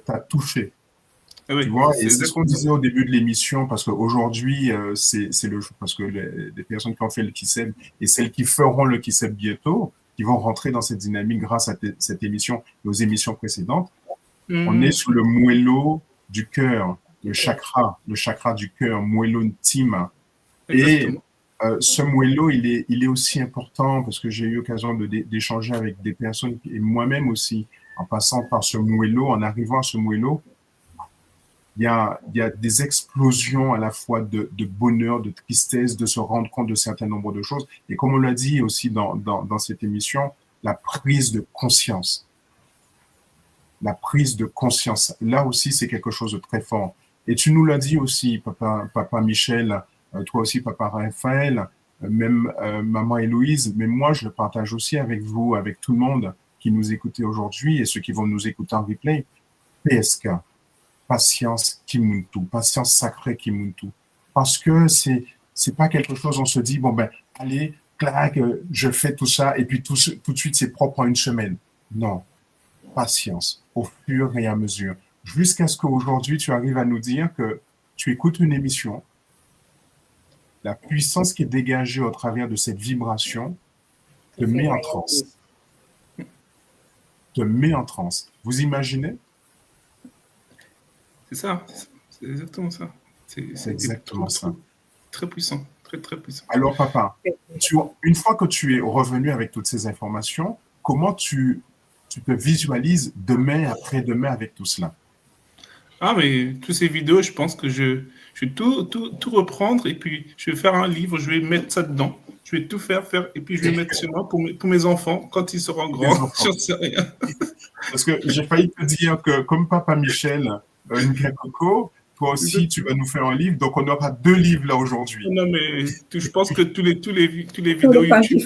Speaker 2: t'a touché.
Speaker 6: Ah
Speaker 2: Tu
Speaker 6: oui,
Speaker 2: vois,
Speaker 6: c'est
Speaker 2: et c'est ce qu'on
Speaker 6: exactement ça.
Speaker 2: disait au début de l'émission, parce qu'aujourd'hui, parce que les personnes qui ont fait le KISEB et celles qui feront le KISEB bientôt, qui vont rentrer dans cette dynamique grâce à cette émission et aux émissions précédentes, on est sur le moello du cœur, le chakra du cœur, moello intime. Et
Speaker 6: Exactement.
Speaker 2: ce moello, il est aussi important parce que j'ai eu l'occasion d'échanger avec des personnes et moi-même aussi, en passant par ce moello, en arrivant à ce moello, il y a des explosions à la fois de bonheur, de tristesse, de se rendre compte de certain nombre de choses. Et comme on l'a dit aussi dans cette émission, la prise de conscience. La prise de conscience. Là aussi, c'est quelque chose de très fort. Et tu nous l'as dit aussi, papa Michel, toi aussi, papa Raphaël, même maman Héloïse, mais moi, je le partage aussi avec vous, avec tout le monde qui nous écoute aujourd'hui et ceux qui vont nous écouter en replay. PSK. Patience Kimuntu, patience sacrée Kimuntu. Parce que c'est pas quelque chose, on se dit, bon ben, allez, clac, je fais tout ça, et puis tout de suite, c'est propre en une semaine. Non. Patience, au fur et à mesure. Jusqu'à ce qu'aujourd'hui, tu arrives à nous dire que tu écoutes une émission, la puissance qui est dégagée au travers de cette vibration te met en transe. Te met en transe. Vous imaginez?
Speaker 6: C'est ça. C'est exactement ça.
Speaker 2: C'est exactement ça.
Speaker 6: Très puissant. Très, très puissant.
Speaker 2: Alors, papa, une fois que tu es revenu avec toutes ces informations, comment tu te visualises demain, après-demain avec tout cela?
Speaker 6: Ah, mais toutes ces vidéos, je pense que je vais tout reprendre et puis je vais faire un livre, je vais mettre ça dedans. Je vais tout faire et puis je vais mettre chez moi pour mes enfants quand ils seront grands. J'en sais rien.
Speaker 2: Parce que j'ai failli te dire que comme papa Michel, Coco, toi aussi, tu vas nous faire un livre. Donc, on aura 2 livres là aujourd'hui.
Speaker 6: Non, mais je pense que tous les vidéos YouTube,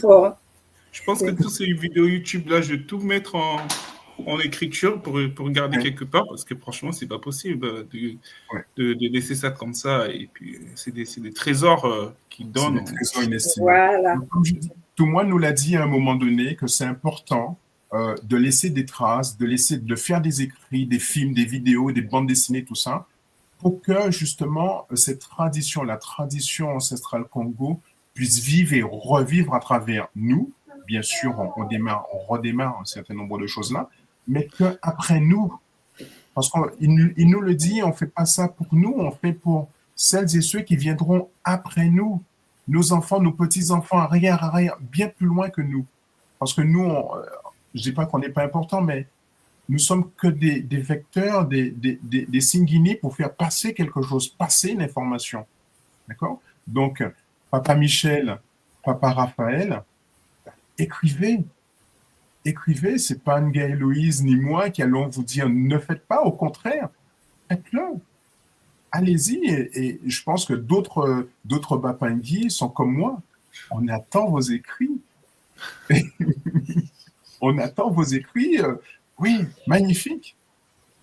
Speaker 6: je pense que toutes ces vidéos YouTube là, je vais tout mettre en écriture pour garder quelque part parce que franchement, c'est pas possible de laisser ça comme ça. Et puis, c'est des trésors qui donnent.
Speaker 2: C'est des trésors inestimables.
Speaker 3: Voilà.
Speaker 2: Comme je dis, tout le monde nous l'a dit à un moment donné que c'est important de laisser des traces, de faire des écrits, des films, des vidéos, des bandes dessinées, tout ça, pour que justement cette tradition, la tradition ancestrale Congo, puisse vivre et revivre à travers nous. Bien sûr, on redémarre un certain nombre de choses là, mais qu'après nous, parce qu'il nous le dit, on ne fait pas ça pour nous, on fait pour celles et ceux qui viendront après nous, nos enfants, nos petits-enfants, arrière, bien plus loin que nous. Parce que nous, je ne dis pas qu'on n'est pas important, mais nous sommes que des vecteurs, des signes pour faire passer quelque chose, passer une information. D'accord? Donc, papa Michel, papa Raphaël, écrivez, c'est pas Nga Héloïse ni moi qui allons vous dire ne faites pas, au contraire, faites-le. Allez-y, et je pense que d'autres Bapingui sont comme moi. On attend vos écrits. On attend vos écrits. Oui, magnifique.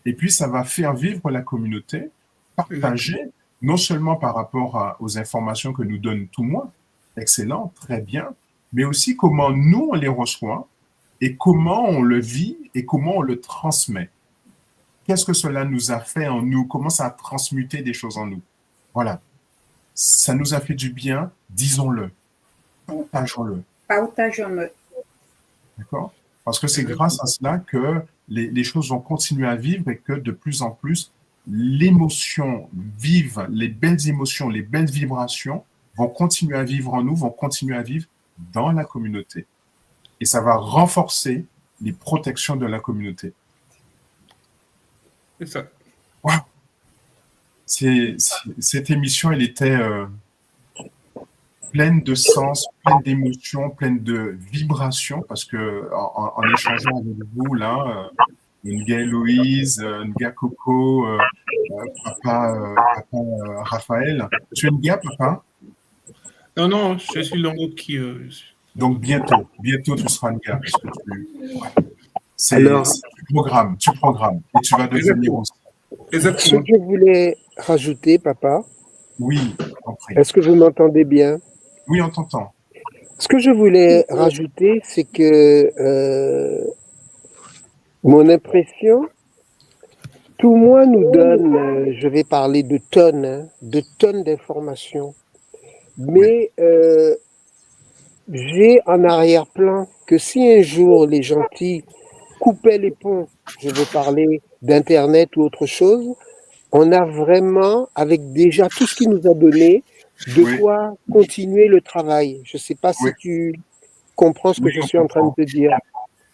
Speaker 2: Et puis, ça va faire vivre la communauté, partager, non seulement par rapport aux informations que nous donne tout le monde, excellent, très bien, mais aussi comment nous, on les reçoit et comment on le vit et comment on le transmet. Qu'est-ce que cela nous a fait en nous? Comment ça a transmuté des choses en nous? Voilà. Ça nous a fait du bien, disons-le. Partageons-le.
Speaker 3: Partageons-le.
Speaker 2: D'accord? Parce que c'est grâce à cela que les choses vont continuer à vivre et que de plus en plus, l'émotion vive, les belles émotions, les belles vibrations vont continuer à vivre en nous, vont continuer à vivre dans la communauté. Et ça va renforcer les protections de la communauté.
Speaker 6: C'est ça.
Speaker 2: Wow. Cette émission, elle était pleine de sens, pleine d'émotions, pleine de vibrations, parce que en échangeant avec vous, là, Nga Héloïse, Nga Coco, papa Raphaël. Tu es Nga, papa?
Speaker 6: Non, je suis l'autre qui...
Speaker 2: Donc bientôt tu seras Nga, parce que tu programmes, et tu vas devenir aussi.
Speaker 5: Ce que je voulais rajouter, papa,
Speaker 2: oui, En prie.
Speaker 5: Est-ce que vous m'entendez bien?
Speaker 2: Oui, on t'entend.
Speaker 5: Ce que je voulais rajouter, c'est que mon impression, tout moi nous donne, je vais parler de tonnes, hein, de tonnes d'informations. Mais j'ai en arrière-plan que si un jour les gentils coupaient les ponts, je veux parler d'Internet ou autre chose, on a vraiment, avec déjà tout ce qu'il nous a donné, de
Speaker 2: Oui,
Speaker 5: quoi continuer le travail. Je ne sais pas
Speaker 2: oui,
Speaker 5: si tu comprends ce que
Speaker 2: oui,
Speaker 5: je
Speaker 2: on
Speaker 5: suis en train de
Speaker 2: comprend.
Speaker 5: te dire.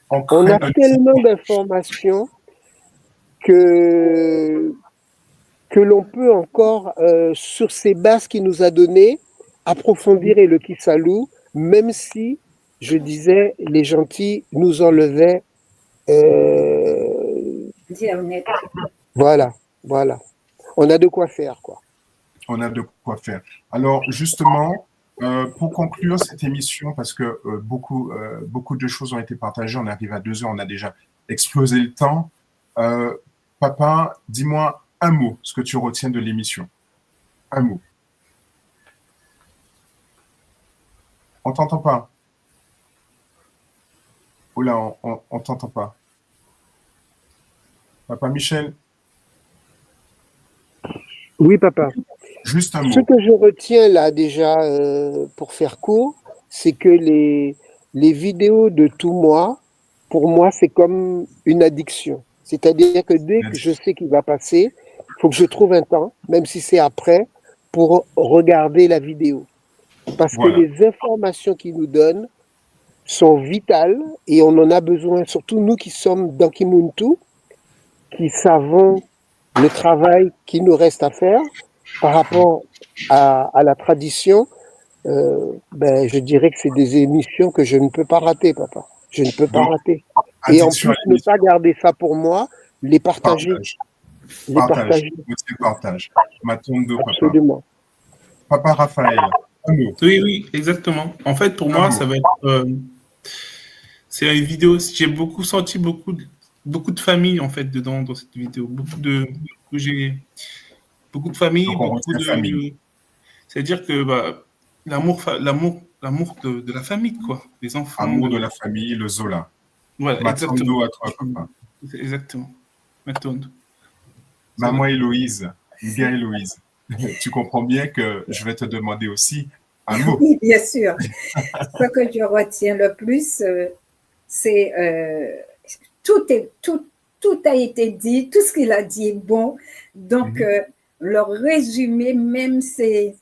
Speaker 2: On
Speaker 5: On
Speaker 2: crée
Speaker 5: a
Speaker 2: un
Speaker 5: tellement d'informations que, que l'on peut encore, sur ces bases qu'il nous a données, approfondir et le Kissalou, même si, je disais, les gentils nous enlevaient.
Speaker 3: Dire net.
Speaker 5: Voilà, voilà. On a de quoi faire, quoi.
Speaker 2: On a de quoi faire. Alors, justement, pour conclure cette émission, parce que beaucoup de choses ont été partagées, on arrive à 2 heures, on a déjà explosé le temps. Papa, dis-moi un mot, ce que tu retiens de l'émission. Un mot. On t'entend pas. Oh là, on t'entend pas. Papa Michel,
Speaker 5: Oui, papa.
Speaker 2: juste un
Speaker 5: Ce
Speaker 2: mot.
Speaker 5: que je retiens là déjà, pour faire court, c'est que les vidéos de tout moi, pour moi, c'est comme une addiction. C'est-à-dire que dès que je sais qu'il va passer, il faut que je trouve un temps, même si c'est après, pour regarder la vidéo. Parce que
Speaker 2: Voilà.
Speaker 5: les informations qu'il nous donne sont vitales et on en a besoin, surtout nous qui sommes dans Kimuntu, qui savons le travail qu'il nous reste à faire par rapport à la tradition. Ben, je dirais que c'est des émissions que je ne peux pas rater, papa. Je ne peux pas
Speaker 2: Donc,
Speaker 5: rater. Et en
Speaker 2: addiction
Speaker 5: plus,
Speaker 2: à
Speaker 5: ne pas
Speaker 2: l'émission.
Speaker 5: garder ça pour moi, les partager.
Speaker 2: Partage.
Speaker 5: Les
Speaker 2: Partage.
Speaker 5: partager,
Speaker 2: Aussi partage. Matondo, papa.
Speaker 5: absolument.
Speaker 2: Papa Raphaël, un mot.
Speaker 6: Oui, oui, exactement. En fait, pour
Speaker 2: Un
Speaker 6: moi,
Speaker 2: mot.
Speaker 6: ça va être. C'est une vidéo. J'ai beaucoup senti beaucoup de famille en fait dedans dans cette vidéo. J'ai beaucoup de famille,
Speaker 2: Donc, on
Speaker 6: beaucoup
Speaker 2: retient famille.
Speaker 6: de. C'est-à-dire que l'amour de la famille, quoi. Les enfants.
Speaker 2: Amour de la famille, le Zola.
Speaker 6: Voilà, exactement.
Speaker 2: Matondo à toi, papa.
Speaker 6: Exactement. Matondo.
Speaker 2: Maman Héloïse, Nga Héloïse, tu comprends bien que je vais te demander aussi un mot.
Speaker 3: Oui, bien sûr. Ce que je retiens le plus, c'est tout a été dit, tout ce qu'il a dit est bon. Donc, le résumé même, c'est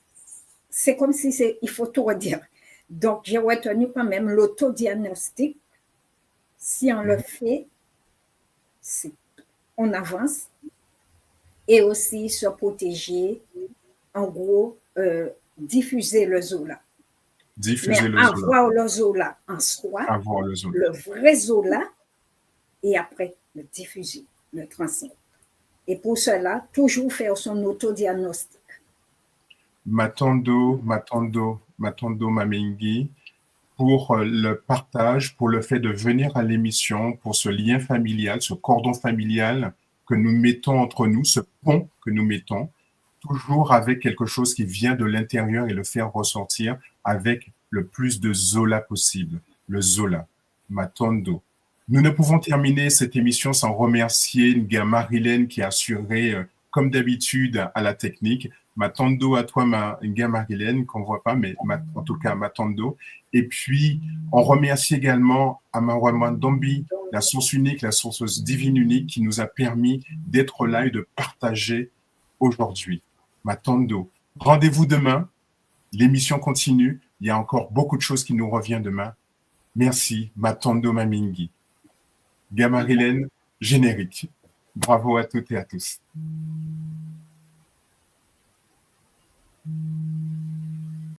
Speaker 3: comme si il faut tout redire. Donc, j'ai retenu quand même l'autodiagnostic. Si on le fait, on avance. Et aussi se protéger, en gros, diffuser le Zola.
Speaker 2: Diffuser
Speaker 3: Mais
Speaker 2: le Zola.
Speaker 3: avoir le Zola en soi,
Speaker 2: Avoir le Zola.
Speaker 3: le vrai Zola, et après le diffuser, le transmettre. Et pour cela, toujours faire son autodiagnostic.
Speaker 2: Matondo Mamengi, pour le partage, pour le fait de venir à l'émission, pour ce lien familial, ce cordon familial que nous mettons entre nous, ce pont que nous mettons, toujours avec quelque chose qui vient de l'intérieur et le faire ressortir avec le plus de Zola possible. Le Zola, Matondo. Nous ne pouvons terminer cette émission sans remercier Nga Marilène qui a assuré, comme d'habitude, à la technique. Matondo à toi, Nga Marilène, qu'on ne voit pas, mais en tout cas, Matondo. Et puis, on remercie également Amawa Mandombi, la source unique, la source divine unique qui nous a permis d'être là et de partager aujourd'hui. Matondo. Rendez-vous demain. L'émission continue. Il y a encore beaucoup de choses qui nous reviennent demain. Merci, Matondo Mamingi. Nga Marilène, générique. Bravo à toutes et à tous.